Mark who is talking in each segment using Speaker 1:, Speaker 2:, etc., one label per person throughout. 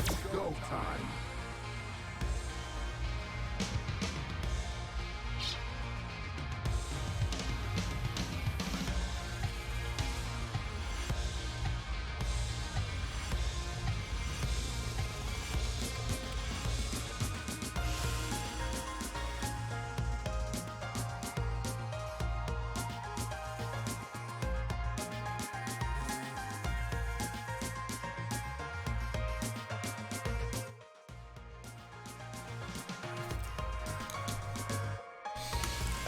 Speaker 1: Go time.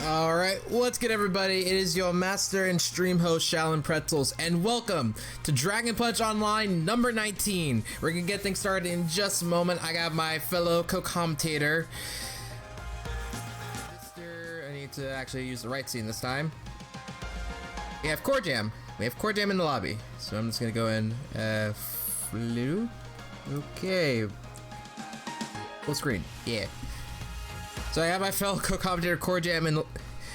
Speaker 2: Alright, what's good everybody? It is your master and stream host Shallon Pretzels, and welcome to Dragon Punch Online number 19. We're gonna get things started in just a moment. I got my fellow co-commentator, I need to actually use the right scene this time. We have Core Jam. We have Core Jam in the lobby. So I'm just gonna go in, flu? Okay. Full screen, yeah. So I have my fellow co-commentator Core Jam in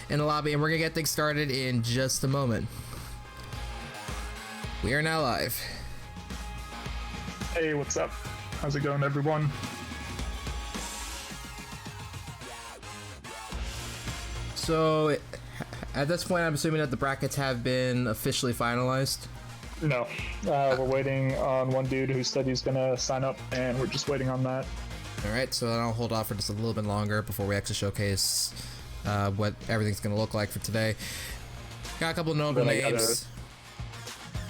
Speaker 2: the lobby, and we're gonna get things started in just a moment. We are now live.
Speaker 3: Hey, what's up? How's it going, everyone?
Speaker 2: So at this point, I'm assuming that the brackets have been officially finalized.
Speaker 3: No, we're waiting on one dude who said he's gonna sign up, and we're just waiting on that.
Speaker 2: Alright, so then I'll hold off for just a little bit longer before we actually showcase what everything's going to look like for today. Got a couple notable names.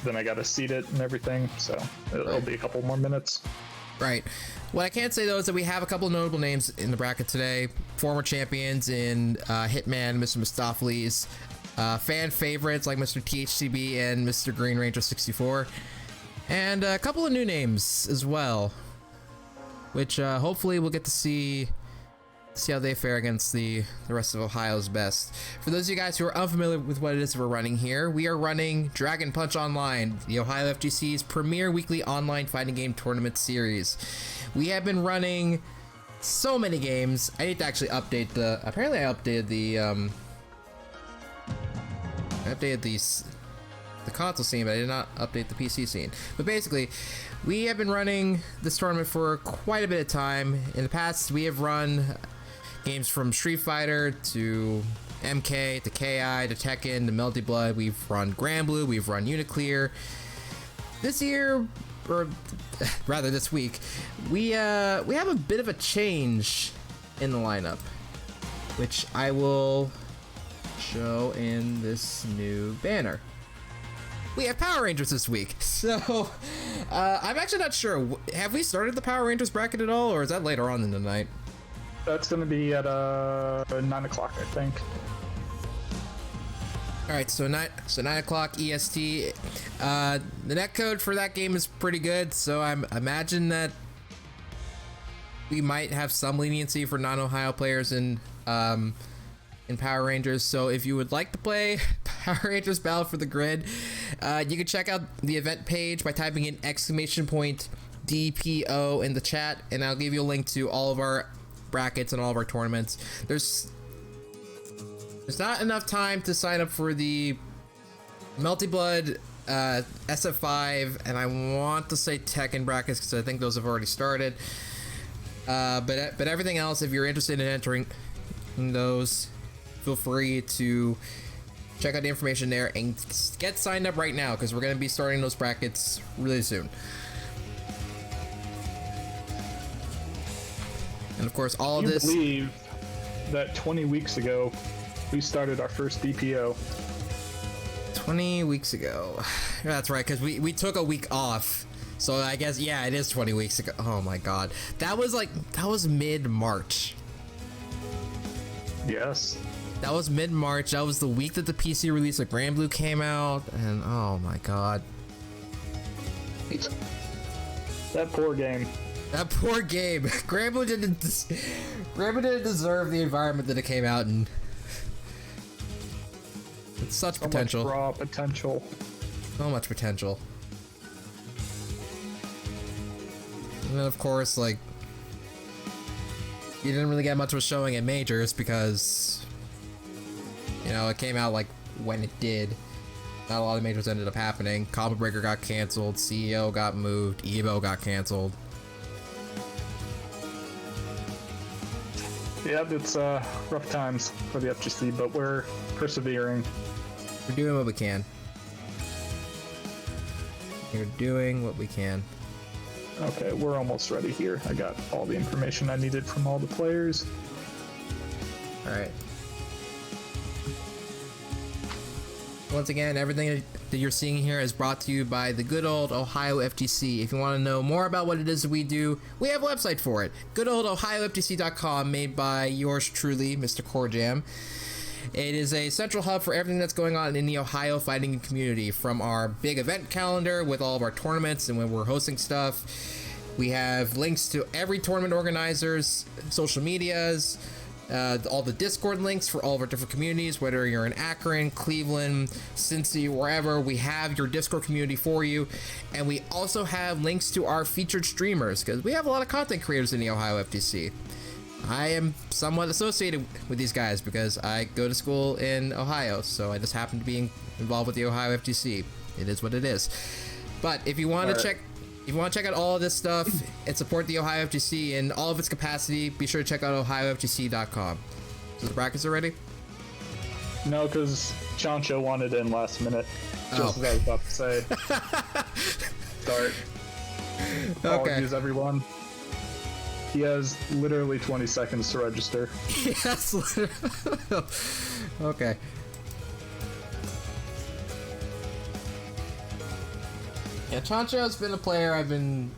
Speaker 3: Then I gotta seed it and everything, so it'll be a couple more minutes.
Speaker 2: Right. What I can say though is that we have a couple notable names in the bracket today. Former champions in Hitman, Mr. Mostafles, fan favorites like Mr. THCB and Mr. Green Ranger 64, and a couple of new names as well, which hopefully we'll get to see how they fare against the rest of Ohio's best. For those of you guys who are unfamiliar with what it is we're running here, we are running Dragon Punch Online, the Ohio FGC's premier weekly online fighting game tournament series. We have been running so many games. I need to actually update the, apparently I updated the console scene, but I did not update the PC scene. But basically, we have been running this tournament for quite a bit of time. In the past, we have run games from Street Fighter to MK to KI to Tekken to Melty Blood. We've run Granblue, we've run Uniclear. This year, or rather this week, we have a bit of a change in the lineup, which I will show in this new banner. We have Power Rangers this week, so I'm actually not sure. Have we started the Power Rangers bracket at all, or is that later on in the night?
Speaker 3: That's gonna be at 9 o'clock, I think.
Speaker 2: All right, so 9 o'clock EST. The netcode for that game is pretty good, so I imagine that we might have some leniency for non-Ohio players in Power Rangers. So if you would like to play Power Rangers Battle for the Grid, you can check out the event page by typing in !DPO in the chat, and I'll give you a link to all of our brackets and all of our tournaments. There's not enough time to sign up for the Melty Blood, SF5, and I want to say Tekken brackets because I think those have already started. But everything else, if you're interested in entering those, feel free to check out the information there and get signed up right now, because we're going to be starting those brackets really soon. And of course, all of this.
Speaker 3: Can you believe that 20 weeks ago we started our first DPO?
Speaker 2: 20 weeks ago. That's right, because we took a week off. So I guess, yeah, it is 20 weeks ago. Oh my god. That was mid-March.
Speaker 3: Yes.
Speaker 2: That was mid-March. That was the week that the PC release of Granblue came out, and oh my god.
Speaker 3: That poor game.
Speaker 2: That poor game. Granblue didn't deserve the environment that it came out in. It's such potential.
Speaker 3: Much raw potential.
Speaker 2: So much potential. And then of course, like, you didn't really get much of a showing at Majors because, you know, it came out like when it did. Not a lot of Majors ended up happening. Combo Breaker got canceled, CEO got moved, Evo got canceled.
Speaker 3: Yep, it's rough times for the FGC, but we're persevering.
Speaker 2: We're doing what we can. We're doing what we can.
Speaker 3: Okay, we're almost ready here. I got all the information I needed from all the players.
Speaker 2: Alright. Once again, everything that you're seeing here is brought to you by the good old Ohio FGC. If you want to know more about what it is that we do, we have a website for it. GoodOldOhioFGC.com, made by yours truly, Mr. Corejam. It is a central hub for everything that's going on in the Ohio fighting community, from our big event calendar with all of our tournaments and when we're hosting stuff. We have links to every tournament organizer's social medias, all the Discord links for all of our different communities, whether you're in Akron, Cleveland, Cincy, wherever. We have your Discord community for you, and we also have links to our featured streamers, because we have a lot of content creators in the Ohio FTC. I am somewhat associated with these guys because I go to school in Ohio, so I just happen to be involved with the Ohio FTC. It is what it is. But if you want to check out all of this stuff and support the Ohio FGC in all of its capacity, be sure to check out OhioFGC.com. So the brackets are ready?
Speaker 3: No, because Choncho wanted in last minute. Just as I was about to say. Start. Apologies, everyone. He has literally 20 seconds to register.
Speaker 2: Yes, literally. Okay. Yeah, Choncho has been a player I've been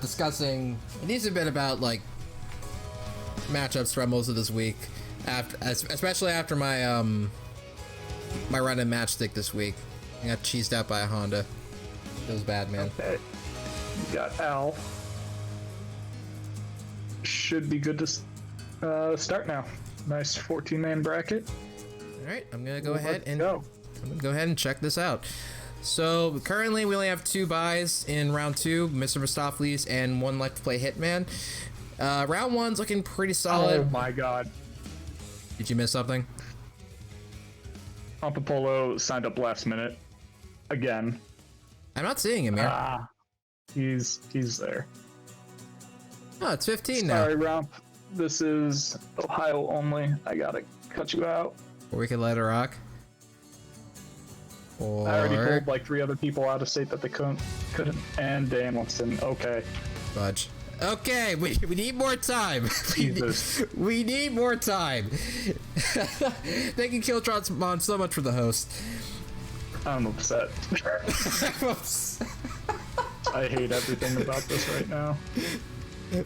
Speaker 2: discussing. These have been about like matchups throughout most of this week, especially after my my run in Matchstick this week. I got cheesed out by a Honda. It was bad, man.
Speaker 3: Okay. You got Al. Should be good to start now. Nice 14-man bracket.
Speaker 2: All right, I'm gonna go ahead and check this out. So currently we only have 2 buys in round 2, Mr. Mostafles, and 1 left to play Hitman. Round 1's looking pretty solid.
Speaker 3: Oh my god.
Speaker 2: Did you miss something?
Speaker 3: Pompopolo signed up last minute. Again.
Speaker 2: I'm not seeing him here.
Speaker 3: He's there.
Speaker 2: Oh, it's 15 now.
Speaker 3: Sorry, Romp. This is Ohio only. I gotta cut you out.
Speaker 2: Or we could let it rock. Or...
Speaker 3: I already told like 3 other people out of state that they couldn't. And Dan wants to. Okay.
Speaker 2: Fudge. Okay, we need more time.
Speaker 3: Jesus.
Speaker 2: We need more time. Thank you, Killtron's mom, so much for the host.
Speaker 3: I'm upset. I hate everything about this right now.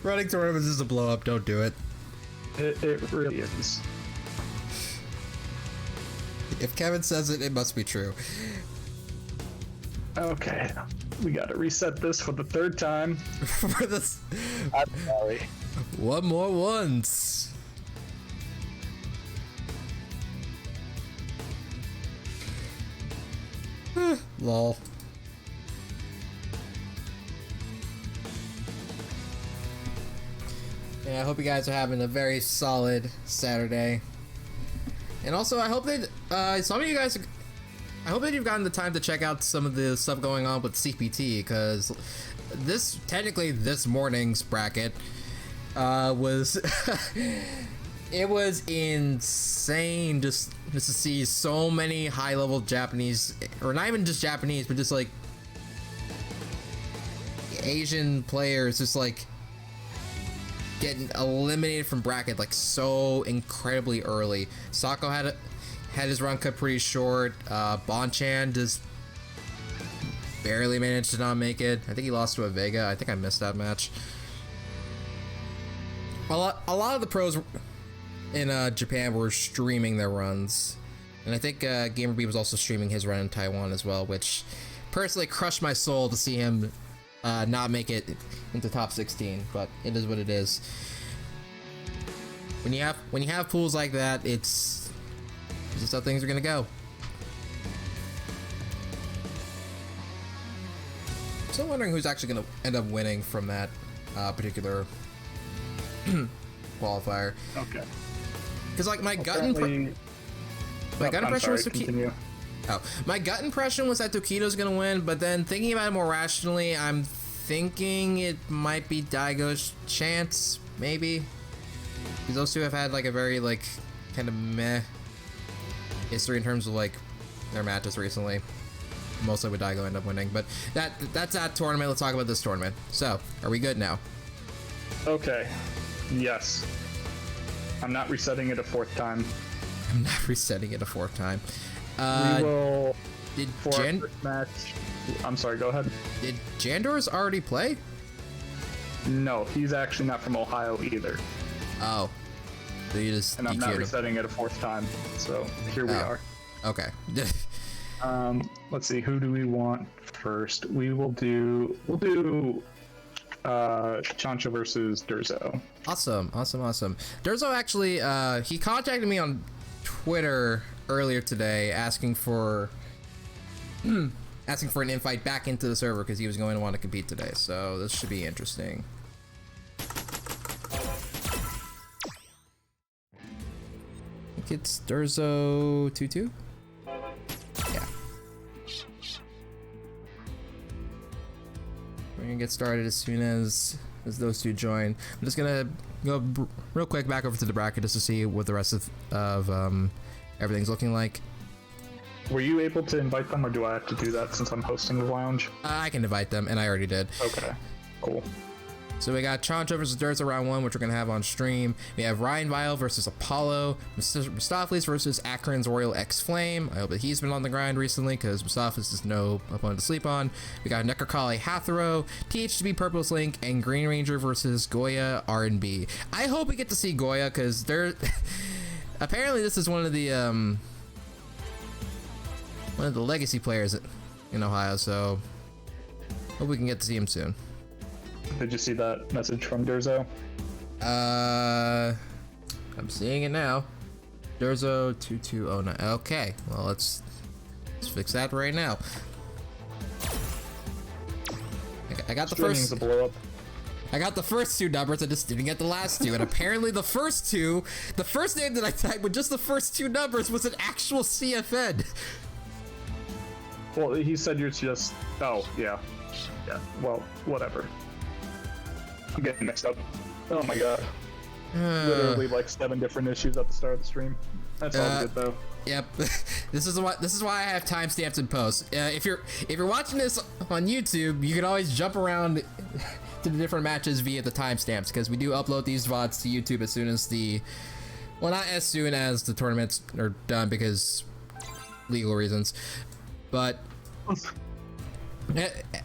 Speaker 2: Running tournaments is a blow up. Don't do it.
Speaker 3: It really is.
Speaker 2: If Kevin says it, it must be true.
Speaker 3: Okay, we gotta reset this for the 3rd time.
Speaker 2: For this,
Speaker 3: I'm sorry.
Speaker 2: One more once. Lol. Yeah, I hope you guys are having a very solid Saturday. And also, I hope that some of you guys, I hope that you've gotten the time to check out some of the stuff going on with CPT, because technically this morning's bracket was it was insane just to see so many high-level Japanese, or not even just Japanese, but just like Asian players just like getting eliminated from bracket like so incredibly early. Sako had his run cut pretty short. Bonchan just barely managed to not make it. I think he lost to a Vega. I think I missed that match. A lot of the pros in Japan were streaming their runs, and I think GamerB was also streaming his run in Taiwan as well, which personally crushed my soul to see him not make it into top 16, but it is what it is. When you have pools like that, it's just how things are gonna go. So I'm wondering who's actually gonna end up winning from that particular qualifier.
Speaker 3: Okay.
Speaker 2: Because like my gut impression was Tokido. Oh, my gut impression was that Tokido's gonna win, but then thinking about it more rationally, I'm thinking it might be Daigo's chance, maybe. Because those two have had like a very like kind of meh history in terms of like their matches recently. Mostly with Daigo end up winning, but that's that tournament. Let's talk about this tournament. So, are we good now?
Speaker 3: Okay. Yes. I'm not resetting it a fourth time.
Speaker 2: I'm not resetting it a fourth time.
Speaker 3: We will.
Speaker 2: Did
Speaker 3: for our first match. I'm sorry. Go ahead.
Speaker 2: Did Jandor's already play?
Speaker 3: No, he's actually not from Ohio either.
Speaker 2: Oh. So you just
Speaker 3: and I'm not resetting it a fourth time. So here we are.
Speaker 2: Okay.
Speaker 3: Let's see. Who do we want first? We'll do Choncho versus Durzo.
Speaker 2: Awesome. Durzo actually, he contacted me on Twitter earlier today asking for an invite back into the server because he was going to want to compete today. So this should be interesting. I think it's Durzo 2-2. Yeah. We're gonna get started as soon as those two join. I'm just gonna go real quick back over to the bracket just to see what the rest of everything's looking like.
Speaker 3: Were you able to invite them, or do I have to do that since I'm hosting the lounge?
Speaker 2: I can invite them, and I already did.
Speaker 3: Okay, cool.
Speaker 2: So we got Choncho versus Durzo round 1, which we're gonna have on stream. We have RyanVile versus Apollo, Mostafles versus Akron's Royal X Flame. I hope that he's been on the grind recently because Mostafles is no opponent to sleep on. We got Nekrocalli Hatharo, THTB Purple's Link, and Green Ranger versus Goya R&B. I hope we get to see Goya because they're apparently this is one of the legacy players in Ohio. So hope we can get to see him soon.
Speaker 3: Did you see that message from Durzo?
Speaker 2: I'm seeing it now. Durzo 2209. Okay, well let's fix that right now. I got the first.
Speaker 3: A blow up.
Speaker 2: I got the first two numbers. I just didn't get the last two, and apparently the first name that I typed with just the first two numbers was an actual CFN.
Speaker 3: Well, he said you're just. Oh yeah. Well, whatever. I'm getting mixed up. Oh my god. Literally like 7 different issues at the start of the stream. That's all good though.
Speaker 2: Yep. This is why I have timestamps in post. If you're watching this on YouTube, you can always jump around to the different matches via the timestamps because we do upload these VODs to YouTube as soon as not as soon as the tournaments are done because legal reasons. But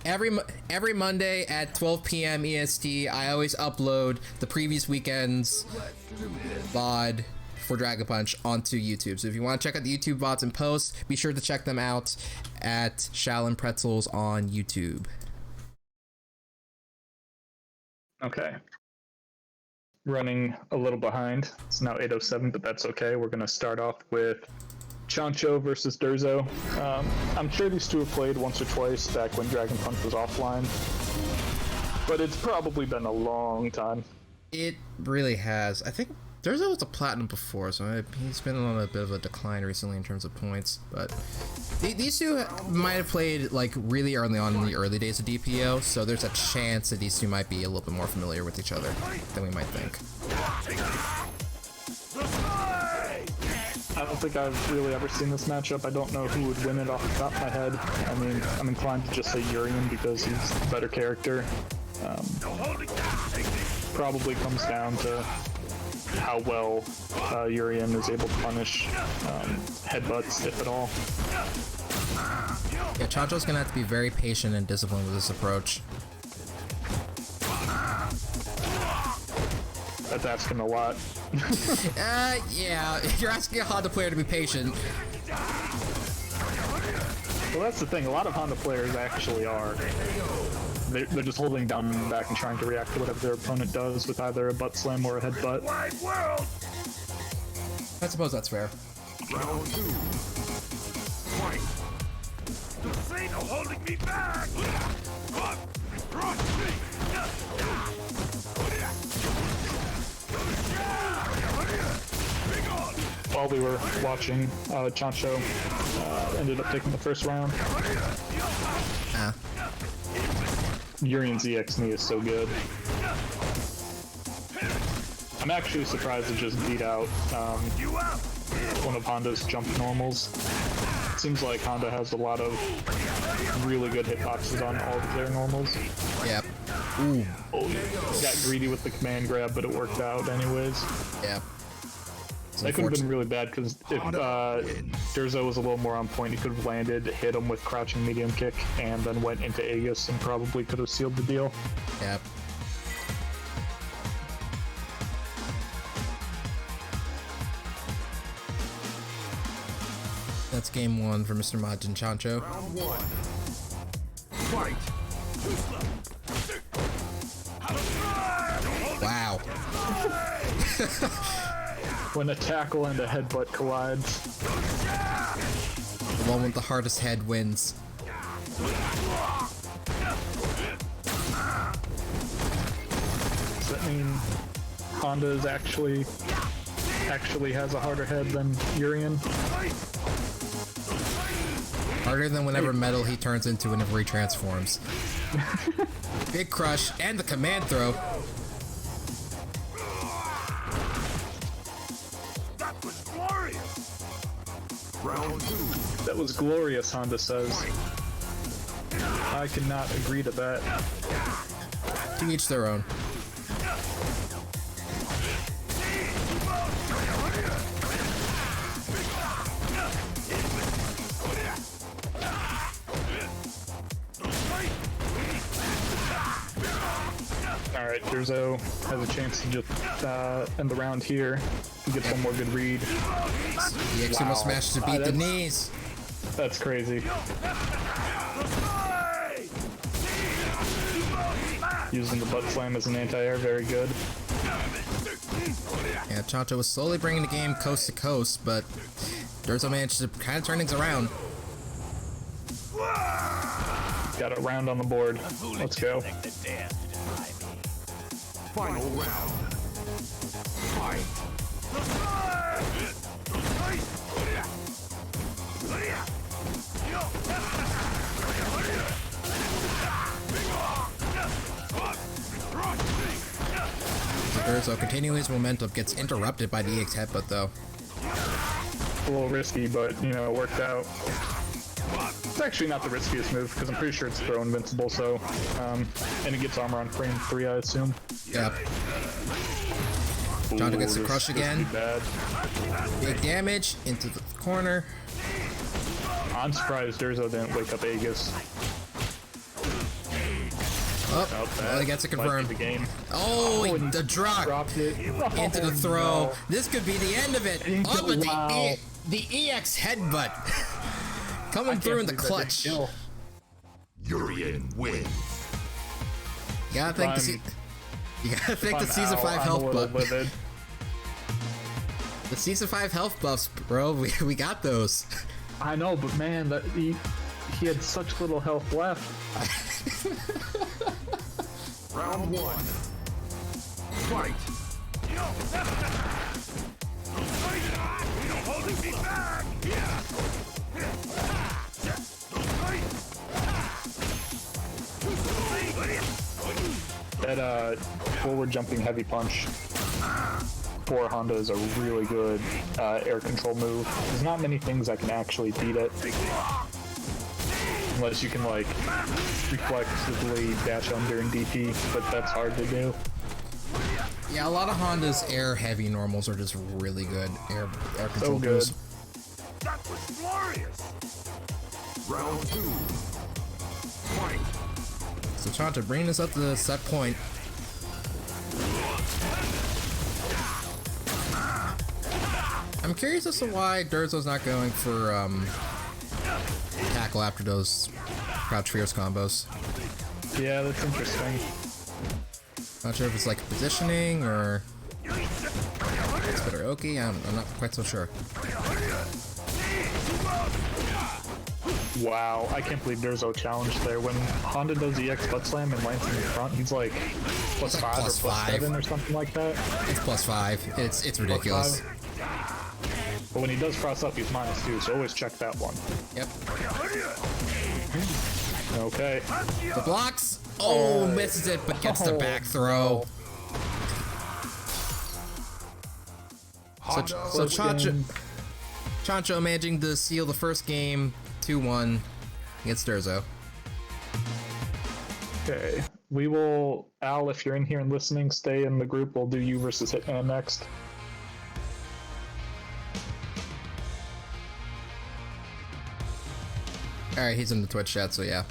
Speaker 2: every Monday at 12 p.m. EST, I always upload the previous weekend's VOD for Dragon Punch onto YouTube. So if you want to check out the YouTube VODs and posts, be sure to check them out at Shaolin Pretzels on YouTube.
Speaker 3: Okay. Running a little behind. It's now 8:07, but that's okay. We're going to start off with Choncho versus Durzo. I'm sure these two have played once or twice back when Dragon Punch was offline, but it's probably been a long time.
Speaker 2: It really has. I think Durzo was a platinum before, so he's been on a bit of a decline recently in terms of points, but these two might have played like really early on in the early days of DPO, so there's a chance that these two might be a little bit more familiar with each other than we might think.
Speaker 3: I don't think I've really ever seen this matchup. I don't know who would win it off the top of my head. I mean, I'm inclined to just say Urien because he's the better character. Probably comes down to how well Urien is able to punish headbutts, if at all.
Speaker 2: Yeah, Choncho's gonna have to be very patient and disciplined with this approach.
Speaker 3: That's asking a lot.
Speaker 2: Yeah, you're asking a Honda player to be patient.
Speaker 3: Well, that's the thing. A lot of Honda players actually are. They're just holding down back and trying to react to whatever their opponent does with either a butt slam or a headbutt.
Speaker 2: I suppose that's fair.
Speaker 1: Round 2. Fight. This ain't no holding me back.
Speaker 3: While we were watching, Choncho ended up taking the first round. Urien's EX knee is so good. I'm I'm actually surprised it just beat out one of Honda's jump normals. It seems like Honda has a lot of really good hitboxes on all of their normals.
Speaker 2: Yep. Ooh.
Speaker 3: Oh, got greedy with the command grab, but it worked out anyways.
Speaker 2: Yep.
Speaker 3: That could have been really bad, because if Durzo was a little more on point, he could have landed, hit him with crouching medium kick, and then went into Aegis and probably could have sealed the deal.
Speaker 2: Yep. That's game one for Mr. Majin Choncho.
Speaker 1: Round one. Fight.
Speaker 2: Wow.
Speaker 3: When a tackle and a headbutt collides.
Speaker 2: The one with the hardest head wins.
Speaker 3: Does that mean Honda is actually has a harder head than Urien?
Speaker 2: Harder than whenever metal he turns into whenever he transforms. Big crush and the command throw.
Speaker 1: That was glorious. Round two.
Speaker 3: That was glorious, Honda says. I cannot agree to that.
Speaker 2: To each their own.
Speaker 3: Alright, Durzo has a chance to just end the round here. He gets one more good read.
Speaker 2: The Akuma
Speaker 3: Wow.
Speaker 2: smash to beat the knees.
Speaker 3: That's crazy. Using the butt slam as an anti-air, very good.
Speaker 2: Yeah, Choncho was slowly bringing the game coast to coast, but Durzo managed to kind of turn things around.
Speaker 3: Got a round on the board. Let's go.
Speaker 1: Final round. Fight.
Speaker 2: Durzo continuing his momentum gets interrupted by the EX headbutt though.
Speaker 3: A little risky, but, you know, it worked out. It's actually not the riskiest move, because I'm pretty sure it's throw invincible, so... and it gets armor on frame 3, I assume.
Speaker 2: Yep. Choncho gets the crush again.
Speaker 3: Bad.
Speaker 2: Big damage into the corner.
Speaker 3: I'm surprised Durzo didn't wake up Aegis.
Speaker 2: Oh, well, he gets it confirmed.
Speaker 3: The game.
Speaker 2: Oh, the drop
Speaker 3: Dropped it.
Speaker 2: into the throw.
Speaker 3: No.
Speaker 2: This could be the end of it. Oh, but the EX headbutt coming through in the clutch. You
Speaker 1: Urien wins.
Speaker 2: gotta thank the Season 5 health buff. The Season 5 health buffs, bro. We got those.
Speaker 3: I know, but man, that he had such little health left.
Speaker 1: Round one. Fight. You're holding me back.
Speaker 3: That forward jumping heavy punch for Honda is a really good air control move. There's not many things that can actually beat it. Unless you can, like, reflexively dash under and DP, but that's hard to do.
Speaker 2: Yeah, a lot of Honda's air heavy normals are just really good air control
Speaker 3: So good.
Speaker 2: moves.
Speaker 1: That was glorious. Round two. Fight.
Speaker 2: So Choncho bringing us up to the set point. I'm curious as to why Durzo's not going for tackle after those crouch fierce combos.
Speaker 3: Yeah, that's interesting.
Speaker 2: Not sure if it's like positioning or it's better Oki. I'm not quite so sure.
Speaker 3: Wow, I can't believe Durzo challenged there. When Honda does the EX butt slam and lands in the front, he's like plus
Speaker 2: It's like
Speaker 3: 5
Speaker 2: plus
Speaker 3: or plus
Speaker 2: 5.
Speaker 3: 7 or something like that.
Speaker 2: It's +5. It's ridiculous.
Speaker 3: But when he does cross up, he's -2, so always check that one.
Speaker 2: Yep.
Speaker 3: Okay.
Speaker 2: The blocks. Oh, misses it, but gets the back throw. So Choncho managing to seal the first game 2-1 against Durzo.
Speaker 3: Okay, we will, Al, if you're in here and listening, stay in the group. We'll do you versus Hitman next.
Speaker 2: Alright, he's in the Twitch chat, so yeah.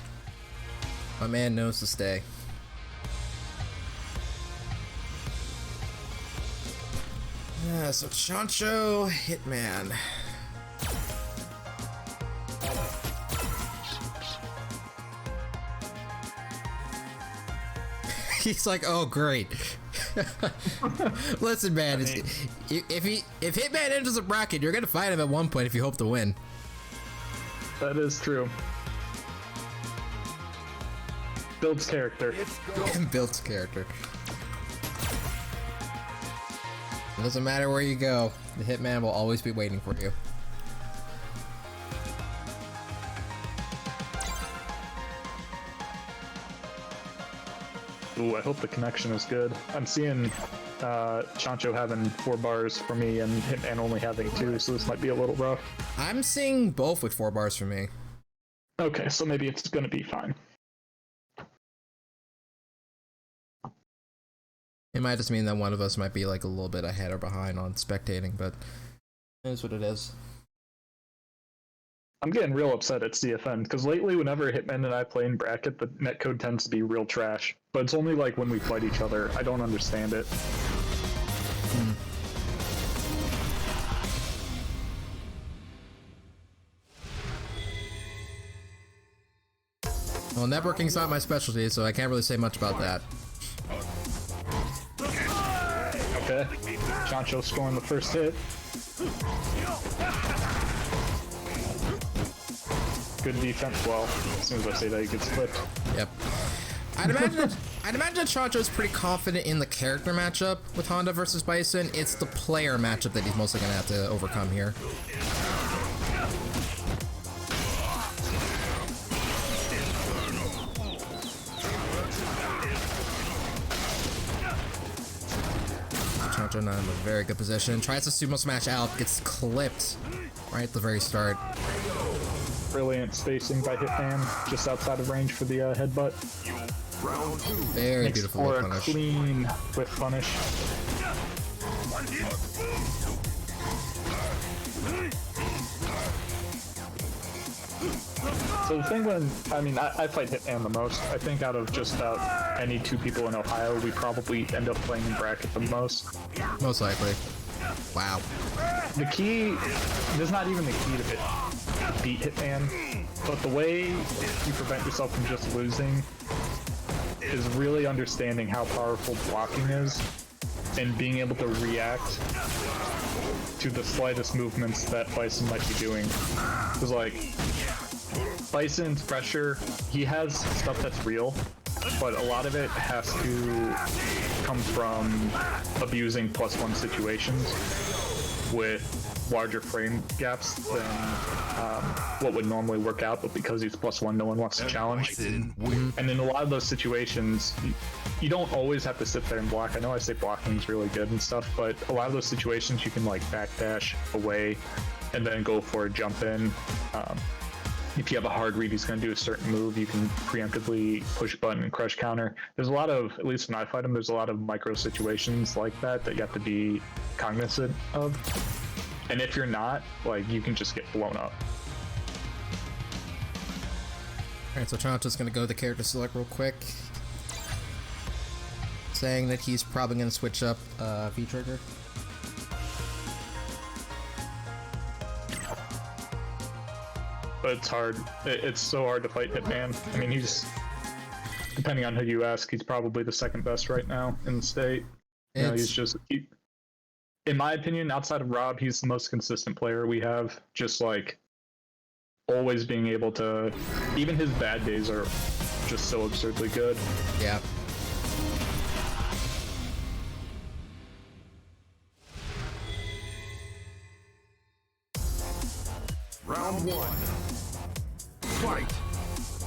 Speaker 2: My man knows to stay. Yeah, so Choncho, Hitman. He's like, oh great. Listen, man, if Hitman enters a bracket, you're gonna fight him at one point if you hope to win.
Speaker 3: That is true. Builds character.
Speaker 2: Builds character. It doesn't matter where you go, the Hitman will always be waiting for you.
Speaker 3: Ooh, I hope the connection is good. I'm seeing Choncho having 4 bars for me and Hitman only having 2, so this might be a little rough.
Speaker 2: I'm seeing both with 4 bars for me.
Speaker 3: Okay, so maybe it's gonna be fine.
Speaker 2: It might just mean that one of us might be like a little bit ahead or behind on spectating, but it is what it is.
Speaker 3: I'm getting real upset at CFN, because lately whenever Hitman and I play in bracket, the netcode tends to be real trash. But it's only like when we fight each other. I don't understand it.
Speaker 2: Well, networking's not my specialty, so I can't really say much about that.
Speaker 3: Okay. Choncho scoring the first hit. Good defense. Well, as soon as I say that, he gets flipped.
Speaker 2: Yep. I'd imagine Choncho's pretty confident in the character matchup with Honda versus Bison. It's the player matchup that he's mostly gonna have to overcome here. Choncho not in a very good position. Tries to sumo smash out, gets clipped right at the very start.
Speaker 3: Brilliant spacing by Hitman, just outside of range for the headbutt.
Speaker 2: Very
Speaker 3: Makes
Speaker 2: beautiful
Speaker 3: for a
Speaker 2: punish.
Speaker 3: clean whip punish. So the thing when, I fight Hitman the most. I think out of just about any 2 people in Ohio, we probably end up playing in bracket the most.
Speaker 2: Most likely. Wow.
Speaker 3: The key, there's not even the key to beat Hitman, but the way you prevent yourself from just losing is really understanding how powerful blocking is and being able to react to the slightest movements that Bison might be doing. Because like, Bison's pressure, he has stuff that's real, but a lot of it has to come from abusing +1 situations with larger frame gaps than what would normally work out, but because he's +1, no one wants to challenge. And in a lot of those situations, you don't always have to sit there and block. I know I say blocking is really good and stuff, but a lot of those situations you can like backdash away and then go for a jump in. If you have a hard read, he's going to do a certain move, you can preemptively push button and crush counter. There's a lot of, at least when I fight him, there's a lot of micro situations like that that you have to be cognizant of. And if you're not, like, you can just get blown up.
Speaker 2: Alright, so Choncho's gonna go to the character select real quick. Saying that he's probably gonna switch up V-Trigger.
Speaker 3: But it's hard. It's so hard to fight Hitman. I mean, he's, depending on who you ask, he's probably the 2nd best right now in the state. You know, he's just, in my opinion, outside of Rob, he's the most consistent player we have. Just like always being able to, even his bad days are just so absurdly good.
Speaker 2: Yeah.
Speaker 1: Round 1. Fight.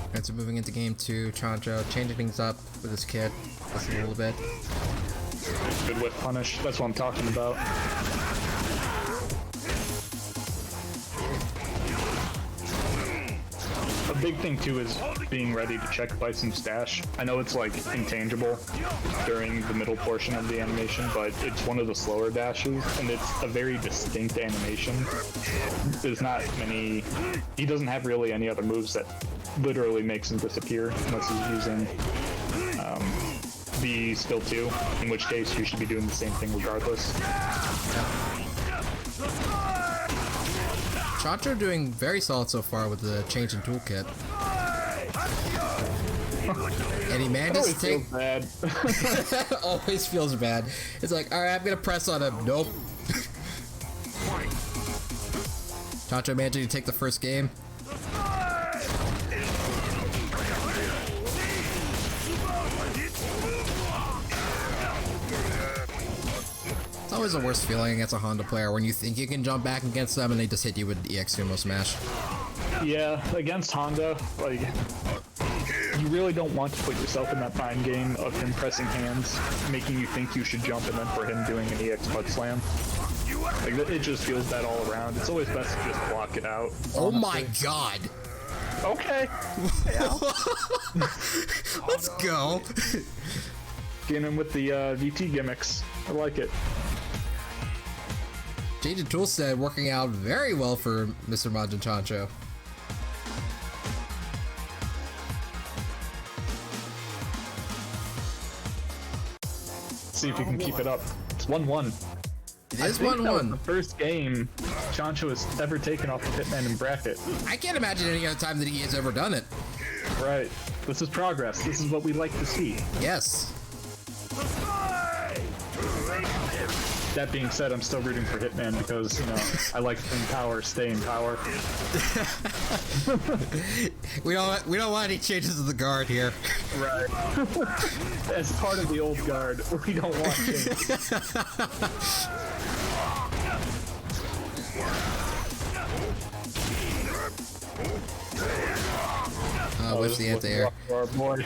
Speaker 2: Alright, so moving into game 2, Choncho changing things up with his kit just a little bit.
Speaker 3: Good whip punish. That's what I'm talking about. Big thing too is being ready to check Bison's dash. I know it's like intangible during the middle portion of the animation, but it's one of the slower dashes, and it's a very distinct animation. There's not many. He doesn't have really any other moves that literally makes him disappear unless he's using the skill 2, in which case you should be doing the same thing regardless.
Speaker 2: Choncho doing very solid so far with the change in toolkit. And he manages to take...
Speaker 3: feels bad.
Speaker 2: Always feels bad. It's like, alright, I'm gonna press on him. Nope. Choncho managing to take the first game. It's always the worst feeling against a Honda player when you think you can jump back against them and they just hit you with EX Sumo Smash.
Speaker 3: Yeah, against Honda, like, you really don't want to put yourself in that mind game of him pressing hands, making you think you should jump, and then for him doing an EX Mud Slam. Like, it just feels bad all around. It's always best to just block it out.
Speaker 2: Oh my god!
Speaker 3: Okay.
Speaker 2: Let's go!
Speaker 3: Getting him with the VT gimmicks. I like it.
Speaker 2: Change in toolset working out very well for Mr. Majin Choncho.
Speaker 3: See if you can keep it up. It's 1-1.
Speaker 2: It is 1-1.
Speaker 3: The first game Choncho has ever taken off the Hitman in bracket.
Speaker 2: I can't imagine any other time that he has ever done it.
Speaker 3: Right. This is progress. This is what we like to see.
Speaker 2: Yes.
Speaker 3: That being said, I'm still rooting for Hitman because, you know, I like in power, stay in power.
Speaker 2: we don't want any changes to the guard here.
Speaker 3: Right. As part of the old guard, we don't want changes.
Speaker 2: Whips the anti-air.
Speaker 3: Our boy.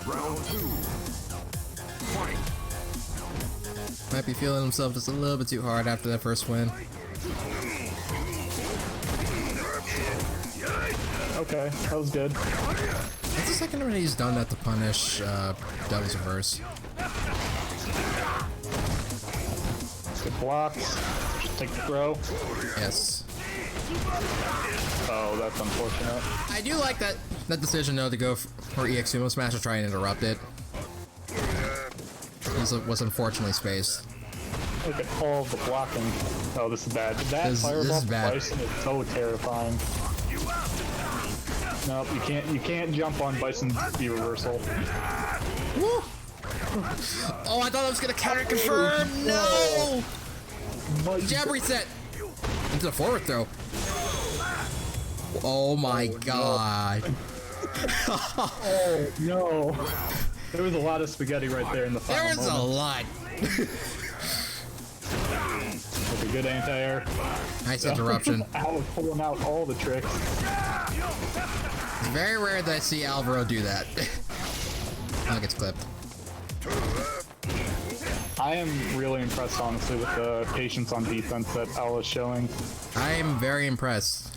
Speaker 1: Round 2. Fight.
Speaker 2: Might be feeling himself just a little bit too hard after that first win.
Speaker 3: Okay, that was good.
Speaker 2: That's the second time he's done that to punish Devil's Reverse.
Speaker 3: Good blocks. Just take the throw.
Speaker 2: Yes.
Speaker 3: Oh, that's unfortunate.
Speaker 2: I do like that decision though to go for EX Sumo Smash to try and interrupt it. This was unfortunately spaced.
Speaker 3: Look at all the blocking. Oh, this is bad. That fireball from Bison is so terrifying. Nope, you can't jump on Bison's B reversal.
Speaker 2: Woo! Oh, I thought I was gonna counter confirm. No! Jab reset into the forward throw. Oh my god.
Speaker 3: Oh no. There was a lot of spaghetti right there in the final
Speaker 2: There was
Speaker 3: moment.
Speaker 2: a lot.
Speaker 3: With a good anti-air.
Speaker 2: Nice interruption.
Speaker 3: Alex pulling out all the tricks.
Speaker 2: It's very rare that I see Alvaro do that. Oh, it gets clipped.
Speaker 3: I am really impressed, honestly, with the patience on defense that Al is showing.
Speaker 2: I am very impressed.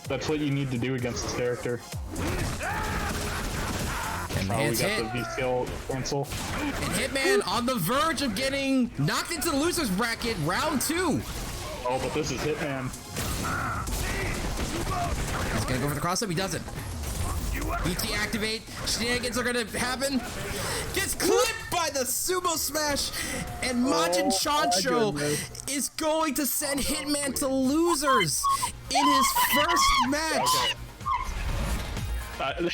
Speaker 3: That's what you need to do against this character.
Speaker 2: And
Speaker 3: Oh, we
Speaker 2: hands
Speaker 3: got
Speaker 2: hit.
Speaker 3: the V-skill cancel.
Speaker 2: And Hitman on the verge of getting knocked into the losers bracket, round 2.
Speaker 3: Oh, but this is Hitman.
Speaker 2: He's gonna go for the cross-up, he doesn't. BT activate, shenanigans are gonna happen. Gets clipped by the sumo smash, and Majin Choncho is going to send Hitman to losers in his first match.
Speaker 3: Okay.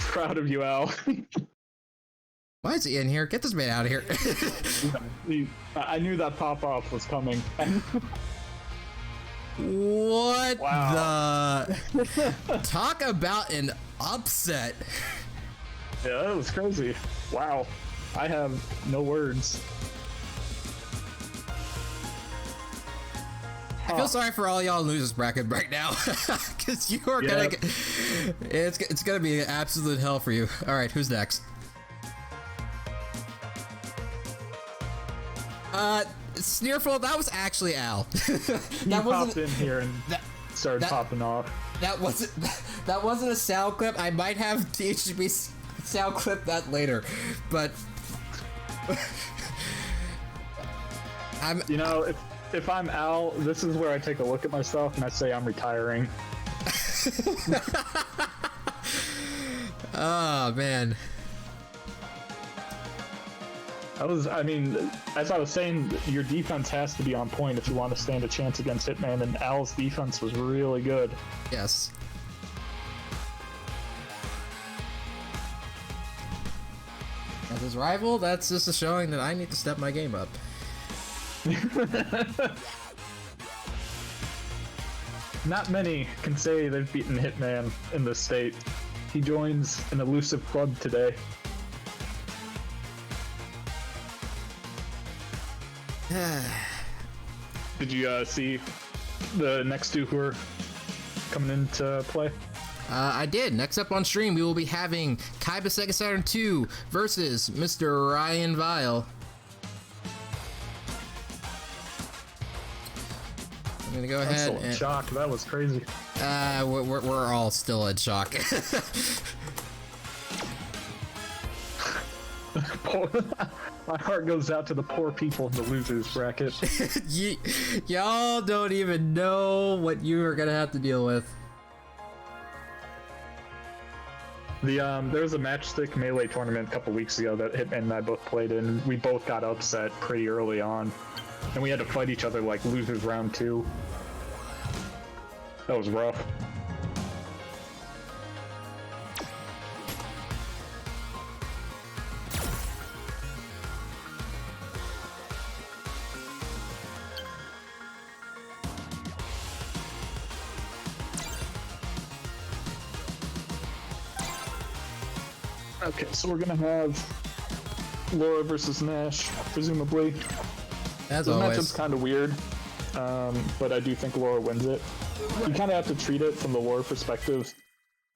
Speaker 3: Proud of you, Al.
Speaker 2: Why is he in here? Get this man out of here.
Speaker 3: I knew that pop-off was coming.
Speaker 2: What
Speaker 3: Wow.
Speaker 2: the? Talk about an upset.
Speaker 3: Yeah, that was crazy. Wow. I have no words.
Speaker 2: I feel sorry for all y'all in losers bracket right now, because you are gonna get, it's gonna be absolute hell for you. All right, who's next? Sneerful, that was actually Al.
Speaker 3: He popped in here and started popping off.
Speaker 2: That wasn't a sound clip. I might have DHB sound clip that later, but
Speaker 3: You know, if I'm Al, this is where I take a look at myself and I say I'm retiring.
Speaker 2: Oh man.
Speaker 3: I mean, as I was saying, your defense has to be on point if you want to stand a chance against Hitman, and Al's defense was really good.
Speaker 2: Yes. As his rival, that's just a showing that I need to step my game up.
Speaker 3: Not many can say they've beaten Hitman in this state. He joins an elusive club today. Did you see the next two who are coming into play?
Speaker 2: I did. Next up on stream, we will be having Kaiba Sega Saturn 2 versus Mr. RyanVile. I'm gonna go ahead
Speaker 3: and shock. That was crazy.
Speaker 2: We're all still in shock.
Speaker 3: My heart goes out to the poor people in the losers bracket.
Speaker 2: Y'all don't even know what you are gonna have to deal with.
Speaker 3: There was a Matchstick Melee tournament a couple weeks ago that Hitman and I both played in. We both got upset pretty early on, and we had to fight each other like losers round 2. That was rough. Okay, so we're gonna have Laura versus Nash, presumably.
Speaker 2: As
Speaker 3: the
Speaker 2: always.
Speaker 3: matchup's kind of weird, but I do think Laura wins it. You kind of have to treat it from the Laura perspective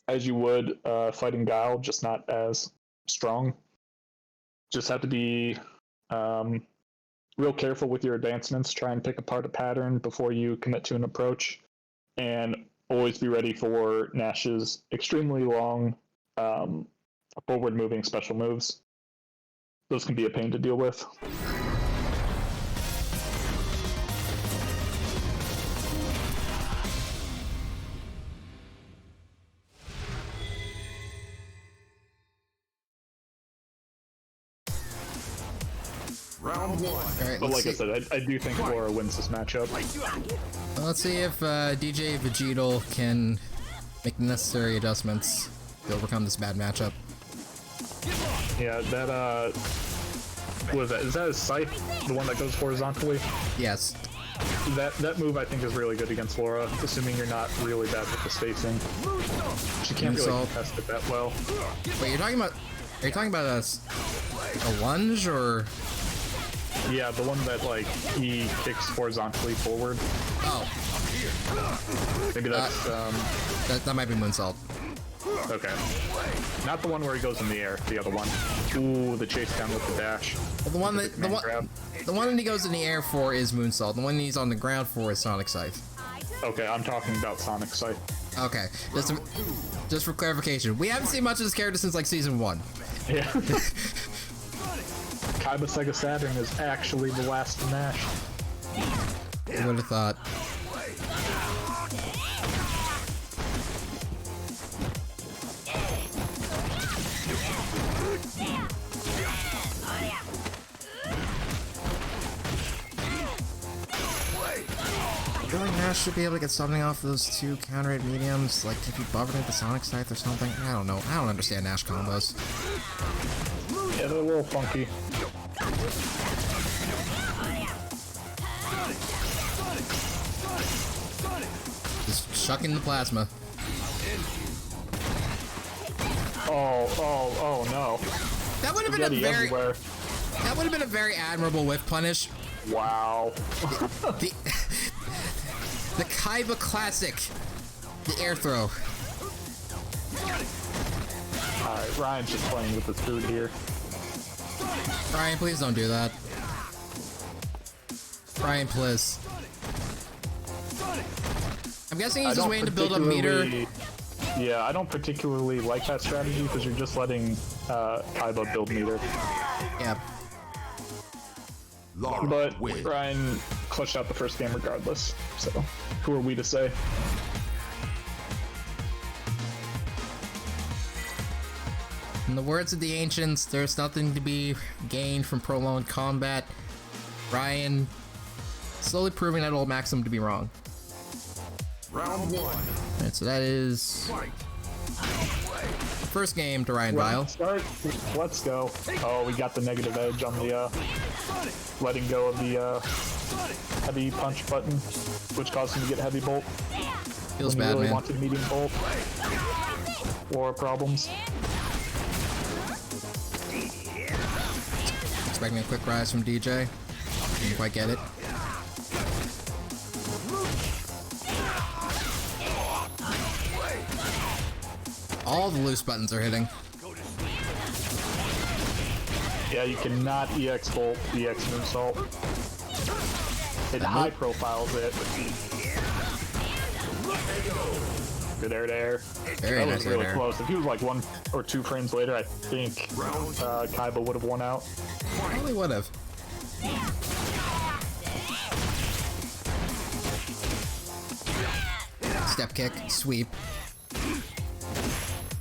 Speaker 3: as you would fighting Guile, just not as strong. Just have to be real careful with your advancements, try and pick apart a pattern before you commit to an approach, and always be ready for Nash's extremely long forward-moving special moves. Those can be a pain to deal with.
Speaker 1: Round 1.
Speaker 2: All right,
Speaker 3: But like
Speaker 2: see.
Speaker 3: I said, I do think Laura wins this matchup.
Speaker 2: Well, let's see if DJVagetal can make the necessary adjustments to overcome this bad matchup.
Speaker 3: Yeah, that, what is that? Is that a scythe? The one that goes horizontally?
Speaker 2: Yes.
Speaker 3: That move I think is really good against Laura, assuming you're not really bad with the spacing. She can't really
Speaker 2: Moonsault.
Speaker 3: contest it that well.
Speaker 2: Wait, you're talking about? Are you talking about a lunge or?
Speaker 3: Yeah, the one that like he kicks horizontally forward.
Speaker 2: Oh,
Speaker 3: Maybe that's
Speaker 2: that might be moonsault.
Speaker 3: okay. Not the one where he goes in the air. The other one. Ooh, the chase down with the dash.
Speaker 2: Well,
Speaker 3: Grab.
Speaker 2: the one that he goes in the air for is moonsault. The one he's on the ground for is Sonic Scythe.
Speaker 3: Okay, I'm talking about Sonic Scythe.
Speaker 2: Okay, just for clarification, we haven't seen much of this character since like season 1.
Speaker 3: Yeah. Kaiba Sega Saturn is actually the last Nash.
Speaker 2: Who would have thought? I feel like Nash should be able to get something off those two counter hit mediums, like if you buffered into Sonic Scythe or something. I don't know. I don't understand Nash combos.
Speaker 3: Yeah, they're a little funky.
Speaker 2: Just chucking the plasma.
Speaker 3: Oh no.
Speaker 2: That would have been a
Speaker 3: Spaghetti
Speaker 2: very
Speaker 3: everywhere.
Speaker 2: that would have been a very admirable whiff punish.
Speaker 3: Wow.
Speaker 2: The the Kaiba classic, the air throw.
Speaker 3: Alright, Ryan's just playing with his food here.
Speaker 2: Ryan, please don't do that. Ryan, please. I'm guessing he's just waiting to build up meter.
Speaker 3: Yeah, I don't particularly like that strategy because you're just letting Kaiba build meter.
Speaker 2: Yeah.
Speaker 3: But Ryan clutched out the first game regardless, so who are we to say?
Speaker 2: In the words of the ancients, there's nothing to be gained from prolonged combat. Ryan slowly proving that old maxim to be wrong.
Speaker 1: Round 1.
Speaker 2: Alright, so that is
Speaker 1: Fight.
Speaker 2: first game to RyanVile.
Speaker 3: Start. Let's go. Oh, we got the negative edge on the letting go of the heavy punch button, which caused him to get heavy bolt.
Speaker 2: Feels
Speaker 3: when
Speaker 2: bad,
Speaker 3: he really
Speaker 2: man.
Speaker 3: wanted medium bolt. War problems.
Speaker 2: Expecting a quick rise from DJ. Didn't quite get it. All the loose buttons are hitting.
Speaker 3: Yeah, you cannot EX bolt, EX moonsault. It high profiles it. Good air to air.
Speaker 2: Very
Speaker 3: That
Speaker 2: nice
Speaker 3: was really
Speaker 2: air.
Speaker 3: close. If he was like 1 or 2 frames later, I think Kaiba would have won out.
Speaker 2: Probably would have. Step kick, sweep.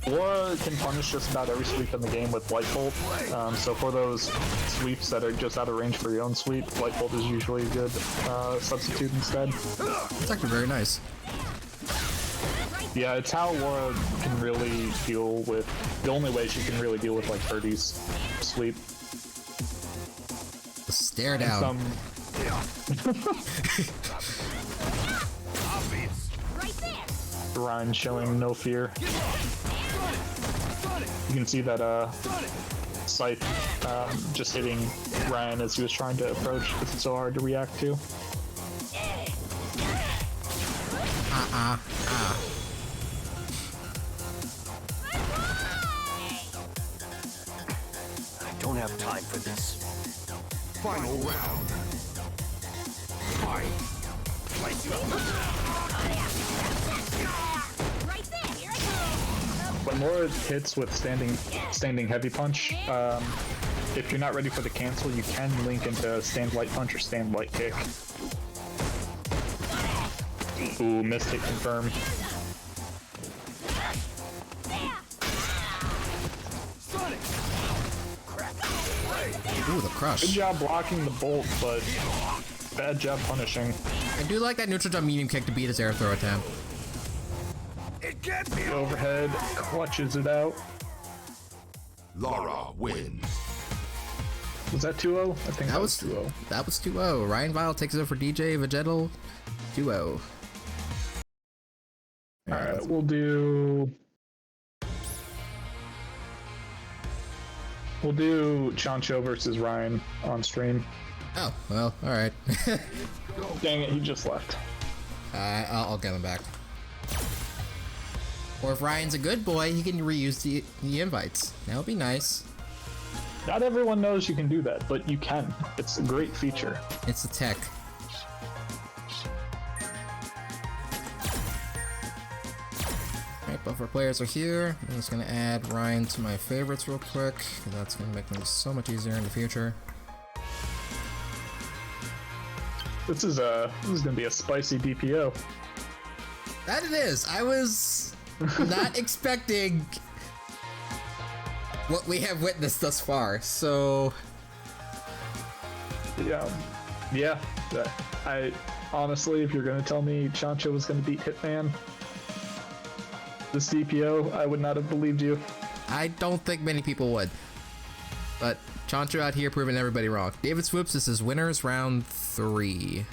Speaker 3: War can punish just about every sweep in the game with Light Bolt. So for those sweeps that are just out of range for your own sweep, Light Bolt is usually a good substitute instead.
Speaker 2: It's actually very nice.
Speaker 3: Yeah, it's how Laura can really deal with, the only way she can really deal with like Birdie's sweep.
Speaker 2: The stare down.
Speaker 3: Ryan showing no fear. You can see that Scythe just hitting Ryan as he was trying to approach because it's so hard to react to.
Speaker 1: I don't have time for this. Final round. Fight. Place you
Speaker 3: When Laura hits with standing heavy punch, if you're not ready for the cancel, you can link into stand light punch or stand light kick. Ooh, missed hit confirm.
Speaker 2: Ooh, the crush.
Speaker 3: Good job blocking the bolt, but bad job punishing.
Speaker 2: I do like that neutral jump medium kick to beat his air throw attempt.
Speaker 1: It can't be
Speaker 3: Overhead clutches it out.
Speaker 1: Lara wins.
Speaker 3: Was that 2-0? I think that was 2-0.
Speaker 2: That was 2-0. RyanVile takes it over for DJVagetal. 2-0.
Speaker 3: Alright, we'll do Choncho versus Ryan on stream.
Speaker 2: Oh, well, alright.
Speaker 3: Dang it, he just left.
Speaker 2: I'll get him back. Or if Ryan's a good boy, he can reuse the invites. That would be nice.
Speaker 3: Not everyone knows you can do that, but you can. It's a great feature.
Speaker 2: It's a tech. Alright, both our players are here. I'm just gonna add Ryan to my favorites real quick, because that's gonna make things so much easier in the future.
Speaker 3: This is gonna be a spicy DPO.
Speaker 2: That it is. I was not expecting what we have witnessed thus far, so
Speaker 3: Yeah. I honestly, if you're gonna tell me Choncho was gonna beat Hitman this DPO, I would not have believed you.
Speaker 2: I don't think many people would. But Choncho out here proving everybody wrong. David Swoops, this is winners round 3.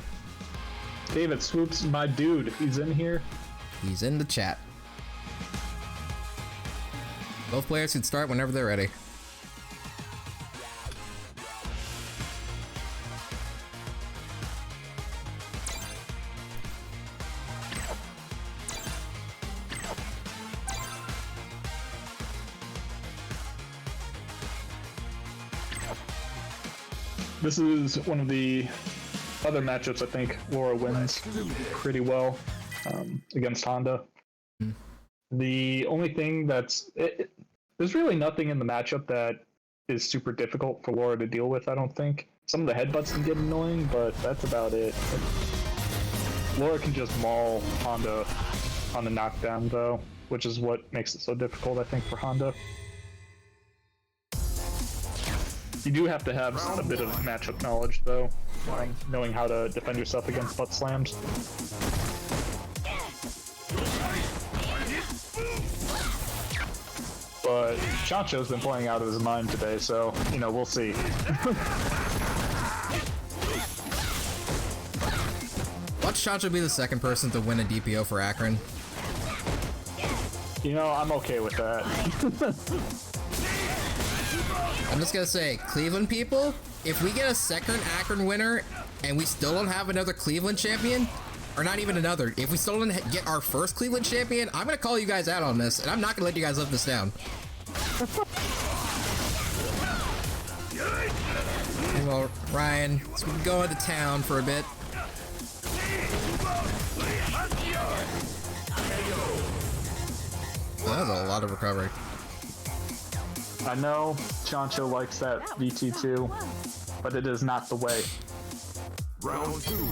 Speaker 3: David Swoops, my dude, he's in here.
Speaker 2: He's in the chat. Both players can start whenever they're ready.
Speaker 3: This is one of the Other matchups, I think Laura wins pretty well against Honda. The only thing there's really nothing in the matchup that is super difficult for Laura to deal with, I don't think. Some of the headbutts can get annoying, but that's about it. Laura can just maul Honda on the knockdown, though, which is what makes it so difficult, I think, for Honda. You do have to have a bit of matchup knowledge, though, knowing how to defend yourself against butt slams. But Choncho's been playing out of his mind today, so, we'll see.
Speaker 2: Watch Choncho be the second person to win a DPO for Akron.
Speaker 3: I'm okay with that.
Speaker 2: I'm just gonna say, Cleveland people, if we get a second Akron winner and we still don't have another Cleveland champion, or not even another, if we still don't get our first Cleveland champion, I'm gonna call you guys out on this, and I'm not gonna let you guys live this down. Well, Ryan, so we can go into town for a bit. That was a lot of recovery.
Speaker 3: I know Choncho likes that VT2, but it is not the way.
Speaker 1: Round 2.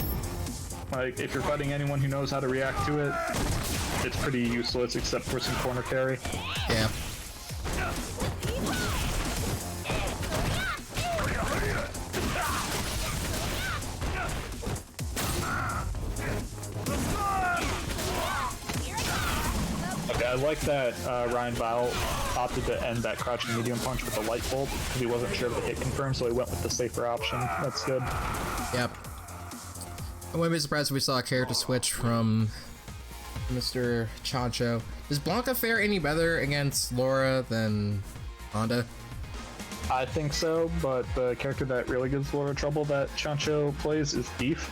Speaker 3: Like, if you're fighting anyone who knows how to react to it, it's pretty useless except for some corner carry.
Speaker 2: Yeah.
Speaker 3: Okay, I like that RyanVile opted to end that crouching medium punch with a light bolt because he wasn't sure of the hit confirm, so he went with the safer option. That's good.
Speaker 2: Yep. I wouldn't be surprised if we saw a character switch from Mr. Choncho. Does Blanca fare any better against Laura than Honda?
Speaker 3: I think so, but the character that really gives Laura trouble that Choncho plays is Thief.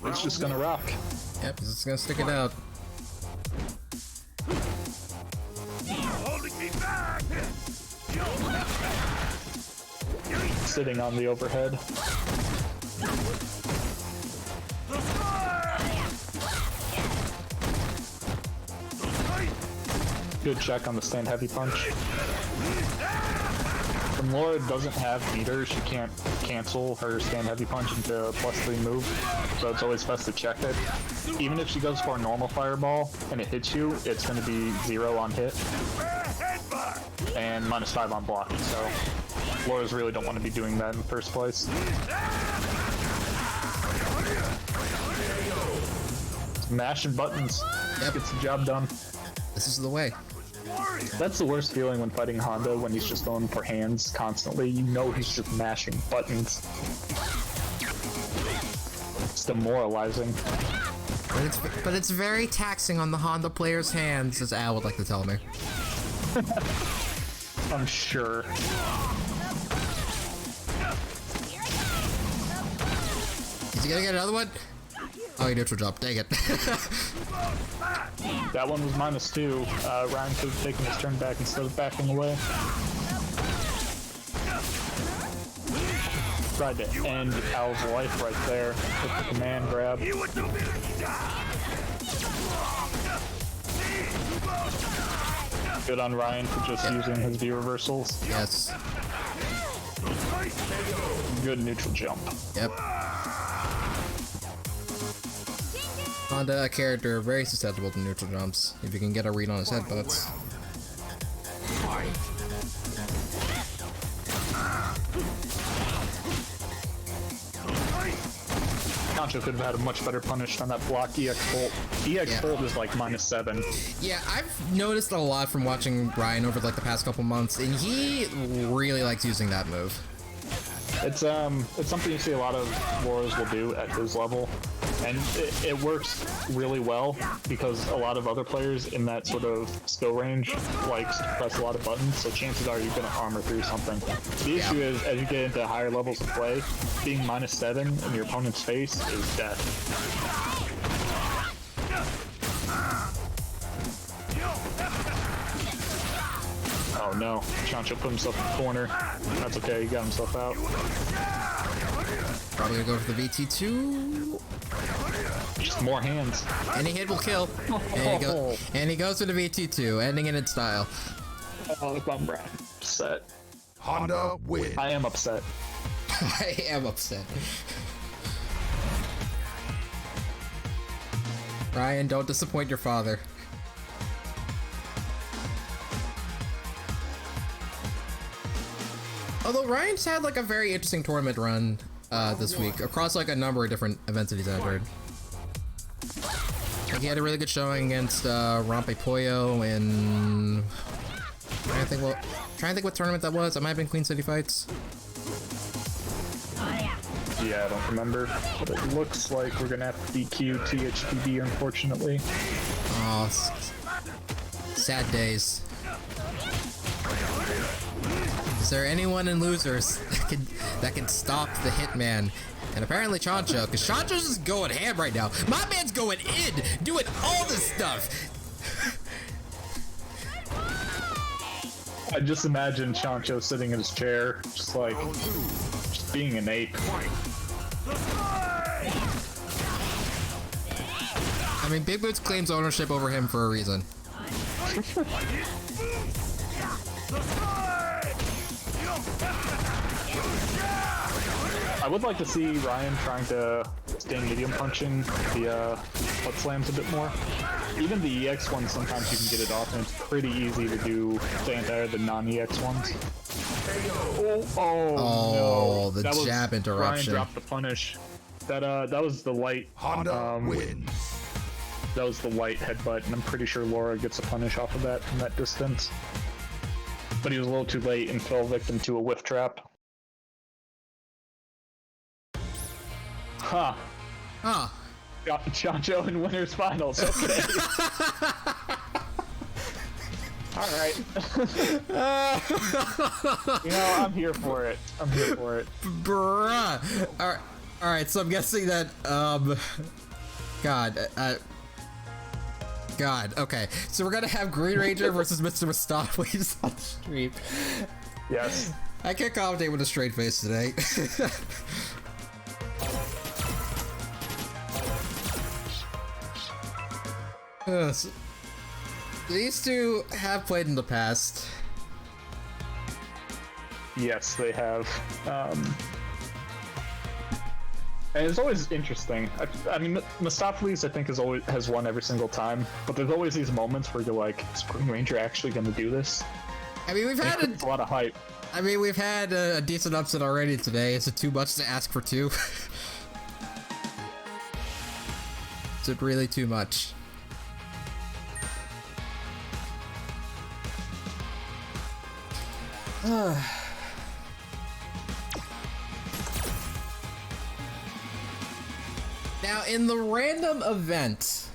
Speaker 3: It's just gonna rock.
Speaker 2: Yep, it's just gonna stick it out.
Speaker 3: Sitting on the overhead. Good check on the stand heavy punch. When Laura doesn't have beaters, she can't cancel her stand heavy punch into a +3 move, so it's always best to check it. Even if she goes for a normal fireball and it hits you, it's going to be 0 on hit and -5 on block, so Laura's really don't want to be doing that in the first place. Mashing buttons gets the job done.
Speaker 2: This is the way.
Speaker 3: That's the worst feeling when fighting Honda, when he's just going for hands constantly. You know he's just mashing buttons. It's demoralizing.
Speaker 2: But it's very taxing on the Honda player's hands, as Al would like to tell me.
Speaker 3: I'm sure.
Speaker 2: Is he gonna get another one? Oh, he neutral jump. Dang it.
Speaker 3: That one was -2. Ryan could have taken his turn back instead of backing away. Tried to end Al's life right there with the command grab. Good on Ryan for just using his V reversals.
Speaker 2: Yes.
Speaker 3: Good neutral jump.
Speaker 2: Yep. Honda, a character very susceptible to neutral jumps, if you can get a read on his headbutts.
Speaker 3: Choncho could have had a much better punish on that block EX Bolt. EX Bolt is like -7.
Speaker 2: Yeah, I've noticed a lot from watching Ryan over like the past couple months, and he really likes using that move.
Speaker 3: It's something you see a lot of Laura's will do at his level, and it works really well because a lot of other players in that sort of skill range likes to press a lot of buttons, so chances are you're going to armor through something. The issue is, as you get into higher levels of play, being -7 in your opponent's face is death. Oh no. Choncho put himself in the corner. That's okay, he got himself out.
Speaker 2: Probably gonna go for the VT2.
Speaker 3: Just more hands.
Speaker 2: Any hit will kill. And he goes for the VT2, ending it in style.
Speaker 3: Oh, I'm upset.
Speaker 1: Honda win.
Speaker 3: I am upset.
Speaker 2: I am upset. Ryan, don't disappoint your father. Although Ryan's had like a very interesting tournament run this week across like a number of different events that he's entered. Like he had a really good showing against Rompe Pollo and trying to think what tournament that was. It might have been Queen City Fights.
Speaker 3: Yeah, I don't remember, but it looks like we're gonna have to DQ THTB, unfortunately.
Speaker 2: Oh, sad days. Is there anyone in losers that can stop the Hitman? And apparently Choncho, because Choncho's just going ham right now. My man's going in, doing all this stuff.
Speaker 3: I just imagine Choncho sitting in his chair, just being an ape.
Speaker 2: I mean, Big Boots claims ownership over him for a reason.
Speaker 3: I would like to see Ryan trying to stay medium punching the butt slams a bit more. Even the EX ones, sometimes you can get it off, and it's pretty easy to do the the non-EX ones.
Speaker 2: Oh,
Speaker 3: no.
Speaker 2: the jab interruption.
Speaker 3: Ryan dropped the punish. That was the light.
Speaker 1: Honda wins.
Speaker 3: That was the light headbutt, and I'm pretty sure Laura gets a punish off of that from that distance. But he was a little too late and fell victim to a whiff trap. Huh. Got Choncho in winners finals. Okay. All right. You know, I'm here for it.
Speaker 2: Bruh. All right. So I'm guessing that God. Okay. So we're gonna have Green Ranger versus Mr. Mostafles on stream.
Speaker 3: Yes.
Speaker 2: I can't commentate with a straight face today. So these two have played in the past.
Speaker 3: Yes, they have. And it's always interesting. I mean, Mostafles, I think, has won every single time, but there's always these moments where you're like, is Green Ranger actually going to do this?
Speaker 2: I mean, we've had
Speaker 3: a lot of hype.
Speaker 2: I mean, we've had a decent upset already today. Is it too much to ask for two? Is it really too much? Now, in the random event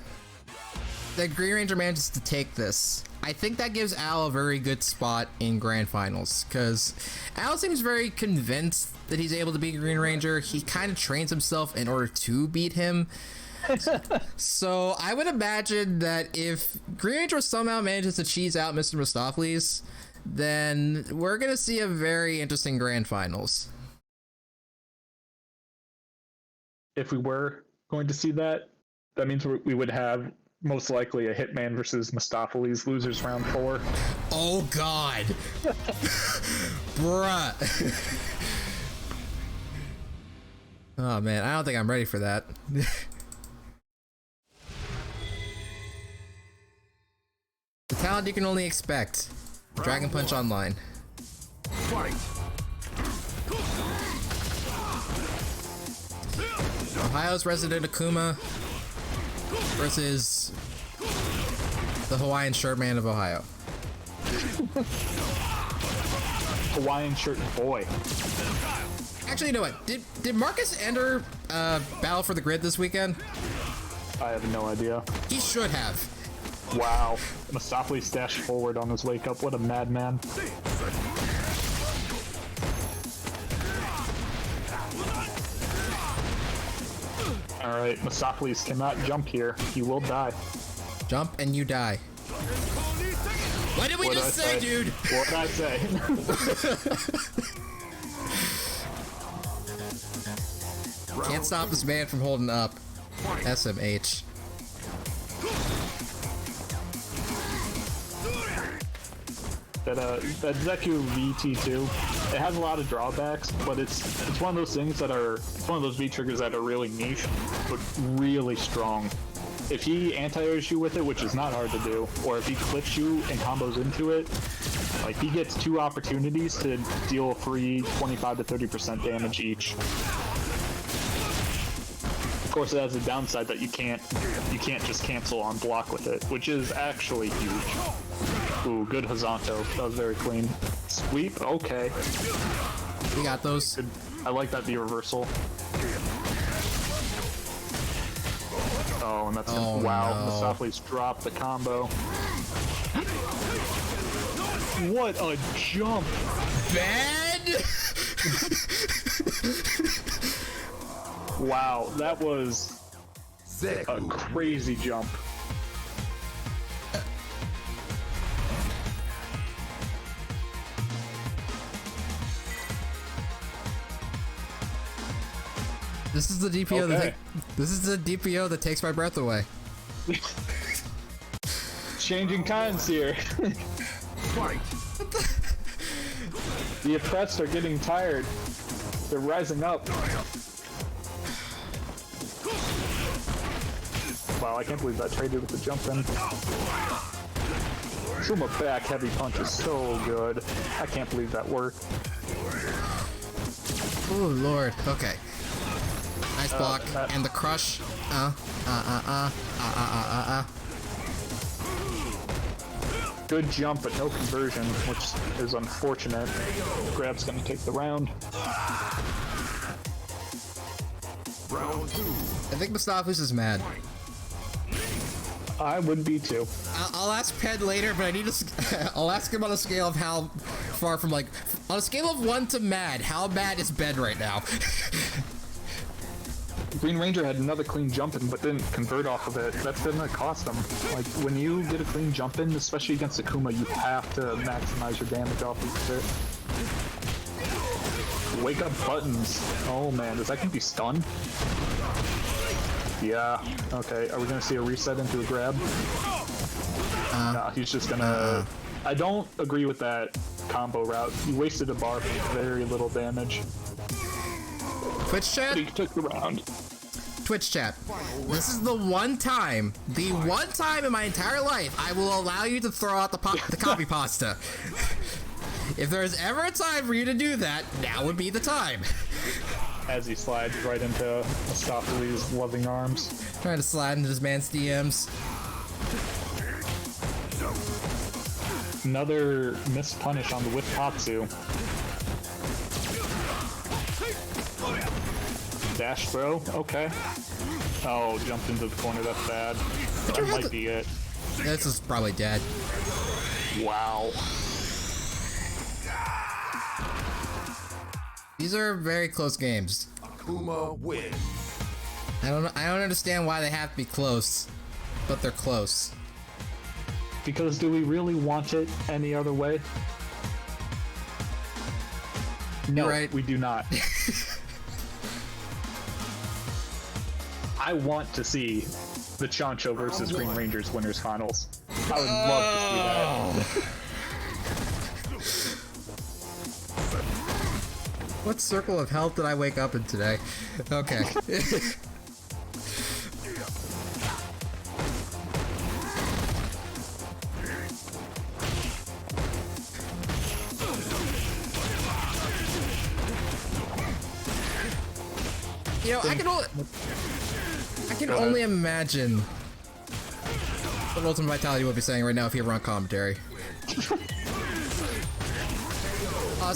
Speaker 2: that Green Ranger manages to take this, I think that gives Al a very good spot in Grand Finals, because Al seems very convinced that he's able to beat Green Ranger. He kind of trains himself in order to beat him. So I would imagine that if Green Ranger somehow manages to cheese out Mr. Mostafles, then we're going to see a very interesting Grand Finals.
Speaker 3: If we were going to see that, that means we would have most likely a Hitman versus Mostafles losers round 4.
Speaker 2: Oh God. Bruh. Oh man, I don't think I'm ready for that. The talent you can only expect. Dragon Punch Online.
Speaker 1: Fight.
Speaker 2: Ohio's resident Akuma versus the Hawaiian shirt man of Ohio.
Speaker 3: Hawaiian shirt boy.
Speaker 2: Actually, you know what? Did Marcus enter Battle for the Grid this weekend?
Speaker 3: I have no idea.
Speaker 2: He should have.
Speaker 3: Wow. Mostafles dashed forward on his wake up. What a madman. Alright, Mostafles cannot jump here. He will die.
Speaker 2: Jump and you die. What did we just say, dude?
Speaker 3: What did I say?
Speaker 2: Can't stop this man from holding up. SMH.
Speaker 3: That Zeku VT2, it has a lot of drawbacks, but it's one of those things that are, it's one of those V triggers that are really niche, but really strong. If he anti-airs you with it, which is not hard to do, or if he clips you and combos into it, like he gets 2 opportunities to deal free 25 to 30% damage each. Of course, it has a downside that you can't just cancel on block with it, which is actually huge. Ooh, good Hazanto. That was very clean. Sweep? Okay.
Speaker 2: We got those.
Speaker 3: Good. I like that V reversal. Oh, and that's wow.
Speaker 2: No.
Speaker 3: Mostafles dropped the combo. What a jump!
Speaker 2: Bad.
Speaker 3: Wow, that was a crazy jump.
Speaker 2: This is the DPO
Speaker 3: Okay.
Speaker 2: this is the DPO that takes my breath away.
Speaker 3: Changing times here. The oppressed are getting tired. They're rising up. Wow, I can't believe that traded with the jump in. Shuma back heavy punch is so good. I can't believe that worked.
Speaker 2: Oh lord. Okay. Nice block and the crush.
Speaker 3: Good jump, but no conversion, which is unfortunate. Grab's gonna take the round.
Speaker 1: Round 2.
Speaker 2: I think Mostafles is mad.
Speaker 3: I would be too.
Speaker 2: I'll ask Ped later, but I need to. I'll ask him on a scale of how far from like, on a scale of 1 to mad, how mad is Ped right now?
Speaker 3: Green Ranger had another clean jump in, but didn't convert off of it. That's gonna cost him. Like, when you get a clean jump in, especially against Akuma, you have to maximize your damage off of it. Wake up buttons. Oh man, is that gonna be stunned? Yeah. Okay, are we gonna see a reset into a grab? Nah, he's just gonna... I don't agree with that combo route. You wasted a bar for very little damage.
Speaker 2: Twitch chat?
Speaker 3: But he took the round.
Speaker 2: Twitch chat. This is the one time in my entire life I will allow you to throw out the copy pasta. If there is ever a time for you to do that, now would be the time.
Speaker 3: As he slides right into Mostafles' loving arms.
Speaker 2: Trying to slide into this man's DMs.
Speaker 3: Another missed punish on the whip Tatsu. Dash throw? Okay. Oh, jumped into the corner, that's bad. That might be it.
Speaker 2: This is probably dead.
Speaker 3: Wow.
Speaker 2: These are very close games.
Speaker 1: Akuma win.
Speaker 2: I don't understand why they have to be close, but they're close.
Speaker 3: Because do we really want it any other way? No,
Speaker 2: right.
Speaker 3: We do not. I want to see the Choncho versus Green Rangers winners finals. I would love to see that.
Speaker 2: What circle of health did I wake up in today? Okay. You know, I can only imagine what Ultimate Vitality would be saying right now if he were on commentary.
Speaker 3: You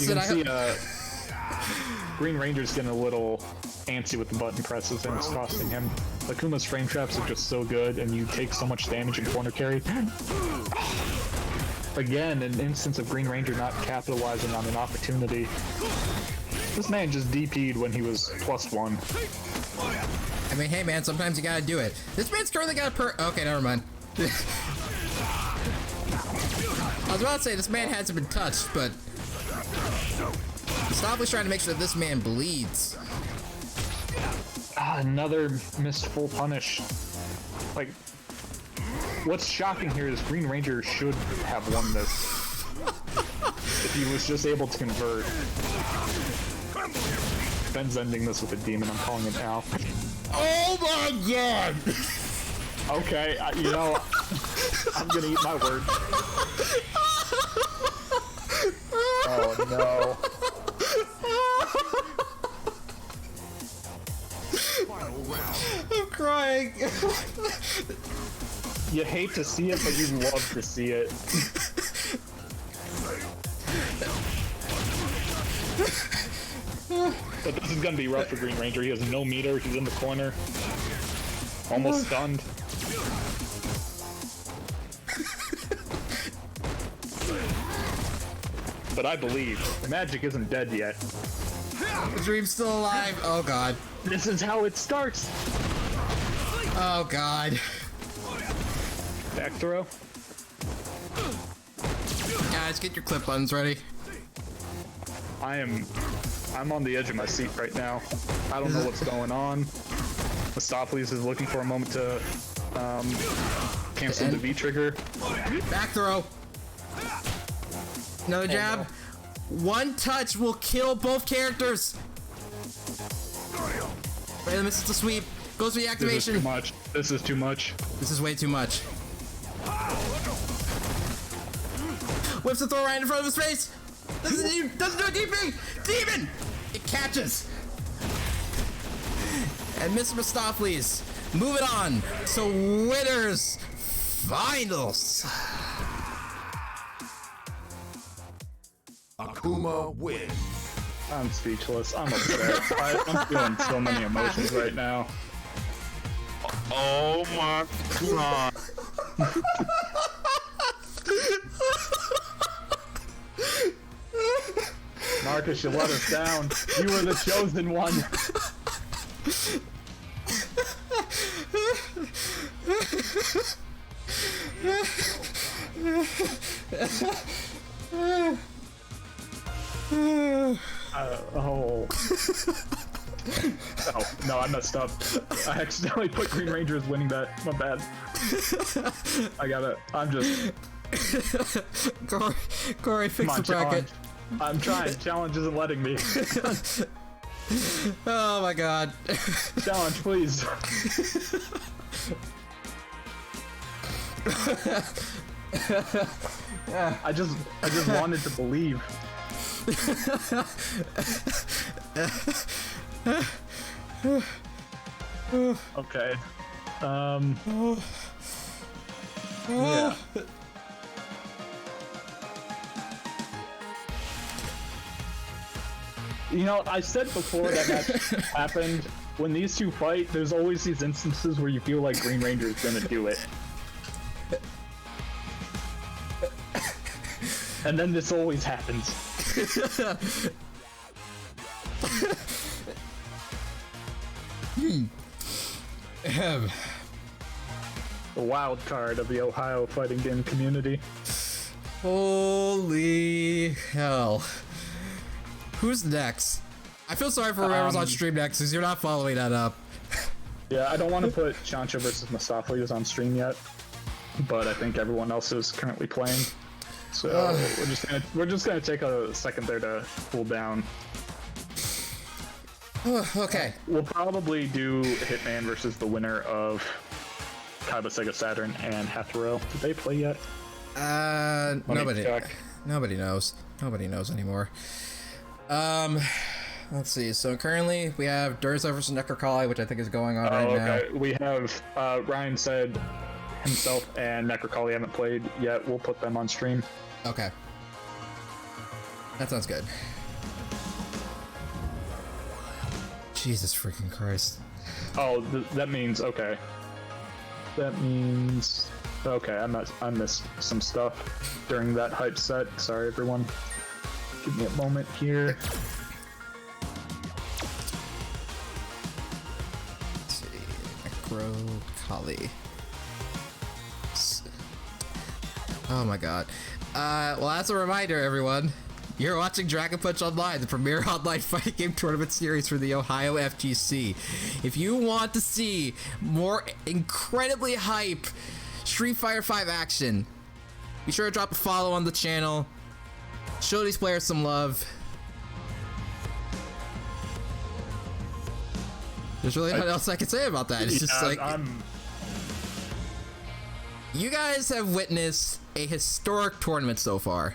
Speaker 3: can see Green Ranger's getting a little antsy with the button presses, and it's costing him. Akuma's frame traps are just so good, and you take so much damage in corner carry. Again, an instance of Green Ranger not capitalizing on an opportunity. This man just DP'd when he was +1.
Speaker 2: I mean, hey man, sometimes you gotta do it. This man's currently got a okay, never mind. I was about to say, this man hasn't been touched, but Mostafles trying to make sure that this man bleeds.
Speaker 3: Another missed full punish. Like, what's shocking here is Green Ranger should have won this if he was just able to convert. Ben's ending this with a demon. I'm calling it now.
Speaker 2: Oh my god!
Speaker 3: Okay, you know, I'm gonna eat my word. Oh no.
Speaker 2: I'm crying.
Speaker 3: You hate to see it, but you love to see it. But this is gonna be rough for Green Ranger. He has no meter. He's in the corner. Almost stunned. But I believe magic isn't dead yet.
Speaker 2: The dream's still alive. Oh god.
Speaker 3: This is how it starts.
Speaker 2: Oh god.
Speaker 3: Back throw.
Speaker 2: Guys, get your clip buttons ready.
Speaker 3: I'm on the edge of my seat right now. I don't know what's going on. Mostafles is looking for a moment to cancel the V trigger.
Speaker 2: Back throw. Another jab. One touch will kill both characters. Right, misses the sweep. Goes for the activation.
Speaker 3: This is too much. This is too much.
Speaker 2: This is way too much. Whips the throw right in front of his face. Doesn't do a DP. Demon. It catches. And Mr. Mostafles, move it on to winners finals.
Speaker 1: Akuma wins.
Speaker 3: I'm speechless. I'm upset. I'm feeling so many emotions right now.
Speaker 4: Oh my god.
Speaker 3: Marcus, you let us down. You were the chosen one. Oh, no, I messed up. I accidentally put Green Ranger as winning that. My bad. I'm just...
Speaker 2: Corey, fix the bracket.
Speaker 3: Challenge. I'm trying. Challenge isn't letting me.
Speaker 2: Oh my god.
Speaker 3: Challenge, please. I just wanted to believe. Okay. Yeah. You know, I said before that happened. When these two fight, there's always these instances where you feel like Green Ranger is gonna do it. And then this always happens. The wild card of the Ohio fighting game community.
Speaker 2: Holy hell. Who's next? I feel sorry for whoever's on stream next because you're not following that up.
Speaker 3: Yeah, I don't want to put Choncho versus Mostafles on stream yet, but I think everyone else is currently playing. So we're just gonna take a second there to cool down.
Speaker 2: Okay.
Speaker 3: We'll probably do Hitman versus the winner of Kaiba Sega Saturn and Hatharo. Did they play yet?
Speaker 2: Nobody knows. Nobody knows anymore. Let's see. So currently we have Durzo versus Nekrocalli, which I think is going on right now.
Speaker 3: We have Ryan said himself and Nekrocalli haven't played yet. We'll put them on stream.
Speaker 2: Okay. That sounds good. Jesus freaking Christ.
Speaker 3: Oh, that means okay. That means okay. I missed some stuff during that hype set. Sorry, everyone. Give me a moment here.
Speaker 2: Let's see. Nekrocalli. Oh my god. Well, as a reminder, everyone, you're watching Dragon Punch Online, the premier online fighting game tournament series for the Ohio FGC. If you want to see more incredibly hype Street Fighter V action, be sure to drop a follow on the channel. Show these players some love. There's really nothing else I can say about that. It's just like... You guys have witnessed a historic tournament so far.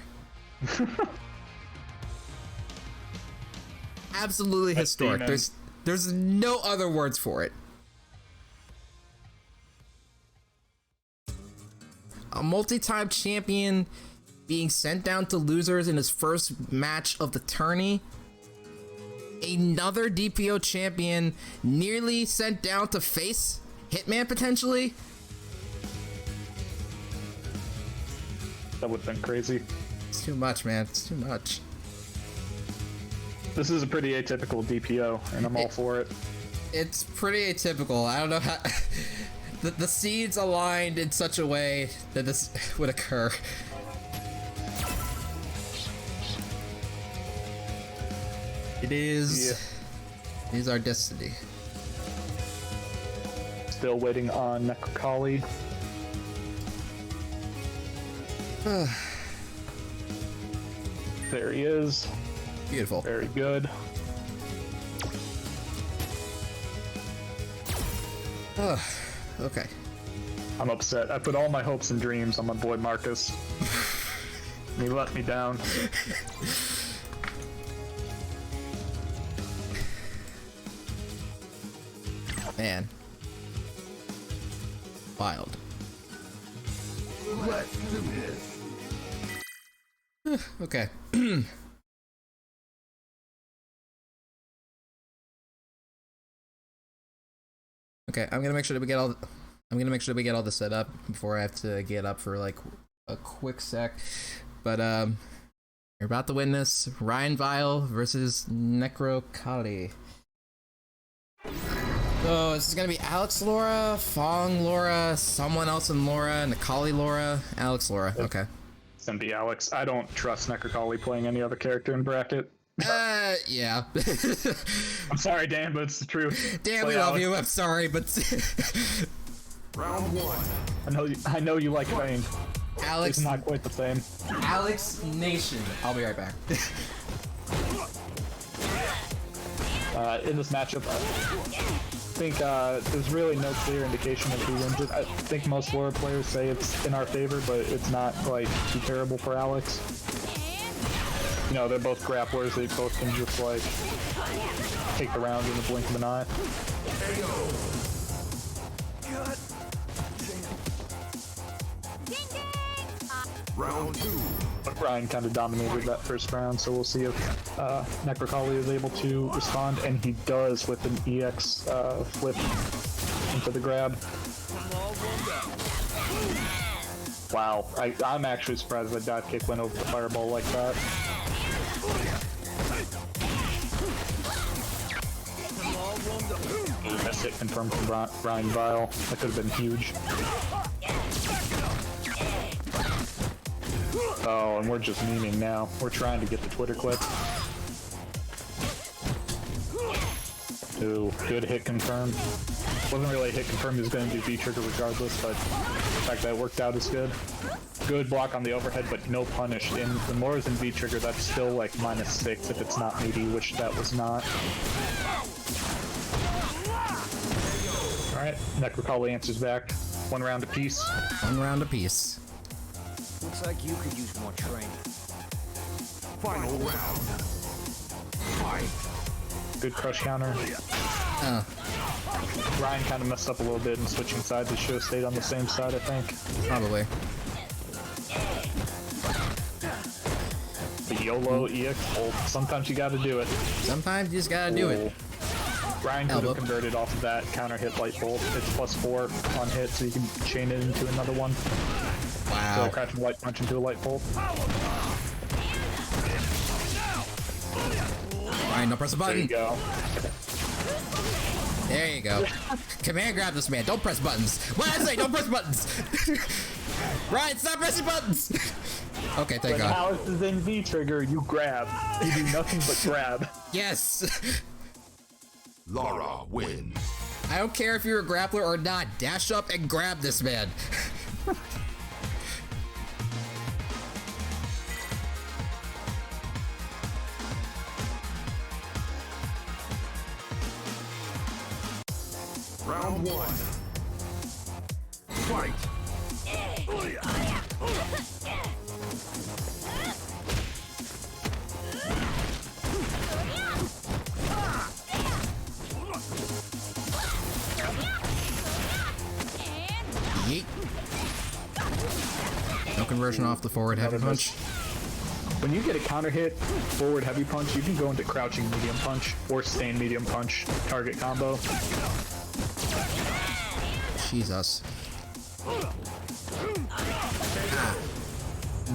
Speaker 2: Absolutely historic. There's no other words for it. A multi-time champion being sent down to losers in his first match of the tourney. Another DPO champion nearly sent down to face Hitman potentially.
Speaker 3: That would have been crazy.
Speaker 2: It's too much, man. It's too much.
Speaker 3: This is a pretty atypical DPO, and I'm all for it.
Speaker 2: It's pretty atypical. I don't know how... the seeds aligned in such a way that this would occur. It is... Yeah. It is our destiny.
Speaker 3: Still waiting on Nekrocalli. There he is.
Speaker 2: Beautiful.
Speaker 3: Very good.
Speaker 2: Okay.
Speaker 3: I'm upset. I put all my hopes and dreams on my boy Marcus. He let me down.
Speaker 2: Man. Wild.
Speaker 1: Let's do this.
Speaker 2: Okay. Okay, I'm gonna make sure that we get all. I'm gonna make sure that we get all this set up before I have to get up for like a quick sec. But you're about to witness RyanVile versus Nekrocalli. So this is gonna be Alex Laura, Fong Laura, someone else in Laura, Nekrocalli Laura, Alex Laura. Okay.
Speaker 3: It's gonna be Alex. I don't trust Nekrocalli playing any other character in bracket.
Speaker 2: Yeah.
Speaker 3: I'm sorry, Dan, but it's the truth.
Speaker 2: Dan, we love you. I'm sorry, but
Speaker 1: Round one.
Speaker 3: I know you like Vayne.
Speaker 2: Alex,
Speaker 3: it's not quite the same.
Speaker 2: Alex Nation. I'll be right back.
Speaker 3: In this matchup, I think there's really no clear indication of who wins it. I think most Laura players say it's in our favor, but it's not like too terrible for Alex. You know, they're both grapplers. They both can just like take the round in the blink of an eye.
Speaker 1: Round two.
Speaker 3: But Ryan kind of dominated that first round, so we'll see if Nekrocalli is able to respond, and he does with an EX flip into the grab. Wow, I'm actually surprised that dive kick went over the fireball like that. Missed hit confirmed from RyanVile. That could have been huge. Oh, and we're just memeing now. We're trying to get the Twitter clip. Ooh, good hit confirmed. Wasn't really a hit confirmed, he was going to do V-trigger regardless, but the fact that it worked out is good. Good block on the overhead, but no punish. In the Laura's in V-trigger, that's still like -6 if it's not meaty, which that was not. Alright, Nekrocalli answers back. 1 round apiece.
Speaker 2: 1 round apiece.
Speaker 5: Looks like you could use more training.
Speaker 1: Final round. Fight.
Speaker 3: Good crush counter. Ryan kind of messed up a little bit in switching sides. He should have stayed on the same side, I think.
Speaker 2: Probably.
Speaker 3: The YOLO EX ult. Sometimes you gotta do it.
Speaker 2: Sometimes you just gotta do it.
Speaker 3: Ryan could have converted off of that counter hit light bolt. It's +4 on hit, so you can chain it into another one.
Speaker 2: Wow.
Speaker 3: So crouching light punch into a light bolt.
Speaker 2: Ryan, don't press the button.
Speaker 3: There you go.
Speaker 2: There you go. Command grab this man. Don't press buttons. What did I say? Don't press buttons. Ryan, stop pressing buttons. Okay, thank
Speaker 3: When
Speaker 2: God.
Speaker 3: Alex is in V trigger, you grab. You do nothing but grab.
Speaker 2: Yes!
Speaker 1: Lara wins.
Speaker 2: I don't care if you're a grappler or not. Dash up and grab this man.
Speaker 1: Round one. Fight.
Speaker 2: Yeet. No conversion off the forward heavy punch.
Speaker 3: When you get a counter hit, forward heavy punch, you can go into crouching medium punch or stand medium punch target combo.
Speaker 2: Jesus.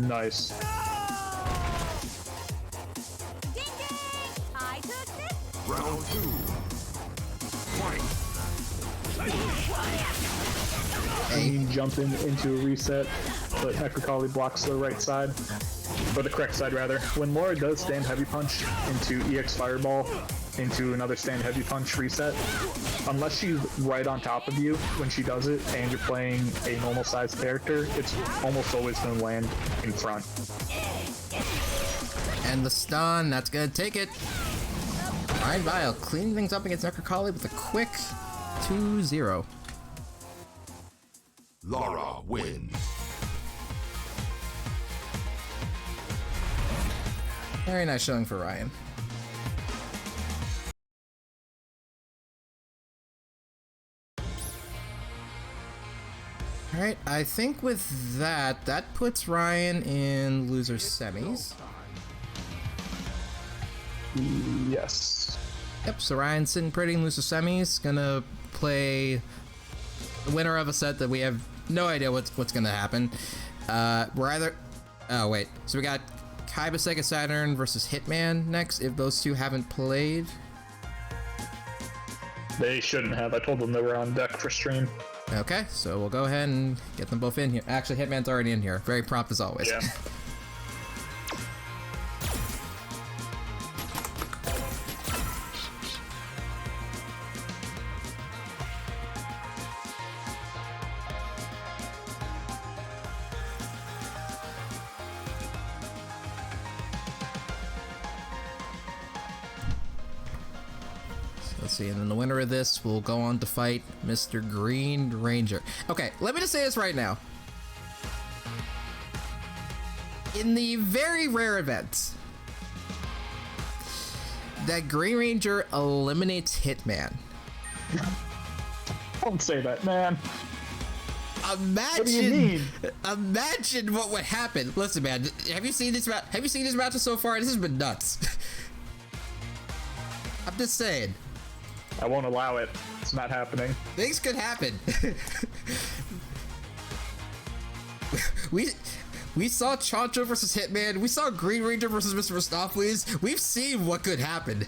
Speaker 3: Nice.
Speaker 1: Round two. Fight.
Speaker 3: You jump into a reset, but Nekrocalli blocks the right side. Or the correct side, rather. When Laura does stand heavy punch into EX Fireball, into another stand heavy punch reset, unless she's right on top of you when she does it, and you're playing a normal sized character, it's almost always going to land in front.
Speaker 2: And the stun, that's gonna take it. RyanVile cleaning things up against Nekrocalli with a quick 2-0.
Speaker 1: Lara wins.
Speaker 2: Very nice showing for Ryan. Alright, I think with that, that puts Ryan in loser semis.
Speaker 3: Yes.
Speaker 2: Yep, so Ryan's sitting pretty in loser semis. Gonna play the winner of a set that we have no idea what's gonna happen. We're either... Oh, wait. So we got Kaiba Sega Saturn versus Hitman next, if those two haven't played.
Speaker 3: They shouldn't have. I told them they were on deck for stream.
Speaker 2: Okay, so we'll go ahead and get them both in here. Actually, Hitman's already in here. Very prompt as always.
Speaker 3: Yeah.
Speaker 2: Let's see, and then the winner of this will go on to fight Mr. Green Ranger. Okay, let me just say this right now. In the very rare event that Green Ranger eliminates Hitman,
Speaker 3: Don't say that, man.
Speaker 2: imagine,
Speaker 3: What do you mean?
Speaker 2: imagine what would happen. Listen, man, have you seen these matches so far? This has been nuts. I'm just saying.
Speaker 3: I won't allow it. It's not happening.
Speaker 2: Things could happen. we saw Choncho versus Hitman. We saw Green Ranger versus Mr. Mostafles. We've seen what could happen.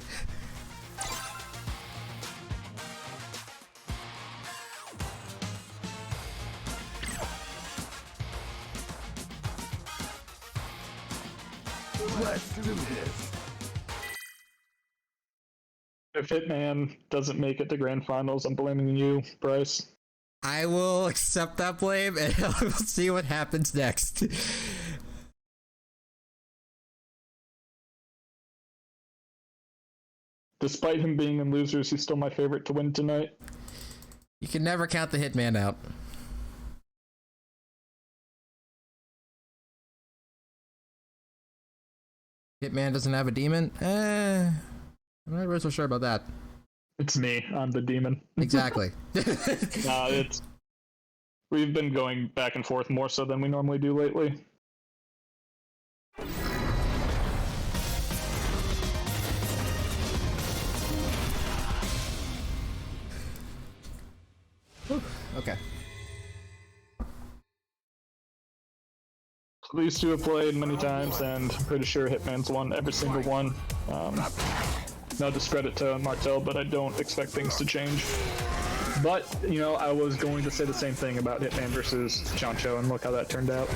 Speaker 1: Let's do this.
Speaker 3: If Hitman doesn't make it to Grand Finals, I'm blaming you, Bryce.
Speaker 2: I will accept that blame, and we'll see what happens next.
Speaker 3: Despite him being in losers, he's still my favorite to win tonight.
Speaker 2: You can never count the Hitman out. Hitman doesn't have a demon? I'm not really so sure about that.
Speaker 3: It's me. I'm the demon.
Speaker 2: Exactly.
Speaker 3: We've been going back and forth more so than we normally do lately.
Speaker 2: Okay.
Speaker 3: These two have played many times, and I'm pretty sure Hitman's won every single one. No discredit to Martel, but I don't expect things to change. But, you know, I was going to say the same thing about Hitman versus Choncho, and look how that turned out.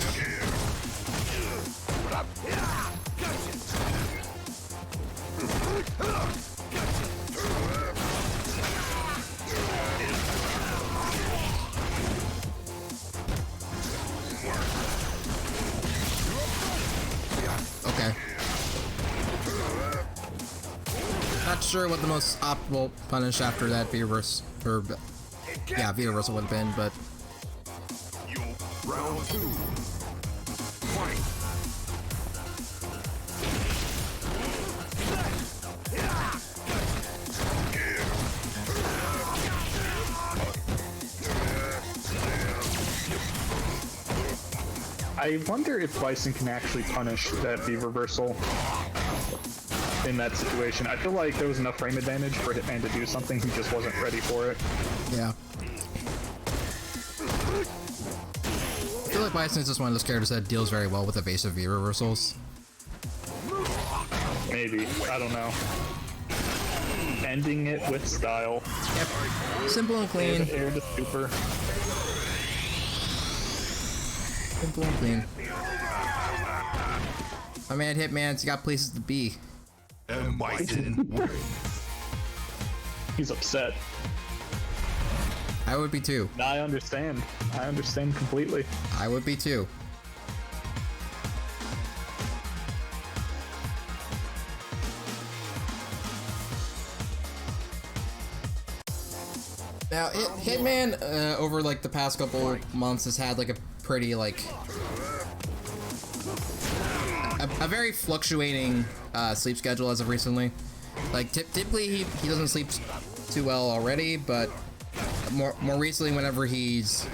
Speaker 2: Not sure what the most optimal punish after that V reverse, or yeah, V reversal would have been, but
Speaker 1: Round 2. Fight.
Speaker 3: I wonder if Bison can actually punish that V reversal in that situation. I feel like there was enough frame advantage for Hitman to do something. He just wasn't ready for it.
Speaker 2: yeah. I feel like Bison is just one of those characters that deals very well with evasive V reversals.
Speaker 3: Maybe. I don't know. Ending it with style.
Speaker 2: Yep. Simple and clean.
Speaker 3: Air to super.
Speaker 2: Simple and clean. My man Hitman's got places to be.
Speaker 1: And Bison wins.
Speaker 3: He's upset.
Speaker 2: I would be too.
Speaker 3: I understand. I understand completely.
Speaker 2: I would be too. Now, Hitman, over like the past couple months, has had like a pretty like a very fluctuating sleep schedule as of recently. Like typically he doesn't sleep too well already, but more recently, whenever he's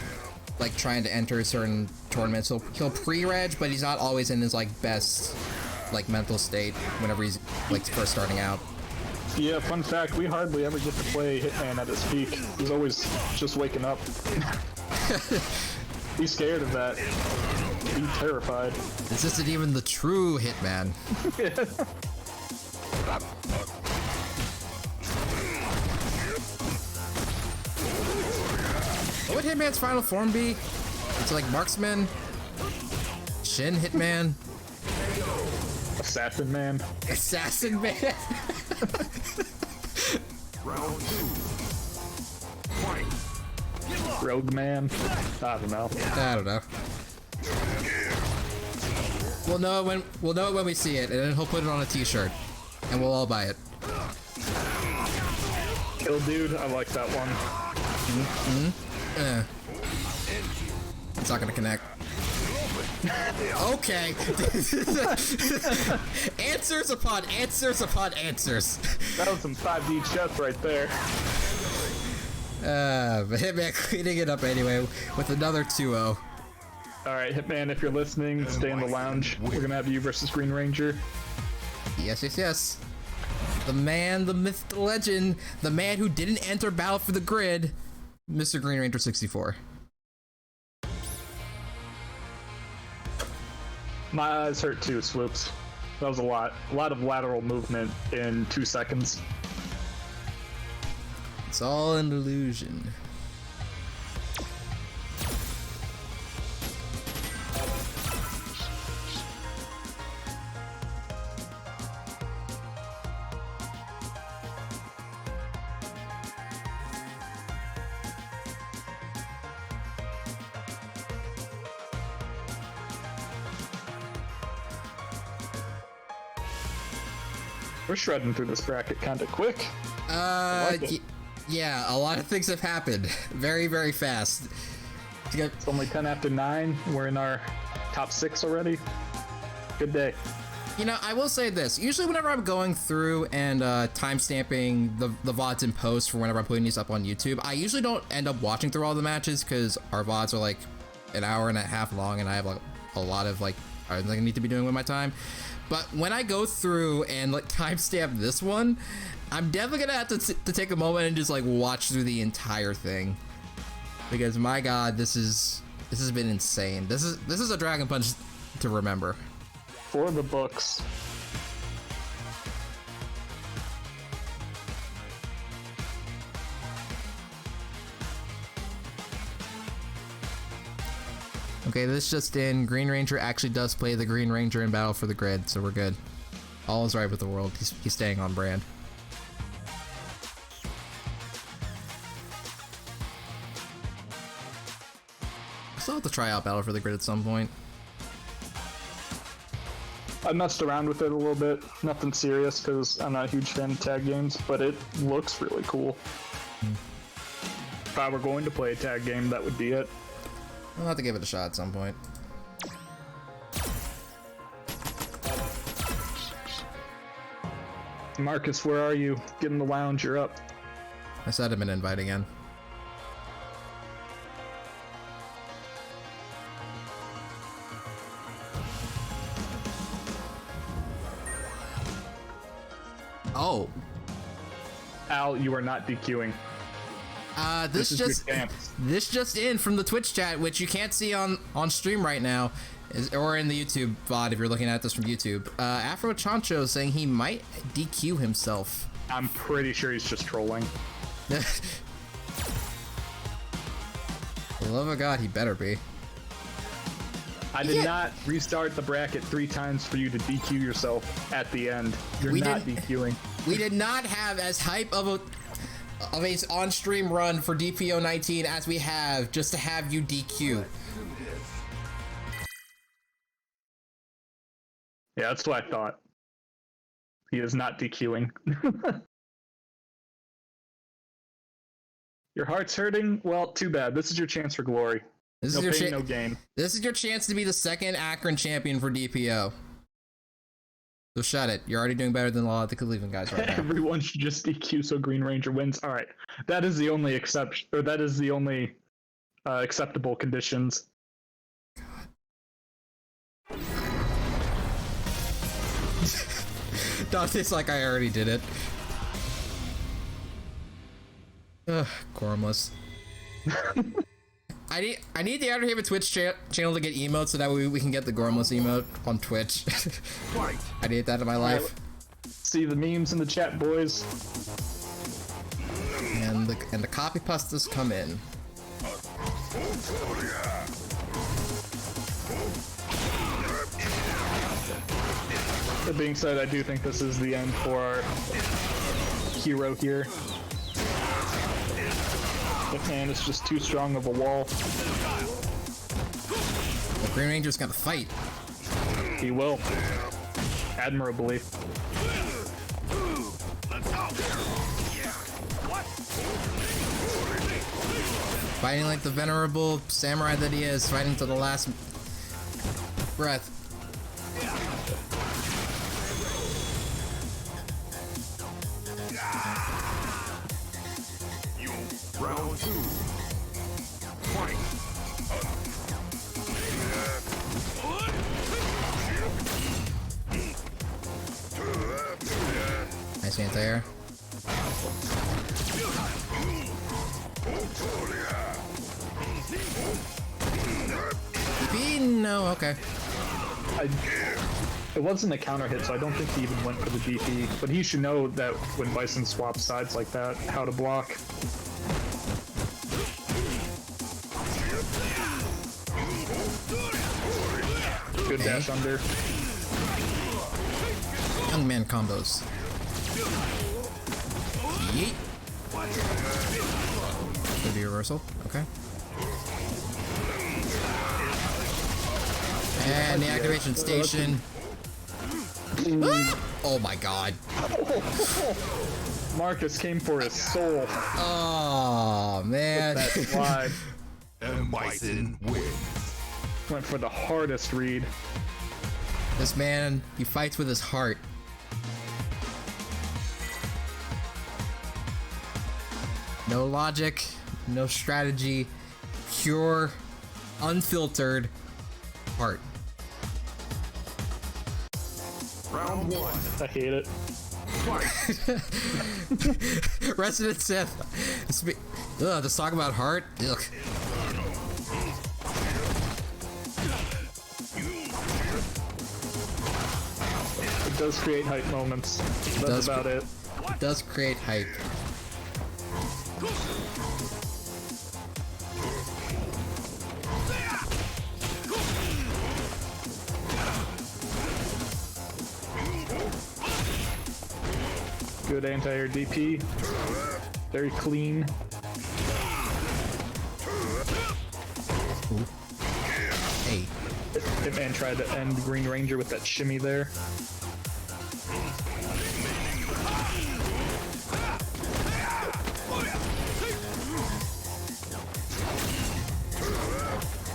Speaker 2: like trying to enter certain tournaments, he'll pre-reg, but he's not always in his like best like mental state whenever he's like first starting out.
Speaker 3: Yeah, fun fact, we hardly ever get to play Hitman at his peak. He's always just waking up. He's scared of that. He's terrified.
Speaker 2: This isn't even the true Hitman. What would Hitman's final form be? It's like Marksman, Shin Hitman,
Speaker 3: Assassin Man.
Speaker 2: Assassin Man.
Speaker 1: Round 2. Fight.
Speaker 3: Rogue Man. I don't know.
Speaker 2: I don't know. We'll know it when we see it, and then he'll put it on a T-shirt, and we'll all buy it.
Speaker 3: Kill Dude, I like that one.
Speaker 2: It's not gonna connect. Okay. Answers upon answers upon answers.
Speaker 3: That was some 5D chess right there.
Speaker 2: But Hitman cleaning it up anyway with another 2-0.
Speaker 3: Alright, Hitman, if you're listening, stay in the lounge. We're gonna have you versus Green Ranger.
Speaker 2: Yes, yes, yes. The man, the myth, the legend, the man who didn't enter Battle for the Grid, Mr. Green Ranger 64.
Speaker 3: My eyes hurt too, Swoops. That was a lot. A lot of lateral movement in 2 seconds.
Speaker 2: It's all an illusion.
Speaker 3: We're shredding through this bracket kinda quick. like it.
Speaker 2: Yeah, a lot of things have happened very, very fast.
Speaker 3: It's only 10 after 9. We're in our top 6 already. Good day.
Speaker 2: You know, I will say this. Usually whenever I'm going through and time-stamping the VODs in post for whenever I'm putting these up on YouTube, I usually don't end up watching through all the matches because our VODs are like an hour and a half long and I have like a lot of like I need to be doing with my time. But when I go through and like timestamp this one, I'm definitely gonna have to take a moment and just like watch through the entire thing, because my God, this has been insane. This is a Dragon Punch to remember.
Speaker 3: For the books.
Speaker 2: Okay, this just in. Green Ranger actually does play the Green Ranger in Battle for the Grid, so we're good. All is right with the world. He's staying on brand. I still have to try out Battle for the Grid at some point.
Speaker 3: I messed around with it a little bit. Nothing serious because I'm not a huge fan of tag games, but it looks really cool. If I were going to play a tag game, that would be it.
Speaker 2: I'll have to give it a shot at some point.
Speaker 3: Marcus, where are you? Get in the lounge, you're up.
Speaker 2: I sent him an invite again. Oh.
Speaker 3: Al, you are not DQing.
Speaker 2: This just in from the Twitch chat, which you can't see on stream right now, or in the YouTube VOD if you're looking at this from YouTube. Afro Choncho saying he might DQ himself.
Speaker 3: I'm pretty sure he's just trolling.
Speaker 2: For the love of God, he better be.
Speaker 3: I did not restart the bracket 3 times for you to DQ yourself at the end. You're not DQing.
Speaker 2: We did not have as hype of a on-stream run for DPO 19 as we have just to have you DQ.
Speaker 3: Yeah, that's what I thought. He is not DQing. Your heart's hurting? Well, too bad. This is your chance for glory.
Speaker 2: This
Speaker 3: no
Speaker 2: is your
Speaker 3: pain, no gain.
Speaker 2: This is your chance to be the second Akron champion for DPO. So shut it. You're already doing better than a lot of the Cleveland guys right now.
Speaker 3: Everyone should just DQ so Green Ranger wins. All right, that is the only exception, or that is the only acceptable conditions.
Speaker 2: Dante's like, I already did it. Ugh, Gormless. I need the Outer Haven Twitch channel to get emotes so that way we can get the Gormless emote on Twitch. I need that in my life.
Speaker 3: See the memes in the chat, boys.
Speaker 2: And the copy pastas come in.
Speaker 3: That being said, I do think this is the end for our hero here. Hitman is just too strong of a wall.
Speaker 2: The Green Ranger's gonna fight.
Speaker 3: He will. Admirably.
Speaker 2: Fighting like the venerable samurai that he is, fighting to the last breath.
Speaker 1: Round 2. Fight.
Speaker 2: Nice anti-air. No, okay.
Speaker 3: It wasn't a counter hit, so I don't think he even went for the DP. But he should know that when Bison swaps sides like that, how to block. Good dash under.
Speaker 2: Young man combos. Yeet. Could be reversal. Okay. And the activation station. Oh my god.
Speaker 3: Marcus came for his soul.
Speaker 2: Oh man.
Speaker 3: That slide.
Speaker 1: And Bison wins.
Speaker 3: Went for the hardest read.
Speaker 2: This man, he fights with his heart. No logic, no strategy, pure, unfiltered heart.
Speaker 1: Round 1.
Speaker 3: I hate it.
Speaker 2: Resident Sith. Let's talk about heart. Ugh.
Speaker 3: It does create hype moments. That's about it.
Speaker 2: It does create hype.
Speaker 3: Good anti-air DP. Very clean.
Speaker 2: Ooh. Hey.
Speaker 3: Hitman tried to end Green Ranger with that shimmy there.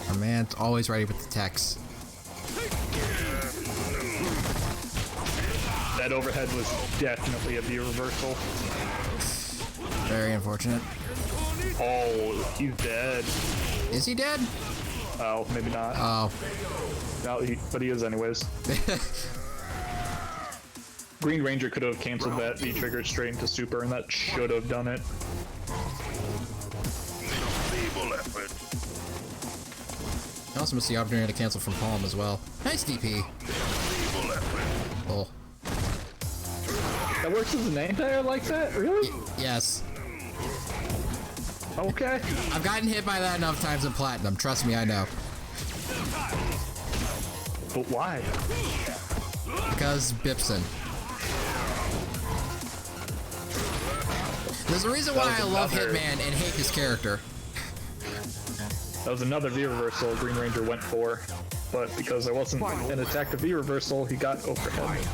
Speaker 2: Oh man, it's always ready with the techs.
Speaker 3: That overhead was definitely a view reversal.
Speaker 2: Very unfortunate.
Speaker 3: Oh, he's dead.
Speaker 2: Is he dead?
Speaker 3: Oh, maybe not.
Speaker 2: Oh.
Speaker 3: No, but he is anyways. Green Ranger could have canceled that V-trigger straight into super, and that should have done it.
Speaker 2: I also missed the opportunity to cancel from Palm as well. Nice DP. Oh.
Speaker 3: That works as an anti-air like that? Really?
Speaker 2: Yes.
Speaker 3: Okay.
Speaker 2: I've gotten hit by that enough times in Platinum. Trust me, I know.
Speaker 3: But why?
Speaker 2: Because Bison. There's a reason why I love Hitman and hate his character.
Speaker 3: That was another V-reversal Green Ranger went for, but because there wasn't an attack to V-reversal, he got overhead.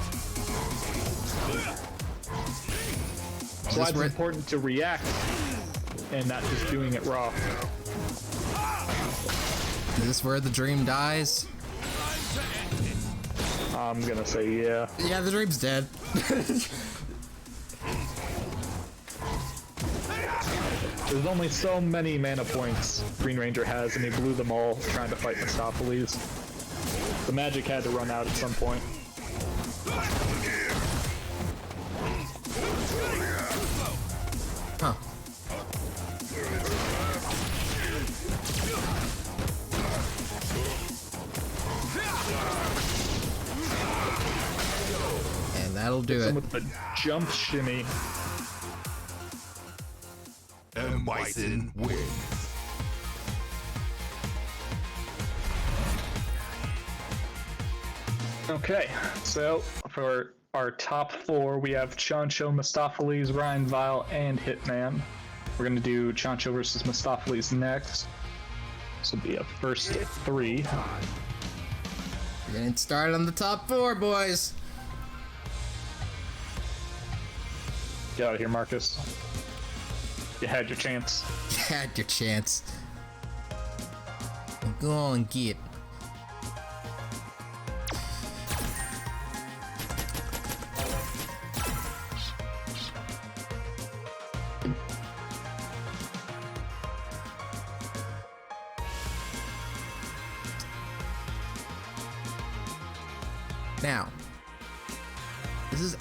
Speaker 3: That's why it's important to react and not just doing it raw.
Speaker 2: Is this where the dream dies?
Speaker 3: I'm gonna say yeah.
Speaker 2: Yeah, the dream's dead.
Speaker 3: There's only so many mana points Green Ranger has, and he blew them all trying to fight Mostafles. The magic had to run out at some point.
Speaker 2: Huh. And that'll do it.
Speaker 3: With the jump shimmy.
Speaker 1: And Bison win.
Speaker 3: Okay, so for our top four, we have Choncho, Mostafles, RyanVile, and Hitman. We're gonna do Choncho versus Mostafles next. This will be a first three.
Speaker 2: We're getting started on the top four, boys.
Speaker 3: Get out of here, Marcus. You had your chance.
Speaker 2: You had your chance. Go on, get.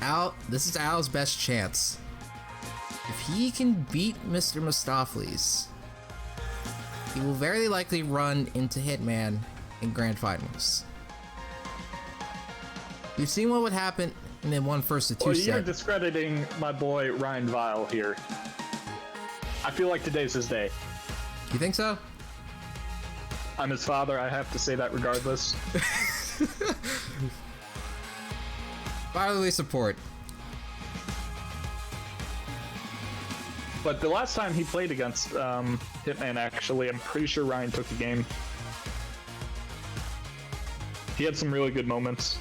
Speaker 2: Now, this is Al's best chance. If he can beat Mr. Mostafles, he will very likely run into Hitman in Grand Finals. We've seen what would happen in the 1 vs. 2
Speaker 3: Well,
Speaker 2: set.
Speaker 3: you're discrediting my boy RyanVile here. I feel like today's his day.
Speaker 2: You think so?
Speaker 3: I'm his father, I have to say that regardless.
Speaker 2: Fatherly support.
Speaker 3: But the last time he played against Hitman, actually, I'm pretty sure Ryan took the game. He had some really good moments.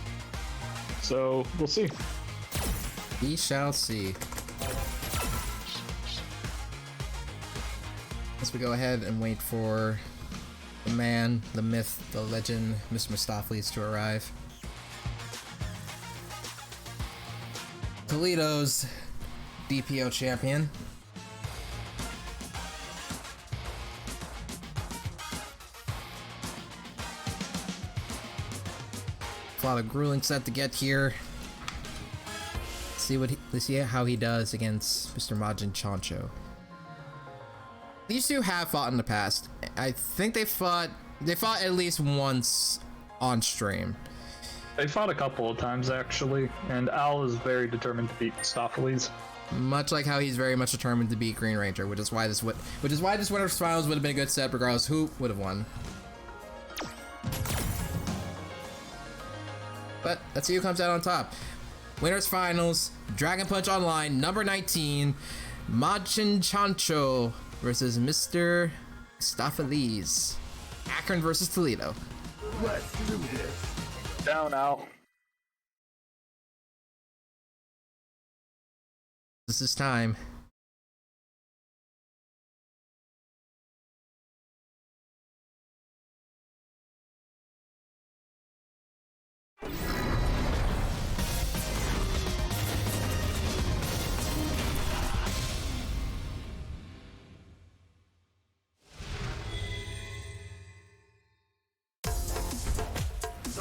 Speaker 3: So, we'll see.
Speaker 2: We shall see. As we go ahead and wait for the man, the myth, the legend, Mr. Mostafles to arrive. Toledo's DPO champion. A lot of grueling set to get here. Let's see how he does against Mr. Majin Choncho. These two have fought in the past. I think they fought at least once on stream.
Speaker 3: They fought a couple of times, actually, and Al is very determined to beat Mostafles.
Speaker 2: Much like how he's very much determined to beat Green Ranger, which is why this winner's finals would have been a good set, regardless who would have won. But let's see who comes out on top. Winners finals, Dragon Punch Online, number 19, Majin Choncho versus Mr. Mostafles. Akron versus Toledo.
Speaker 1: Let's do this.
Speaker 3: Down out.
Speaker 2: This is time.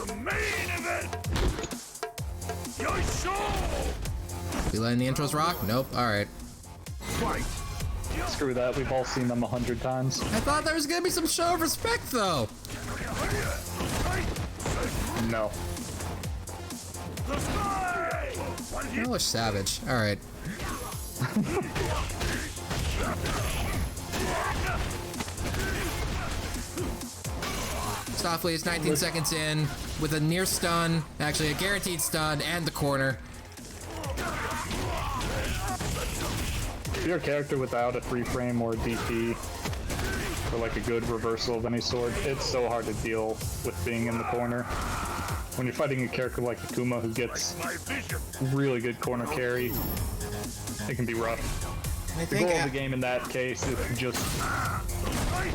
Speaker 1: The main event. Yo show.
Speaker 2: We letting the intros rock? Nope. All right.
Speaker 1: Fight.
Speaker 3: Screw that. We've all seen them 100 times.
Speaker 2: I thought there was gonna be some show of respect, though.
Speaker 3: No.
Speaker 2: Hellish Savage. All right. Mostafles 19 seconds in with a near stun, actually a guaranteed stun, and the corner.
Speaker 3: If you're a character without a free frame or DP, or like a good reversal of any sort, it's so hard to deal with being in the corner. When you're fighting a character like Akuma who gets really good corner carry, it can be rough. The goal of the game in that case is to just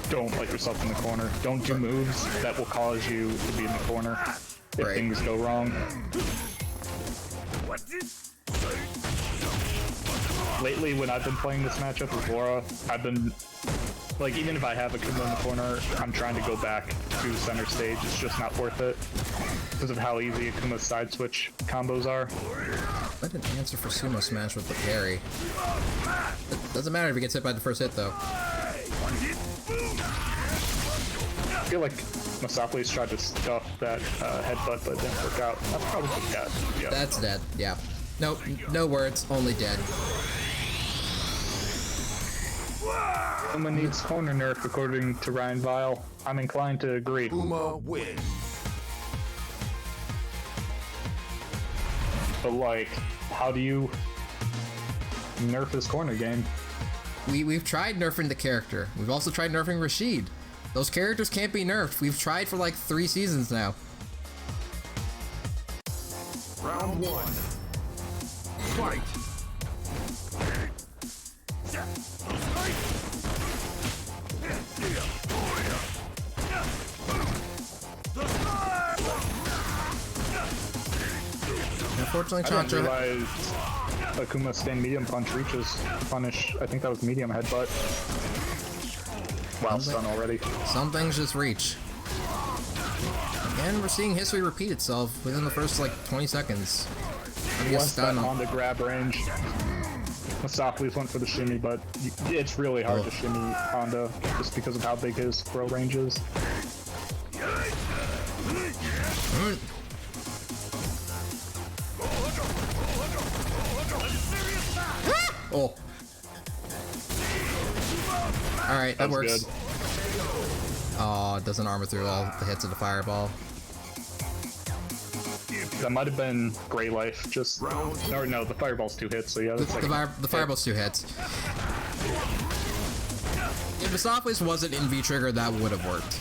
Speaker 3: don't put yourself in the corner. Don't do moves that will cause you to be in the corner if things go wrong. Lately, when I've been playing this matchup with Laura, I've been, like, even if I have Akuma in the corner, I'm trying to go back to center stage. It's just not worth it because of how easy Akuma's side switch combos are.
Speaker 2: What an answer for Sumo Smash with the parry. It doesn't matter if he gets hit by the first hit, though.
Speaker 3: I feel like Mostafles tried to stuff that headbutt, but it didn't work out. That's probably dead. Yeah.
Speaker 2: That's dead, yeah. Nope, no words, only dead.
Speaker 3: Akuma needs corner nerf according to RyanVile. I'm inclined to agree.
Speaker 1: Akuma wins.
Speaker 3: But like, how do you nerf his corner game?
Speaker 2: We've tried nerfing the character. We've also tried nerfing Rashid. Those characters can't be nerfed. We've tried for like 3 seasons now.
Speaker 1: Round 1. Fight.
Speaker 2: Unfortunately,
Speaker 3: I didn't
Speaker 2: Choncho.
Speaker 3: realize Akuma's stand medium punch reaches to punish. I think that was medium headbutt. Wow, stun already.
Speaker 2: Some things just reach. Again, we're seeing history repeat itself within the first like 20 seconds.
Speaker 3: Once that on the grab range, Mostafles went for the shimmy, but it's really hard to shimmy Honda just because of how big his throw range is.
Speaker 2: Oh. Alright, that works.
Speaker 3: Good.
Speaker 2: Oh, it doesn't armor through all the hits of the fireball.
Speaker 3: That might have been Grey Life, just... Or no, the fireball's 2 hits, so yeah, that's
Speaker 2: The fireball's 2 hits. If Mostafles wasn't in V-Trigger, that would have worked.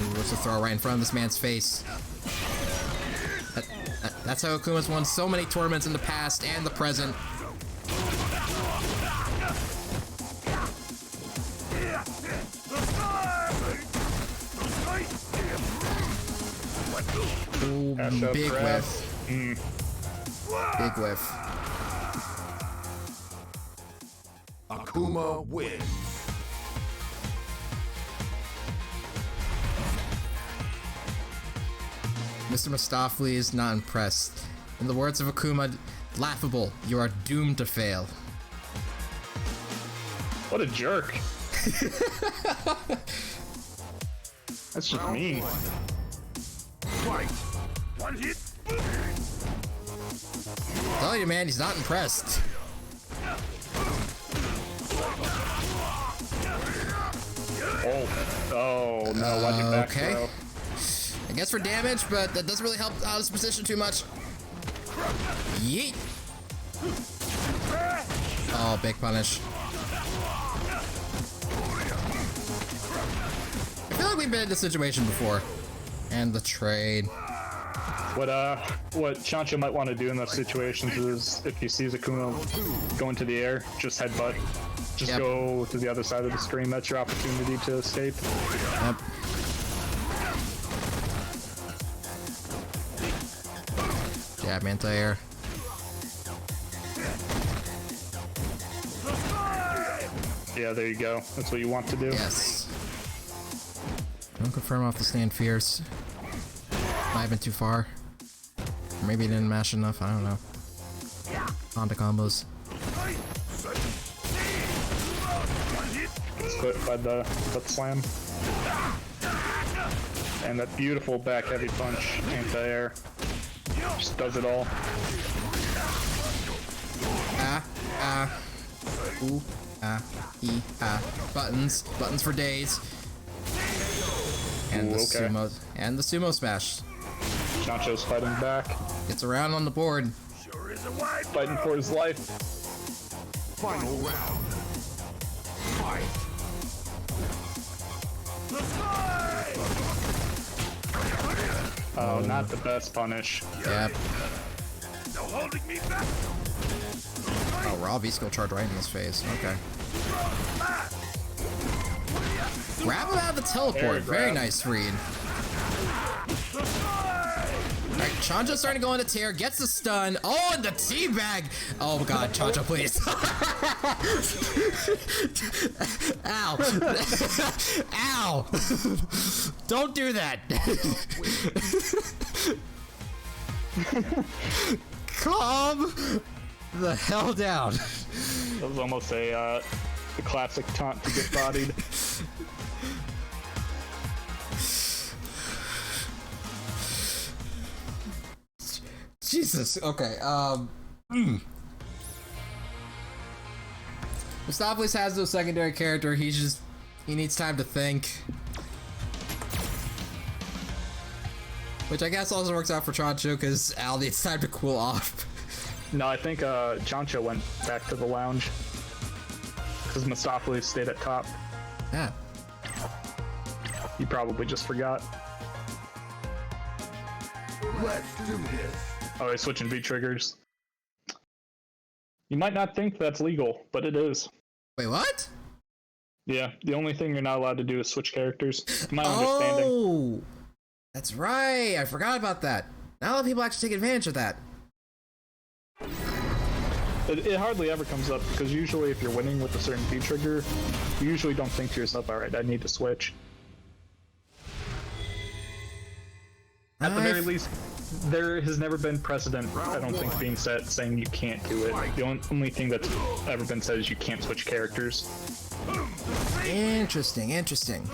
Speaker 2: Ooh, what's the throw right in front of this man's face? That's how Akuma's won so many tournaments in the past and the present. Ooh, big whiff. Big whiff.
Speaker 1: Akuma wins.
Speaker 2: Mr. Mostafles is not impressed. In the words of Akuma, laughable. You are doomed to fail.
Speaker 3: What a jerk. That's just mean.
Speaker 1: Fight. One hit.
Speaker 2: Tell you, man, he's not impressed.
Speaker 3: Oh no, why'd you back
Speaker 2: okay.
Speaker 3: throw?
Speaker 2: I guess for damage, but that doesn't really help out his position too much. Yeet. Oh, big punish. I feel like we've been in this situation before. And the trade.
Speaker 3: What Choncho might want to do in those situations is, if he sees Akuma go into the air, just headbutt. Just go to the other side of the screen. That's your opportunity to escape.
Speaker 2: Yep. Jab anti-air.
Speaker 3: Yeah, there you go. That's what you want to do.
Speaker 2: Yes. Don't confirm off the stand fierce. Might have been too far. Or maybe he didn't mash enough, I don't know. Honda combos.
Speaker 3: Split by the foot slam. And that beautiful back heavy punch, anti-air. Just does it all.
Speaker 2: Ooh, buttons. Buttons for days. And the sumo. And the sumo smash.
Speaker 3: Choncho's fighting back.
Speaker 2: Gets around on the board.
Speaker 3: Fighting for his life.
Speaker 1: Final round. Fight.
Speaker 3: Oh, not the best punish.
Speaker 2: Yep. Oh, raw V-skill charge right in his face. Okay. Grab him out of the teleport. Very nice read. Alright, Choncho's starting to go into tear. Gets the stun. Oh, and the teabag. Oh god, Choncho, please. Ow. Ow. Don't do that. Calm the hell down.
Speaker 3: That was almost a classic taunt to get bodied.
Speaker 2: Jesus. Okay. Mostafles has no secondary character. He needs time to think. Which I guess also works out for Choncho because Al needs time to cool off.
Speaker 3: No, I think Choncho went back to the lounge because Mostafles stayed at top.
Speaker 2: Yeah.
Speaker 3: He probably just forgot.
Speaker 1: Let's do this.
Speaker 3: Oh, he's switching V triggers. You might not think that's legal, but it is.
Speaker 2: Wait, what?
Speaker 3: Yeah, the only thing you're not allowed to do is switch characters. To my understanding.
Speaker 2: Oh, that's right. I forgot about that. Not a lot of people actually take advantage of that.
Speaker 3: It hardly ever comes up because usually if you're winning with a certain V trigger, you usually don't think to yourself, alright, I need to switch. At the very least, there has never been precedent, I don't think, being set saying you can't do it. The only thing that's ever been said is you can't switch characters.
Speaker 2: Interesting, interesting.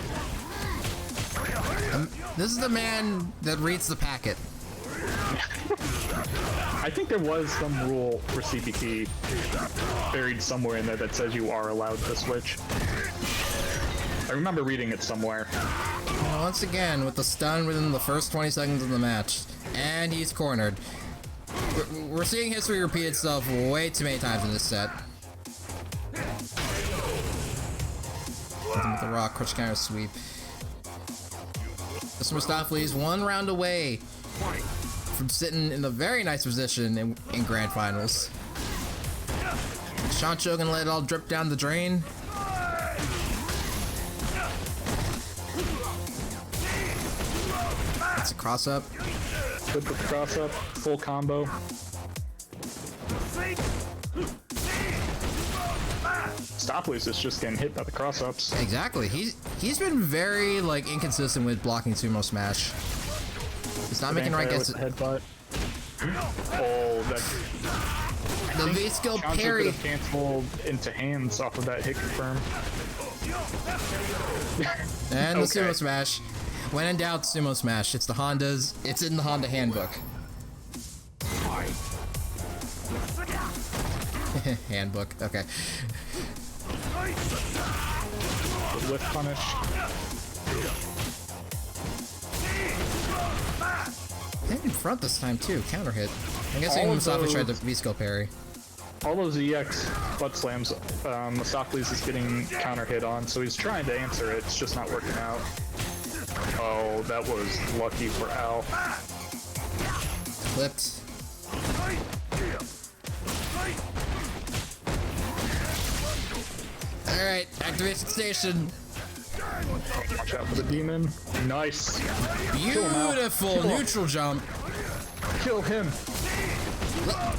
Speaker 2: This is the man that reads the packet.
Speaker 3: I think there was some rule for CPT buried somewhere in there that says you are allowed to switch. I remember reading it somewhere.
Speaker 2: Once again, with the stun within the first 20 seconds of the match. And he's cornered. We're seeing history repeat itself way too many times in this set. With the rock, crouch counter sweep. Mr. Mostafles one round away from sitting in a very nice position in Grand Finals. Choncho gonna let it all drip down the drain. That's a cross up.
Speaker 3: Good with the cross up, full combo. Mostafles is just getting hit by the cross ups.
Speaker 2: Exactly. He's been very like inconsistent with blocking sumo smash. He's not making right guesses.
Speaker 3: Headbutt. Oh, that's
Speaker 2: The V-skill
Speaker 3: Choncho
Speaker 2: parry.
Speaker 3: could have canceled into hands off of that hit confirm.
Speaker 2: And the sumo smash. When in doubt, sumo smash. It's the Hondas. It's in the Honda handbook. Handbook. Okay.
Speaker 3: With punish.
Speaker 2: And in front this time too. Counter hit. I'm guessing Mostafles tried the V-skill parry.
Speaker 3: All those EX butt slams, Mostafles is getting counter hit on, so he's trying to answer it. It's just not working out. Oh, that was lucky for Al.
Speaker 2: Flipped. Alright, activation station.
Speaker 3: Watch out for the demon. Nice.
Speaker 2: Beautiful neutral jump.
Speaker 3: Kill him.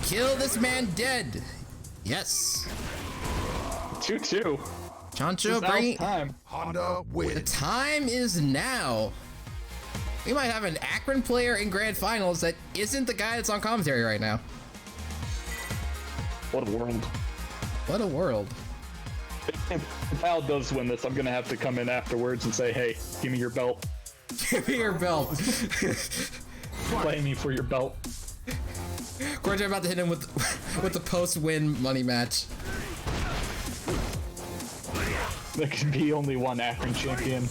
Speaker 2: Kill this man dead. Yes.
Speaker 3: 2-2.
Speaker 2: Choncho,
Speaker 3: It's
Speaker 2: bring.
Speaker 3: time.
Speaker 1: Honda
Speaker 2: The
Speaker 1: wins.
Speaker 2: time is now. We might have an Akron player in grand finals that isn't the guy that's on commentary right now.
Speaker 3: What a world.
Speaker 2: What a world.
Speaker 3: If Al does win this, I'm gonna have to come in afterwards and say, hey, give me your belt.
Speaker 2: Give me your belt.
Speaker 3: Play me for your belt.
Speaker 2: Corey, I'm about to hit him with the post-win money match.
Speaker 3: There can be only one Akron champion.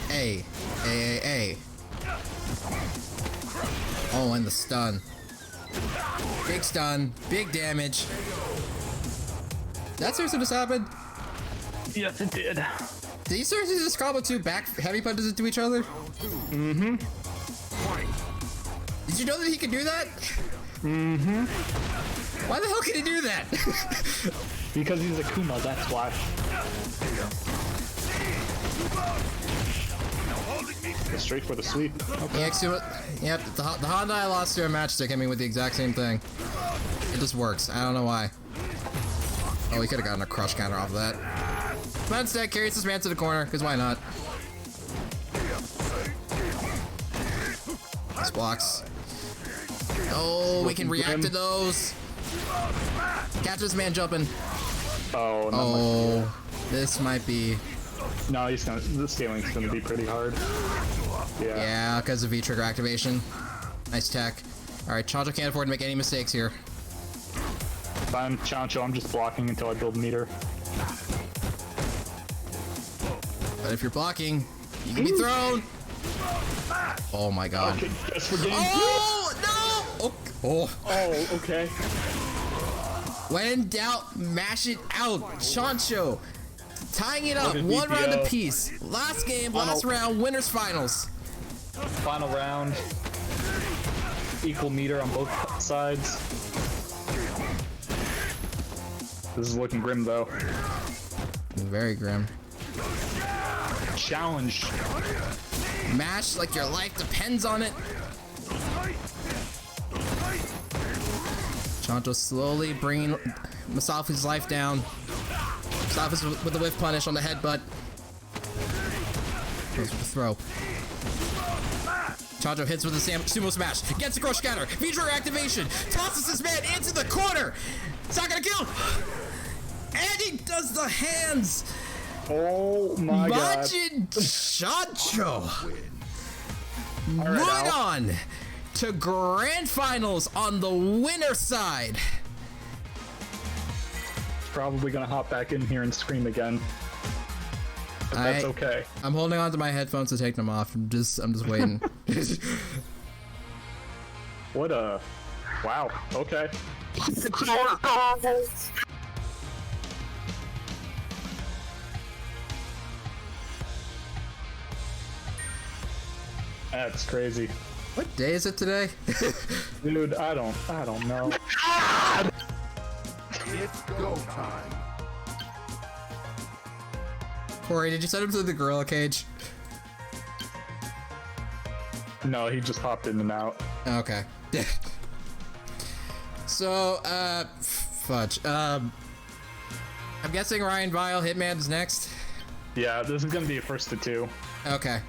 Speaker 2: Hey. Oh, and the stun. Big stun, big damage. That seriously just happened?
Speaker 3: Yes, it did.
Speaker 2: Did you seriously just combo two back heavy punches into each other?
Speaker 3: Mm-hmm.
Speaker 2: Did you know that he could do that?
Speaker 3: Mm-hmm.
Speaker 2: Why the hell can he do that?
Speaker 3: Because he's Akuma, that's why. Straight for the sweep. Okay.
Speaker 2: Yep, the Honda I lost to a matchstick hit me with the exact same thing. It just works. I don't know why. Oh, he could have gotten a crush counter off of that. But instead, carries this man to the corner, because why not? This blocks. Oh, we can react to those. Catch this man jumping.
Speaker 3: Oh, no.
Speaker 2: Oh, this might be...
Speaker 3: No, he's gonna. The scaling's gonna be pretty hard. Yeah.
Speaker 2: Yeah, because of V-trigger activation. Nice tech. Alright, Choncho can't afford to make any mistakes here.
Speaker 3: If I'm Choncho, I'm just blocking until I build meter.
Speaker 2: But if you're blocking, you can be thrown. Oh my god.
Speaker 3: Okay, just for game.
Speaker 2: Oh, no! Oh.
Speaker 3: Oh, okay.
Speaker 2: When in doubt, mash it out. Choncho. Tying it up.
Speaker 3: Look at
Speaker 2: One round
Speaker 3: VPO.
Speaker 2: apiece. Last game, last round, winners finals.
Speaker 3: Final round. Equal meter on both sides. This is looking grim, though.
Speaker 2: Very grim.
Speaker 3: Challenge.
Speaker 2: Mash like your life depends on it. Choncho slowly bringing Mostafles' life down. Mostafles with the whiff punish on the headbutt. Goes with the throw. Choncho hits with the sumo smash. Gets the crush counter. V-trigger activation. Tosses this man into the corner. It's not gonna kill. And he does the hands.
Speaker 3: Oh my god.
Speaker 2: Majin Choncho.
Speaker 3: All right,
Speaker 2: Moving
Speaker 3: Al.
Speaker 2: on to grand finals on the winner side.
Speaker 3: Probably gonna hop back in here and scream again. But that's okay.
Speaker 2: I'm holding on to my headphones to take them off. I'm just waiting.
Speaker 3: What a... Wow, okay. That's crazy.
Speaker 2: What day is it today?
Speaker 3: Dude, I don't know.
Speaker 1: It's go time.
Speaker 2: Corey, did you send him to the gorilla cage?
Speaker 3: No, he just hopped in and out.
Speaker 2: Okay. So, fudge. I'm guessing RyanVile Hitman is next.
Speaker 3: Yeah, this is gonna be a first to two.
Speaker 2: Okay.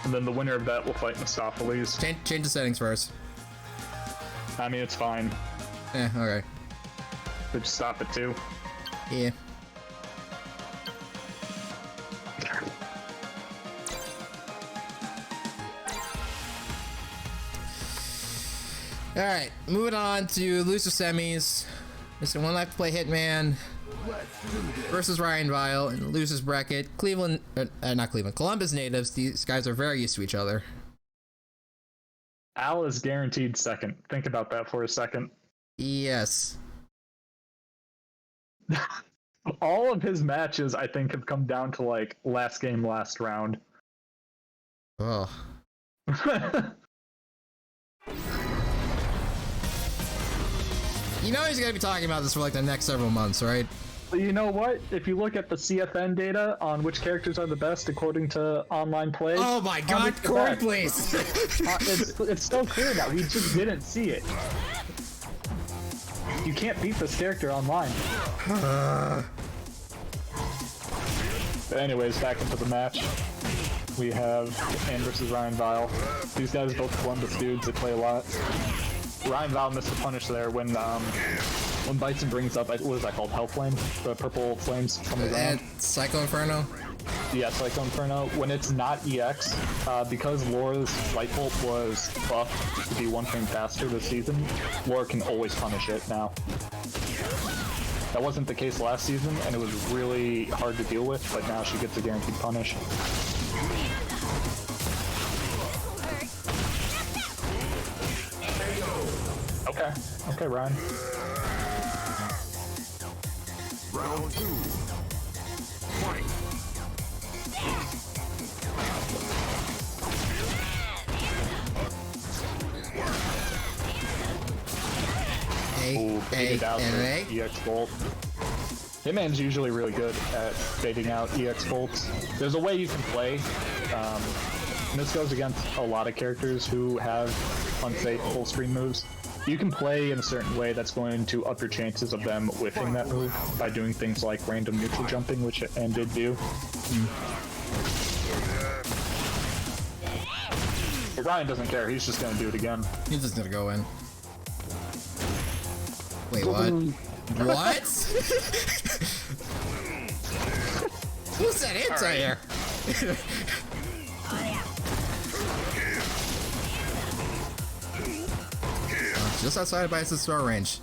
Speaker 3: And then the winner of that will fight Mostafles.
Speaker 2: Change the settings first.
Speaker 3: I mean, it's fine.
Speaker 2: Okay.
Speaker 3: But just stop at two.
Speaker 2: Yeah. Alright, moving on to loser semis. There's one left to play Hitman versus RyanVile in the losers bracket. Cleveland, not Cleveland, Columbus natives. These guys are very used to each other.
Speaker 3: Al is guaranteed second. Think about that for a second.
Speaker 2: Yes.
Speaker 3: All of his matches, I think, have come down to like last game, last round.
Speaker 2: Oh. You know he's gonna be talking about this for like the next several months, right?
Speaker 3: You know what? If you look at the CFN data on which characters are the best according to online play,
Speaker 2: Oh my god, Corey, please!
Speaker 3: it's so clear now. He just didn't see it. You can't beat this character online. But anyways, back into the match. We have Ann versus RyanVile. These guys both Columbus dudes that play a lot. RyanVile missed a punish there when Bison brings up, what is that called? Hell Flame? The purple flames from the ground?
Speaker 2: Psycho Inferno?
Speaker 3: Yeah, Psycho Inferno. When it's not EX, because Laura's Light Bolt was buffed to be 1 frame faster this season, Laura can always punish it now. That wasn't the case last season, and it was really hard to deal with, but now she gets a guaranteed punish. Okay. Okay, Ryan.
Speaker 1: Round 2. Fight.
Speaker 3: Ooh, baited out the EX Bolt. Hitman's usually really good at baiting out EX Bolts. There's a way you can play. And this goes against a lot of characters who have unsafe full screen moves. You can play in a certain way that's going to up your chances of them whiffing that move by doing things like random neutral jumping, which Ann did do. But Ryan doesn't care, he's just gonna do it again.
Speaker 2: He's just gonna go in. Wait, what? What? Who said it's right here? Just outside of Bison's star range.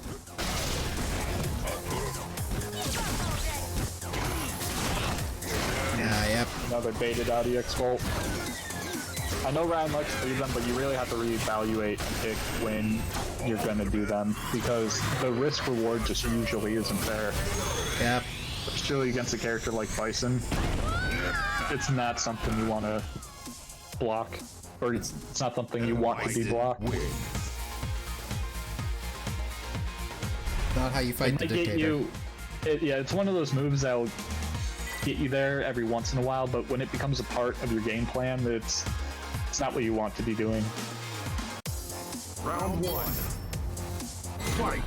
Speaker 2: Yep.
Speaker 3: Another baited out EX Bolt. I know Ryan likes to do them, but you really have to reevaluate and pick when you're gonna do them, because the risk reward just usually isn't fair.
Speaker 2: Yep.
Speaker 3: Especially against a character like Bison. It's not something you want to block, or it's not something you want to be blocked.
Speaker 2: Not how you fight the dictator.
Speaker 3: Yeah, it's one of those moves that will get you there every once in a while, but when it becomes a part of your game plan, it's not what you want to be doing.
Speaker 1: Round 1. Fight.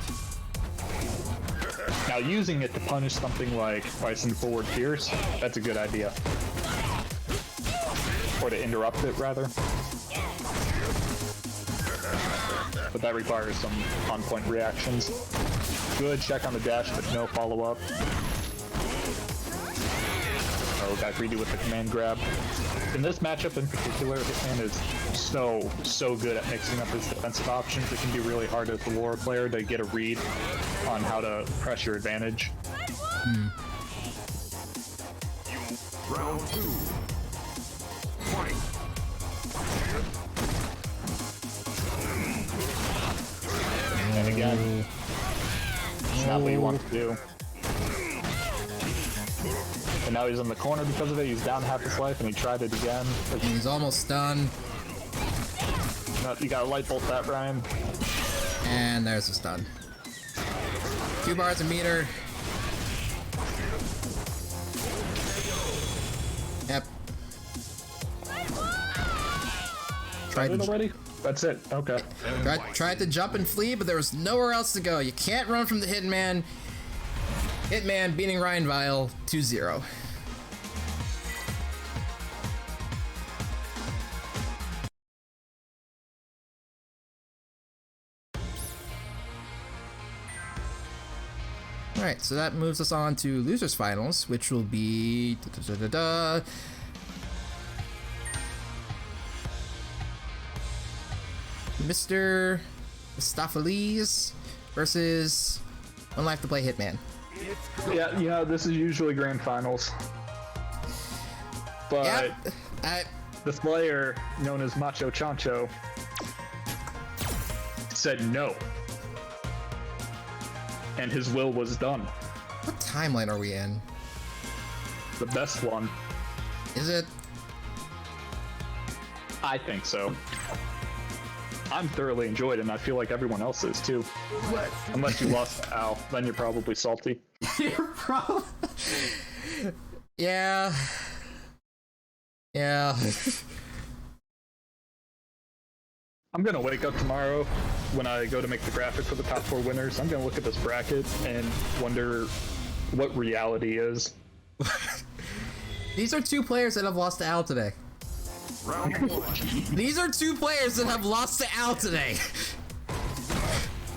Speaker 3: Now, using it to punish something like Bison forward Pierce, that's a good idea. Or to interrupt it, rather. But that requires some on-point reactions. Good check on the dash, but no follow-up. Oh, got greedy with the command grab. In this matchup in particular, Hitman is so good at mixing up his defensive options. It can be really hard as a Laura player to get a read on how to press your advantage.
Speaker 1: Round 2. Fight.
Speaker 3: And again, it's not what you want to do. And now he's in the corner because of it. He's down half his life, and he tried it again.
Speaker 2: And he's almost done.
Speaker 3: No, you gotta light bolt that, Ryan.
Speaker 2: And there's a stun. 2 bars a meter. Yep.
Speaker 3: Tried it already? That's it. Okay.
Speaker 2: Tried to jump and flee, but there was nowhere else to go. You can't run from the Hitman. Hitman beating RyanVile 2-0. Alright, so that moves us on to Losers Finals, which will be... Mr. Mostafles versus One Life to Play Hitman.
Speaker 3: Yeah, this is usually grand finals. But
Speaker 2: Yep.
Speaker 3: this player, known as Macho Choncho, said no. And his will was done.
Speaker 2: What timeline are we in?
Speaker 3: The best one.
Speaker 2: Is it?
Speaker 3: I think so. I'm thoroughly enjoyed, and I feel like everyone else is too. Unless you lost to Al, then you're probably salty.
Speaker 2: You're probably... Yeah. Yeah.
Speaker 3: I'm gonna wake up tomorrow when I go to make the graphic for the top 4 winners. I'm gonna look at this bracket and wonder what reality is.
Speaker 2: These are 2 players that have lost to Al today.
Speaker 1: Round 1.
Speaker 2: These are 2 players that have lost to Al today.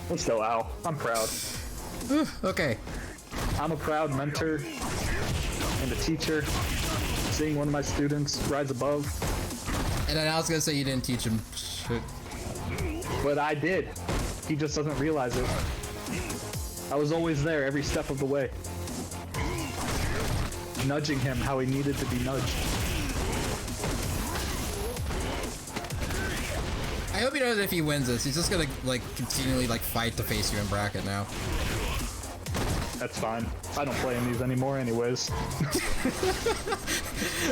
Speaker 3: Let's go, Al. I'm proud.
Speaker 2: Okay.
Speaker 3: I'm a proud mentor and a teacher. Seeing one of my students rise above.
Speaker 2: And then I was gonna say you didn't teach him shit.
Speaker 3: But I did. He just doesn't realize it. I was always there every step of the way. Nudging him how he needed to be nudged.
Speaker 2: I hope he knows that if he wins this, he's just gonna like continually like fight to face you in bracket now.
Speaker 3: That's fine. I don't play in these anymore anyways.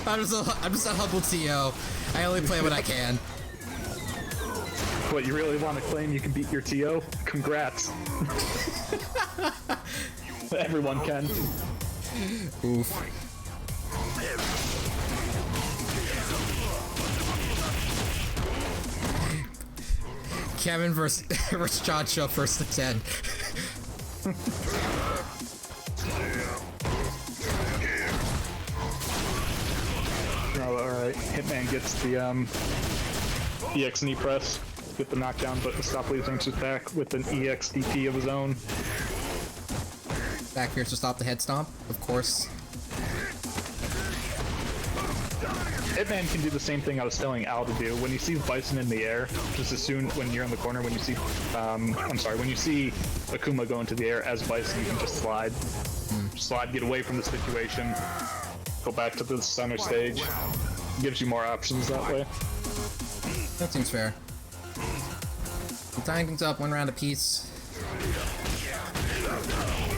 Speaker 2: I'm just a humble TO. I only play when I can.
Speaker 3: What, you really want to claim you can beat your TO? Congrats. Everyone can.
Speaker 2: Oof. Kevin versus Choncho first to 10.
Speaker 3: Oh, alright. Hitman gets the EX knee press. Get the knockdown, but Mostafles answers back with an EX DP of his own.
Speaker 2: Back here to stop the head stomp, of course.
Speaker 3: Hitman can do the same thing I was telling Al to do. When he sees Bison in the air, just as soon when you're in the corner, when you see, when you see Akuma go into the air as Bison, you can just slide. Slide, get away from the situation, go back to the center stage. Gives you more options that way.
Speaker 2: That seems fair. I'm tying things up 1 round apiece.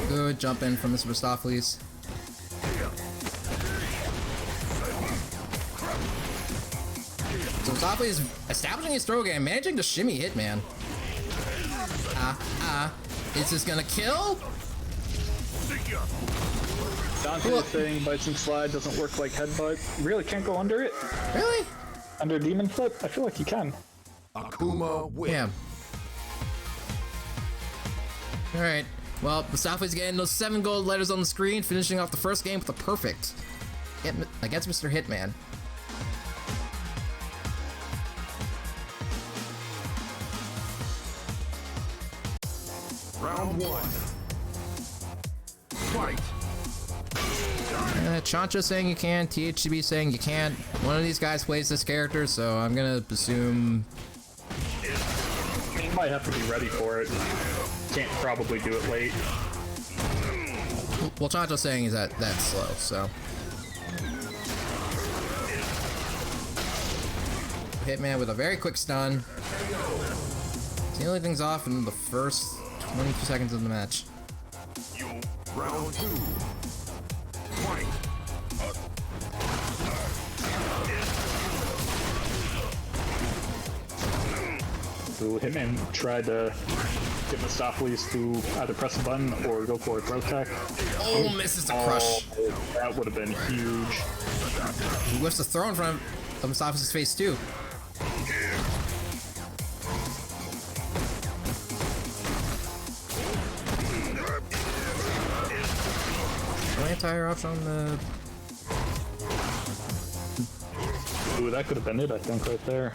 Speaker 2: Good jump in from Mr. Mostafles. So Mostafles establishing his throw game, managing to shimmy Hitman. Is this gonna kill?
Speaker 3: Dante is saying Bison slide doesn't work like headbutt. You really can't go under it?
Speaker 2: Really?
Speaker 3: Under demon flip? I feel like you can.
Speaker 1: Akuma wins.
Speaker 2: Damn. Alright. Well, Mostafles getting those 7 gold letters on the screen, finishing off the first game with a perfect against Mr. Hitman.
Speaker 1: Round 1. Fight.
Speaker 2: Choncho saying you can, THCB saying you can't. One of these guys plays this character, so I'm gonna assume...
Speaker 3: You might have to be ready for it. Can't probably do it late.
Speaker 2: Well, Choncho's saying is that's slow, so... Hitman with a very quick stun. Sealing things off in the first 22 seconds of the match.
Speaker 1: Round 2. Fight.
Speaker 3: So Hitman tried to get Mostafles to either press a button or go for a throw tech.
Speaker 2: Oh, misses the crush.
Speaker 3: That would have been huge.
Speaker 2: He whiffs the throw in front of Mostafles' face too. Anti-air option on the...
Speaker 3: Ooh, that could have been it, I think, right there.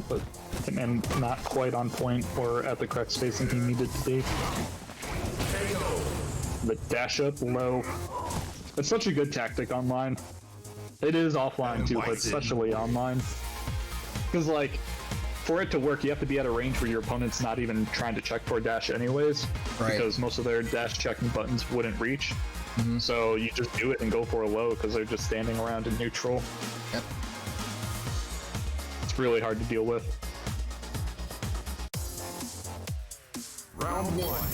Speaker 3: But Hitman not quite on point or at the correct spacing he needed to be. The dash up low. It's such a good tactic online. It is offline too, but especially online. Because, like, for it to work, you have to be at a range where your opponent's not even trying to check for a dash anyways.
Speaker 2: Right.
Speaker 3: Because most of their dash checking buttons wouldn't reach. So you just do it and go for a low because they're just standing around in neutral.
Speaker 2: Yep.
Speaker 3: It's really hard to deal with.
Speaker 1: Round one.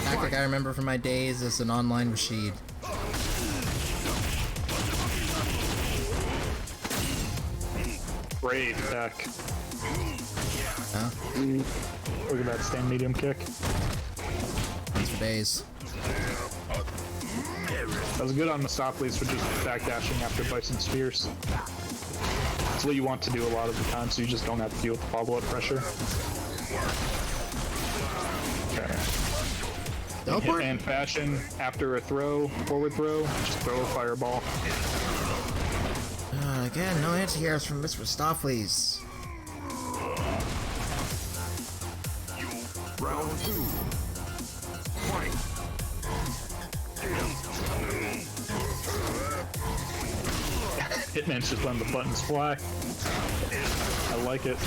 Speaker 2: Tactic I remember from my days as an online Rashid.
Speaker 3: Great attack.
Speaker 2: Huh?
Speaker 3: Look at that stand medium kick.
Speaker 2: Thanks for days.
Speaker 3: That was good on Mostafles for just backdashing after Bison spears. That's what you want to do a lot of the time, so you just don't have to deal with the follow-up pressure. Okay.
Speaker 2: Teleport?
Speaker 3: And fashion after a throw, forward throw, just throw a fireball.
Speaker 2: Again, no anti-heroes from Mr. Mostafles.
Speaker 1: Round two. Fight.
Speaker 3: Hitman's just letting the buttons fly. I like it.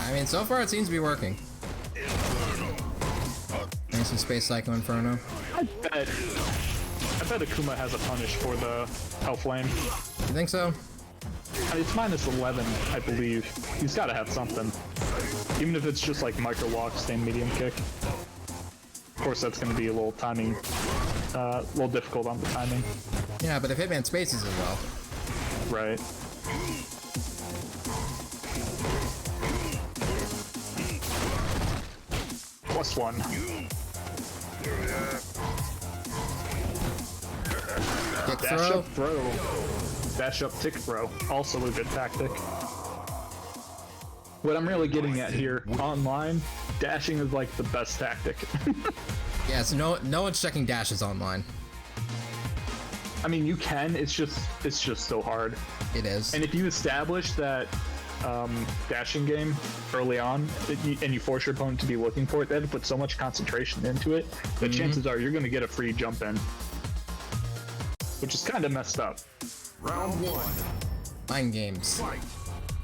Speaker 2: I mean, so far it seems to be working. Nice and Space Psycho Inferno.
Speaker 3: I bet Akuma has a punish for the Hellflame.
Speaker 2: You think so?
Speaker 3: It's minus 11, I believe. He's got to have something. Even if it's just like micro walk, stand medium kick. Of course, that's going to be a little timing, a little difficult on the timing.
Speaker 2: Yeah, but if Hitman spaces as well.
Speaker 3: Right. +1.
Speaker 2: Kick
Speaker 3: Dash
Speaker 2: throw.
Speaker 3: up throw. Dash up tick throw. Also a good tactic. What I'm really getting at here, online, dashing is like the best tactic.
Speaker 2: Yeah, so no one's checking dashes online.
Speaker 3: I mean, you can. It's just so hard.
Speaker 2: It is.
Speaker 3: And if you establish that dashing game early on, and you force your opponent to be looking for it, they have to put so much concentration into it that chances are you're going to get a free jump in, which is kind of messed up.
Speaker 1: Round one.
Speaker 2: Mind games.
Speaker 1: Fight.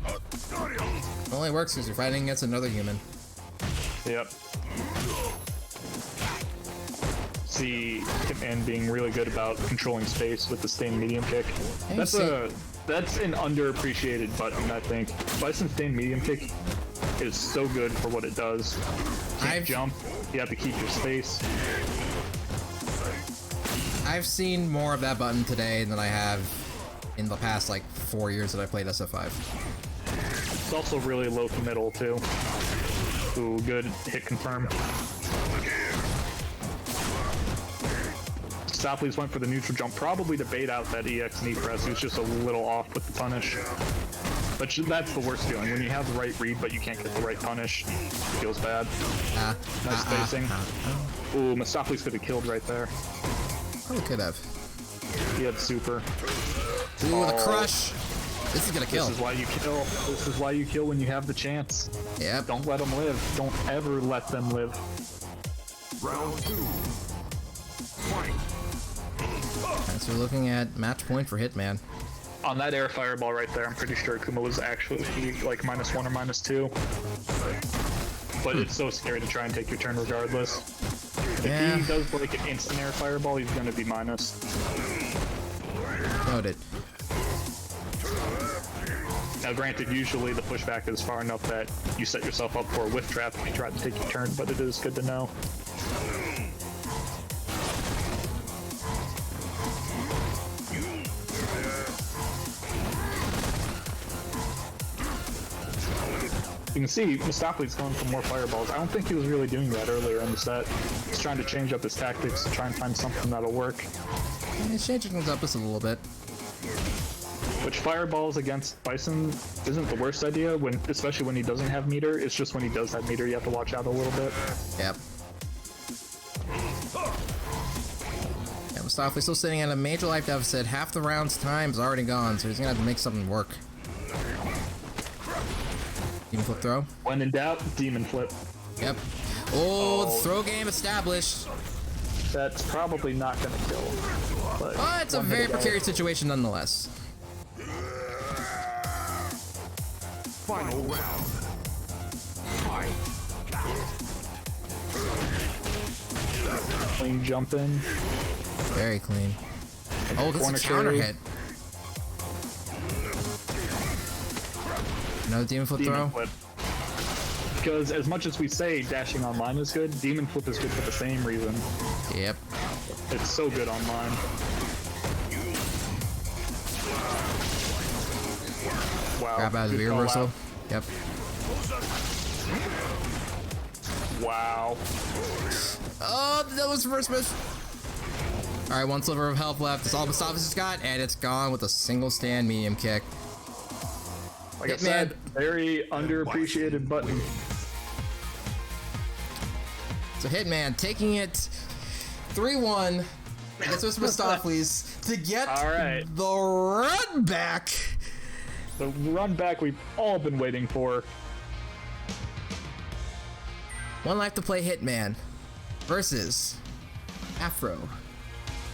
Speaker 2: It only works because you're fighting against another human.
Speaker 3: Yep. See Hitman being really good about controlling space with the stained medium kick. That's an underappreciated button, I think. Bison's stained medium kick is so good for what it does. Can't jump, you have to keep your space.
Speaker 2: I've seen more of that button today than I have in the past like 4 years that I played SF5.
Speaker 3: It's also really low committal too. Ooh, good hit confirm. Mostafles went for the neutral jump, probably to bait out that EX knee press. He was just a little off with the punish. But that's the worst feeling, when you have the right read but you can't get the right punish. It feels bad. Nice spacing. Ooh, Mostafles could have killed right there.
Speaker 2: Probably could have.
Speaker 3: He had super.
Speaker 2: Ooh, the crush. This is gonna kill.
Speaker 3: This is why you kill. This is why you kill when you have the chance.
Speaker 2: Yep.
Speaker 3: Don't let them live. Don't ever let them live.
Speaker 1: Round two. Fight.
Speaker 2: Alright, so we're looking at match point for Hitman.
Speaker 3: On that air fireball right there, I'm pretty sure Akuma was actually like -1 or -2. But it's so scary to try and take your turn regardless.
Speaker 2: Yeah.
Speaker 3: If he does like an instant air fireball, he's gonna be minus.
Speaker 2: Noted.
Speaker 3: Now granted, usually the pushback is far enough that you set yourself up for a whiff trap if you try to take your turn, but it is good to know. You can see Mostafles going for more fireballs. I don't think he was really doing that earlier in the set. He's trying to change up his tactics to try and find something that'll work.
Speaker 2: And he's changing things up just a little bit.
Speaker 3: Which fireballs against Bison isn't the worst idea, especially when he doesn't have meter. It's just when he does have meter, you have to watch out a little bit.
Speaker 2: Yep. Yeah, Mostafles still sitting at a major life deficit. Half the round's time is already gone, so he's gonna have to make something work. Demon flip throw.
Speaker 3: When in doubt, demon flip.
Speaker 2: Yep. Oh, the throw game established.
Speaker 3: That's probably not going to kill. But
Speaker 2: It's a very precarious situation nonetheless.
Speaker 1: Final round. Fight.
Speaker 3: Clean jump in.
Speaker 2: Very clean. Oh, this
Speaker 3: Corner
Speaker 2: is a counter
Speaker 3: carry.
Speaker 2: hit. Another demon flip
Speaker 3: Demon
Speaker 2: throw.
Speaker 3: flip. Because as much as we say dashing online is good, Demon Flip is good for the same reason.
Speaker 2: Yep.
Speaker 3: It's so good online. Wow.
Speaker 2: Grab out of the
Speaker 3: good call
Speaker 2: reversal.
Speaker 3: out.
Speaker 2: Yep.
Speaker 3: Wow.
Speaker 2: Oh, that was first miss. All right, 1 sliver of health left. That's all Mostafles has got, and it's gone with a single stand medium kick.
Speaker 3: Like I
Speaker 2: Hitman.
Speaker 3: said, very underappreciated button.
Speaker 2: So Hitman taking it 3-1 against Mostafles to get
Speaker 3: All right.
Speaker 2: the run back.
Speaker 3: The run back we've all been waiting for.
Speaker 2: 1 life to play Hitman versus Afro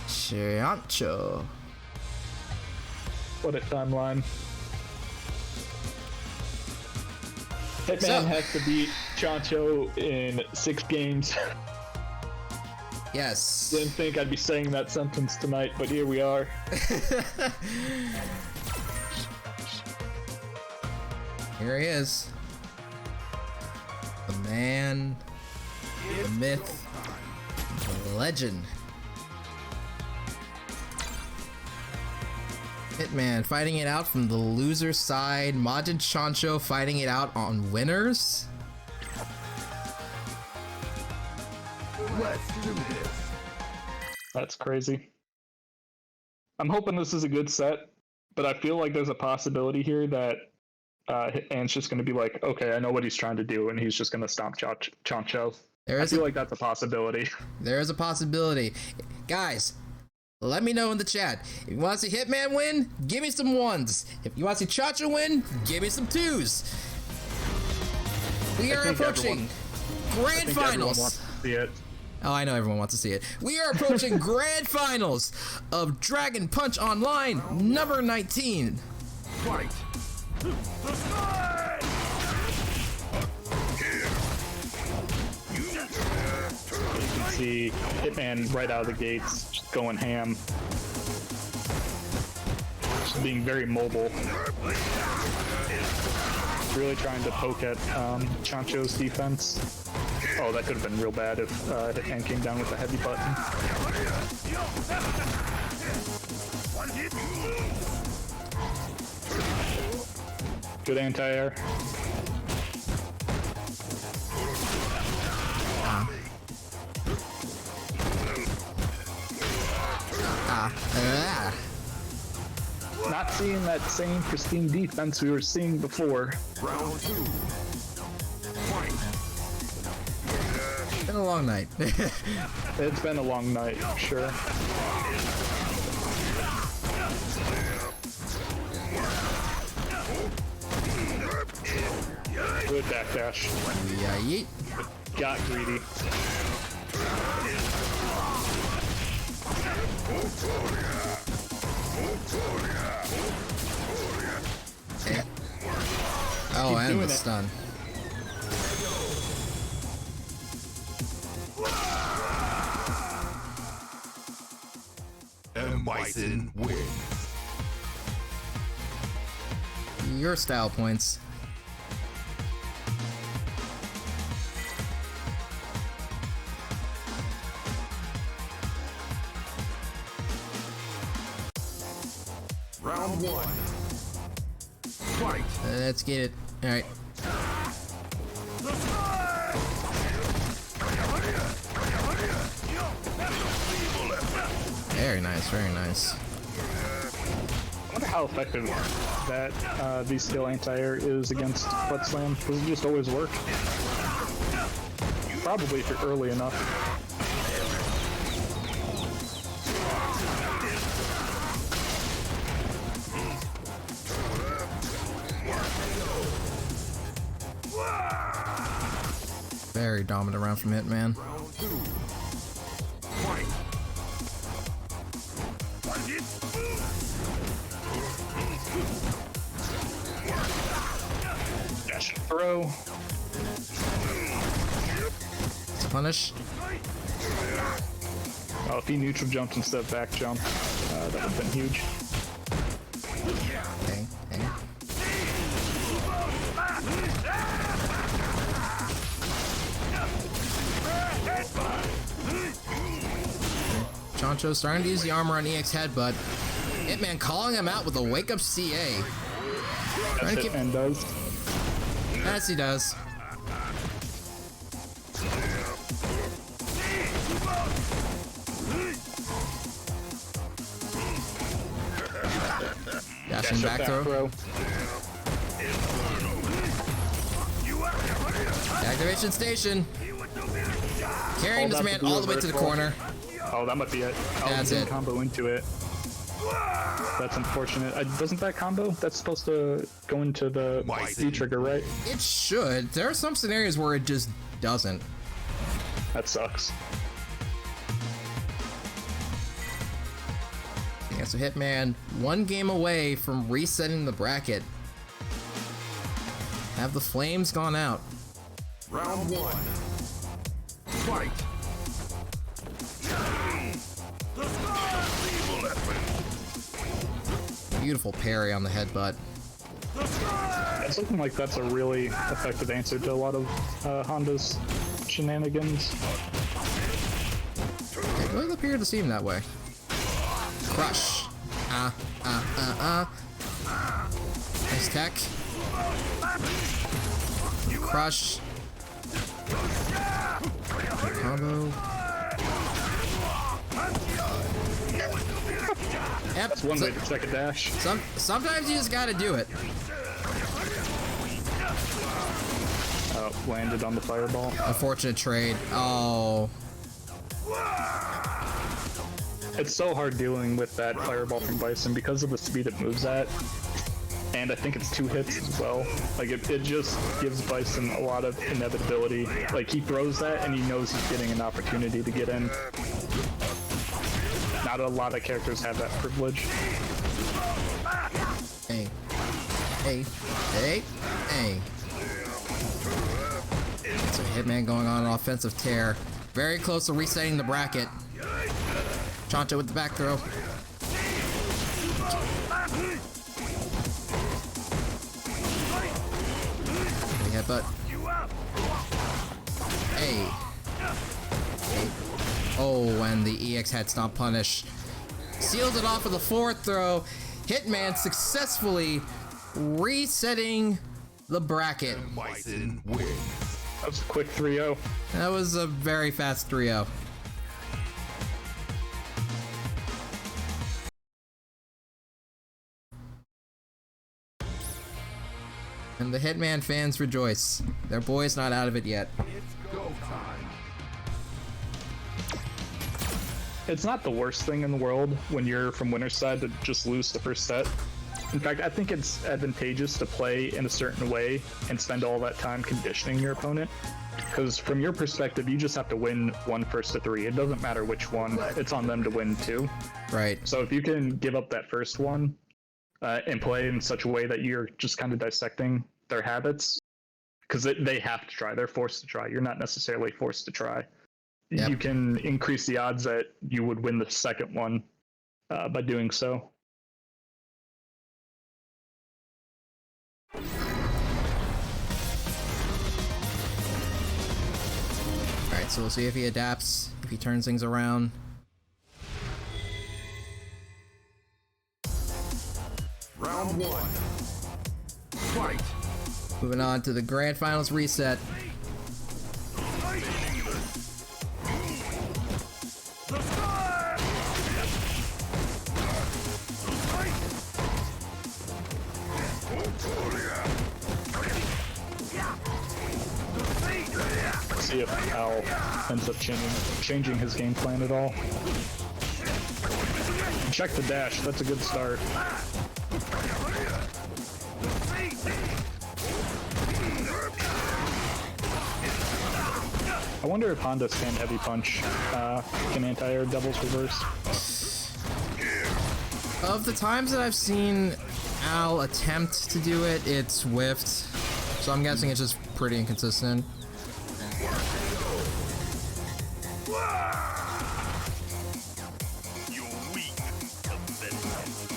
Speaker 2: Choncho.
Speaker 3: What a timeline. Hitman
Speaker 2: So-
Speaker 3: has to beat Choncho in 6 games.
Speaker 2: Yes.
Speaker 3: Didn't think I'd be saying that sentence tonight, but here we are.
Speaker 2: Here he is. The man, the myth, the legend. Hitman fighting it out from the loser side. Majin Choncho fighting it out on winners.
Speaker 1: Let's do this.
Speaker 3: That's crazy. I'm hoping this is a good set, but I feel like there's a possibility here that Hitman's just going to be like, okay, I know what he's trying to do, and he's just going to stomp Choncho.
Speaker 2: There
Speaker 3: I
Speaker 2: is
Speaker 3: feel
Speaker 2: a,
Speaker 3: like that's a possibility.
Speaker 2: there is a possibility. Guys, let me know in the chat. If you want to see Hitman win, give me some 1s. If you want to see Choncho win, give me some 2s. We are
Speaker 3: think
Speaker 2: approaching grand
Speaker 3: I think everyone
Speaker 2: finals.
Speaker 3: wants to see it.
Speaker 2: Oh, I know everyone wants to see it. We are approaching grand finals of Dragon Punch Online number 19.
Speaker 1: Fight. The side.
Speaker 3: You can see Hitman right out of the gates, just going ham. Just being very mobile. Really trying to poke at Choncho's defense. Oh, that could have been real bad if Hitman came down with a heavy button. Good anti-air. Not seeing that same pristine defense we were seeing before.
Speaker 1: Round 2. Fight.
Speaker 2: It's been a long night.
Speaker 3: It's been a long night, sure. Good backdash.
Speaker 2: Yeah, yeet.
Speaker 3: Got greedy.
Speaker 2: Okay. Oh, and
Speaker 3: doing
Speaker 2: the
Speaker 3: it.
Speaker 2: stun.
Speaker 1: And Bison wins.
Speaker 2: Your style points.
Speaker 1: Round 1. Fight.
Speaker 2: Let's get it. All right.
Speaker 1: The side.
Speaker 2: Very nice. Very nice.
Speaker 3: I wonder how effective that V-Skill anti-air is against Butt Slam. Does it just always work? Probably if you're early enough.
Speaker 2: Very dominant round from Hitman.
Speaker 1: Round 2. Fight.
Speaker 3: Dash and throw.
Speaker 2: It's a punish.
Speaker 3: Oh, if he neutral jumped instead of back jump, that would have been huge.
Speaker 2: Okay. Okay. Choncho starting to use the armor on EX Headbutt. Hitman calling him out with a wake up CA. Trying to keep...
Speaker 3: Hitman does.
Speaker 2: Yes, he does. Dashing back throw. Activation station. Carrying this man all the way to the corner.
Speaker 3: Oh, that might be it. Oh,
Speaker 2: that's it.
Speaker 3: Combo into it. That's unfortunate. Doesn't that combo? That's supposed to go into the Z trigger, right?
Speaker 2: It should. There are some scenarios where it just doesn't.
Speaker 3: That sucks.
Speaker 2: Yeah, so Hitman, one game away from resetting the bracket. Have the flames gone out?
Speaker 1: Round 1. Fight.
Speaker 2: Beautiful parry on the headbutt.
Speaker 3: It's looking like that's a really effective answer to a lot of Honda's shenanigans.
Speaker 2: It doesn't appear to seem that way. Crush. Nice tech. Crush. Combo. Yep.
Speaker 3: That's one way to check a dash.
Speaker 2: Sometimes you just gotta do it.
Speaker 3: Oh, landed on the fireball.
Speaker 2: Unfortunate trade. Oh.
Speaker 3: It's so hard dealing with that fireball from Bison because of the speed it moves at. And I think it's 2 hits as well. Like, it just gives Bison a lot of inevitability. Like, he throws that and he knows he's getting an opportunity to get in. Not a lot of characters have that privilege.
Speaker 2: Hey. So Hitman going on an offensive tear. Very close to resetting the bracket. Choncho with the back throw. Headbutt. Hey. Oh, and the EX head stomp punish. Seals it off with a 4th throw. Hitman successfully resetting the bracket.
Speaker 1: Bison wins.
Speaker 3: That was a quick 3-0.
Speaker 2: That was a very fast 3-0. And the Hitman fans rejoice. Their boy's not out of it yet.
Speaker 1: It's go time.
Speaker 3: It's not the worst thing in the world when you're from winner's side to just lose the first set. In fact, I think it's advantageous to play in a certain way and spend all that time conditioning your opponent. Because from your perspective, you just have to win 1 first to 3. It doesn't matter which one. It's on them to win 2.
Speaker 2: Right.
Speaker 3: So if you can give up that first one and play in such a way that you're just kind of dissecting their habits, because they have to try. They're forced to try. You're not necessarily forced to try.
Speaker 2: Yep.
Speaker 3: You can increase the odds that you would win the second one by doing so.
Speaker 2: Alright, so we'll see if he adapts, if he turns things around.
Speaker 1: Round 1. Fight.
Speaker 2: Moving on to the Grand Finals reset.
Speaker 3: See if Al ends up changing his game plan at all. Check the dash, that's a good start. I wonder if Honda's can heavy punch can anti-air doubles reverse.
Speaker 2: Of the times that I've seen Al attempt to do it, it's whiffed. So I'm guessing it's just pretty inconsistent.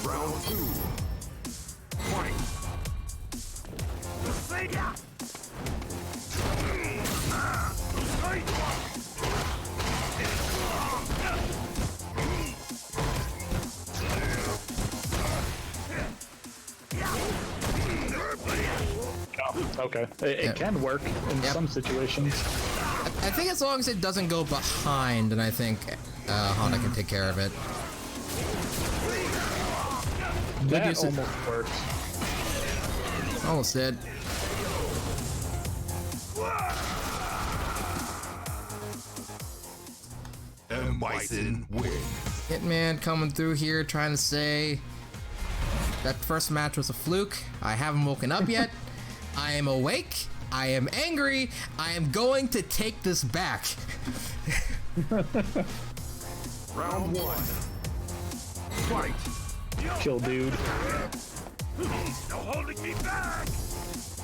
Speaker 1: Round 2. Fight.
Speaker 3: Okay. It can work in some situations.
Speaker 2: I think as long as it doesn't go behind, then I think Honda can take care of it.
Speaker 3: That almost worked.
Speaker 2: Almost did.
Speaker 1: And Bison win.
Speaker 2: Hitman coming through here trying to say that first match was a fluke. I haven't woken up yet. I am awake. I am angry. I am going to take this back.
Speaker 1: Round one. Fight.
Speaker 3: Kill dude.
Speaker 1: No holding me back.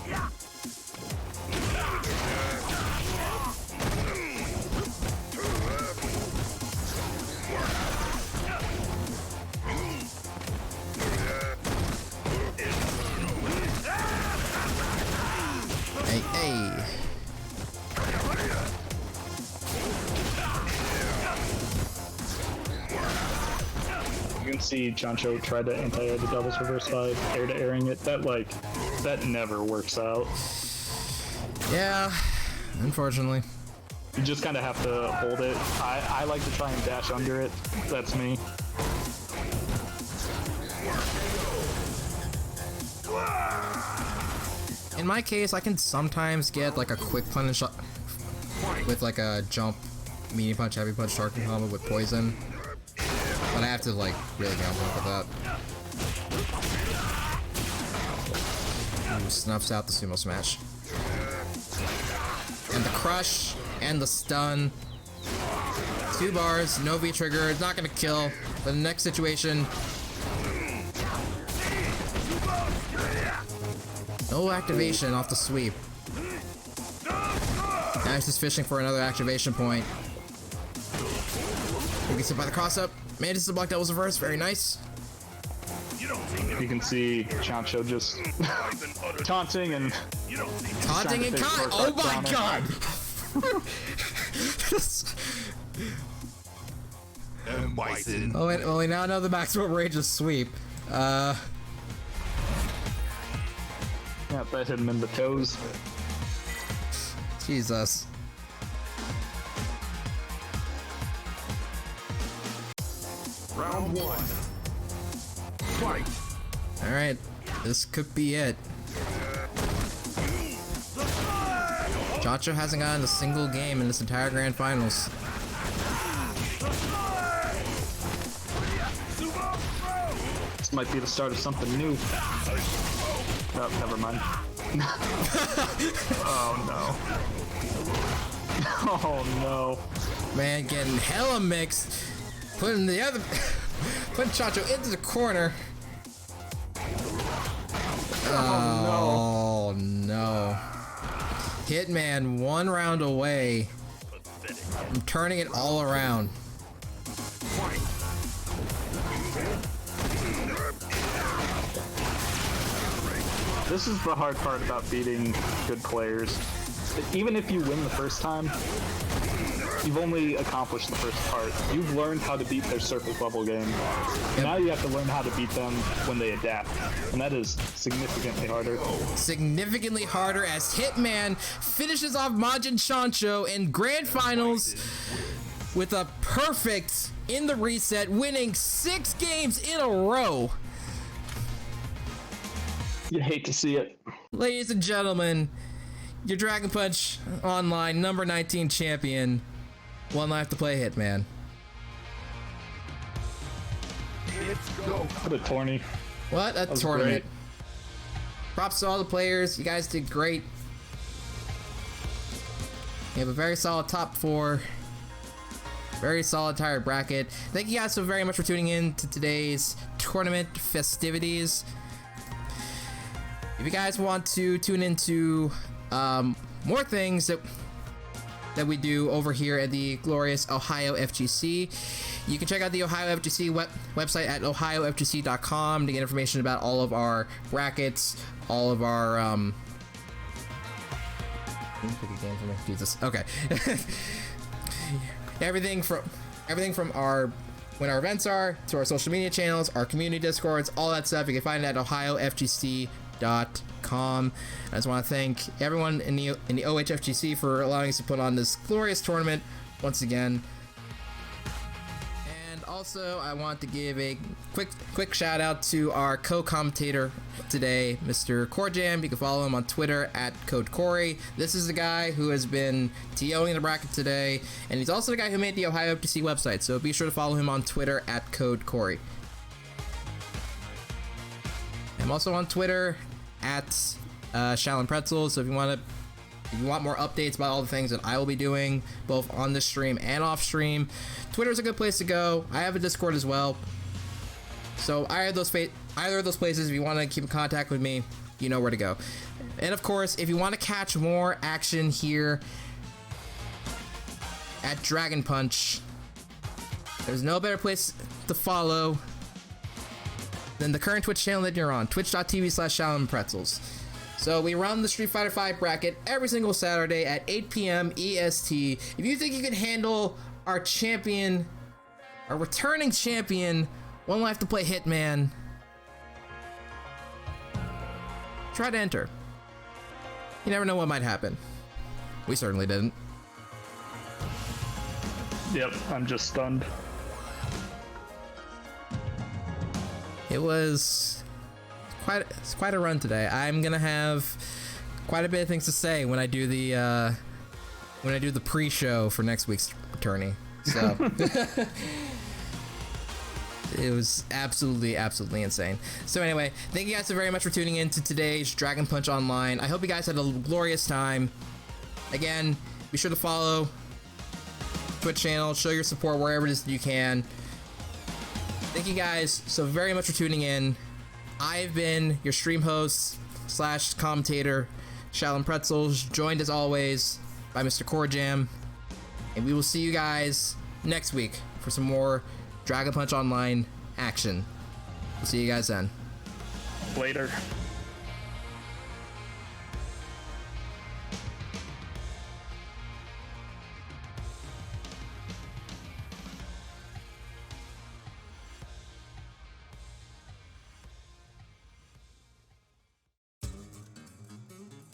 Speaker 1: Yeah.
Speaker 2: Hey, hey.
Speaker 3: You can see Choncho tried to anti-air the devil's reverse by air-to-airing it. That never works out.
Speaker 2: Yeah, unfortunately.
Speaker 3: You just kind of have to hold it. I like to try and dash under it. That's me.
Speaker 2: In my case, I can sometimes get like a quick punish with like a jump, medium punch, heavy punch, shorten combo with poison. But I have to like really get on top of that. Ooh, snuffs out the sumo smash. And the crush and the stun. 2 bars, no V trigger, it's not gonna kill. The next situation. No activation off the sweep. Nash is fishing for another activation point. He gets hit by the cross up. Manages to block devil's reverse, very nice.
Speaker 3: You can see Choncho just taunting and
Speaker 2: oh my god!
Speaker 1: And Bison.
Speaker 2: Oh wait, well we now know the maximum range of sweep.
Speaker 3: yeah, that hit him in the toes.
Speaker 2: Jesus.
Speaker 1: Round one. Fight.
Speaker 2: Alright, this could be it. Choncho hasn't gotten a single game in this entire grand finals.
Speaker 3: This might be the start of something new. Oh, never mind. Oh no. Oh no.
Speaker 2: Man, getting hella mixed. Putting Choncho into the corner. Oh no. Hitman 1 round away from turning it all around.
Speaker 3: This is the hard part about beating good players. Even if you win the first time, you've only accomplished the first part. You've learned how to beat their surface level game. Yep. Now you have to learn how to beat them when they adapt. And that is significantly harder.
Speaker 2: Significantly harder as Hitman finishes off Majin Choncho in grand finals with a perfect in the reset, winning 6 games in a row.
Speaker 3: You hate to see it.
Speaker 2: Ladies and gentlemen, your Dragon Punch Online number 19 champion. 1 life to play, Hitman.
Speaker 1: Let's go.
Speaker 3: What a tourney.
Speaker 2: What a tournament. Great. Props to all the players. You guys did great. You have a very solid top 4. Very solid entire bracket. Thank you guys so very much for tuning in to today's tournament festivities. If you guys want to tune into more things that we do over here at the glorious Ohio FGC, you can check out the Ohio FGC website at ohiofgc.com to get information about all of our brackets, all of our pick a game for me. Jesus. Okay. everything from our when our events are to our social media channels, our community discords, all that stuff. You can find it at ohiofgc.com. DJVagetal.com. I just want to thank everyone in the OHFGC for allowing us to put on this glorious tournament once again. And also, I want to give a quick shout out to our co-commentator today, Mr. Corjam. You can follow him on Twitter at CodeCorey. This is the guy who has been TOing the bracket today, and he's also the guy who made the Ohio FGC website, so be sure to follow him on Twitter at CodeCorey. I'm also on Twitter at Pretzels, so if you want more updates about all the things that I will be doing, both on the stream and off stream, Twitter is a good place to go. I have a Discord as well. So either of those places, if you want to keep in contact with me, you know where to go. And of course, if you want to catch more action here at Dragon Punch, there's no better place to follow than the current Twitch channel that you're on, twitch.tv/ShalomPretzels. So we run the Street Fighter V bracket every single Saturday at 8 p.m. EST. If you think you can handle our champion, our returning champion, One Life to Play Hitman, try to enter. You never know what might happen. We certainly didn't.
Speaker 3: Yep, I'm just stunned.
Speaker 2: It was quite a run today. I'm gonna have quite a bit of things to say when I do the pre-show for next week's tourney. So it was absolutely insane. So anyway, thank you guys so very much for tuning in to today's Dragon Punch Online. I hope you guys had a glorious time. Again, be sure to follow Twitch channel, show your support wherever it is you can. Thank you guys so very much for tuning in. I've been your stream host / commentator, Shalom Pretzels, joined as always by Mr. Corjam, and we will see you guys next week for some more Dragon Punch Online action. We'll see you guys then.
Speaker 3: Later.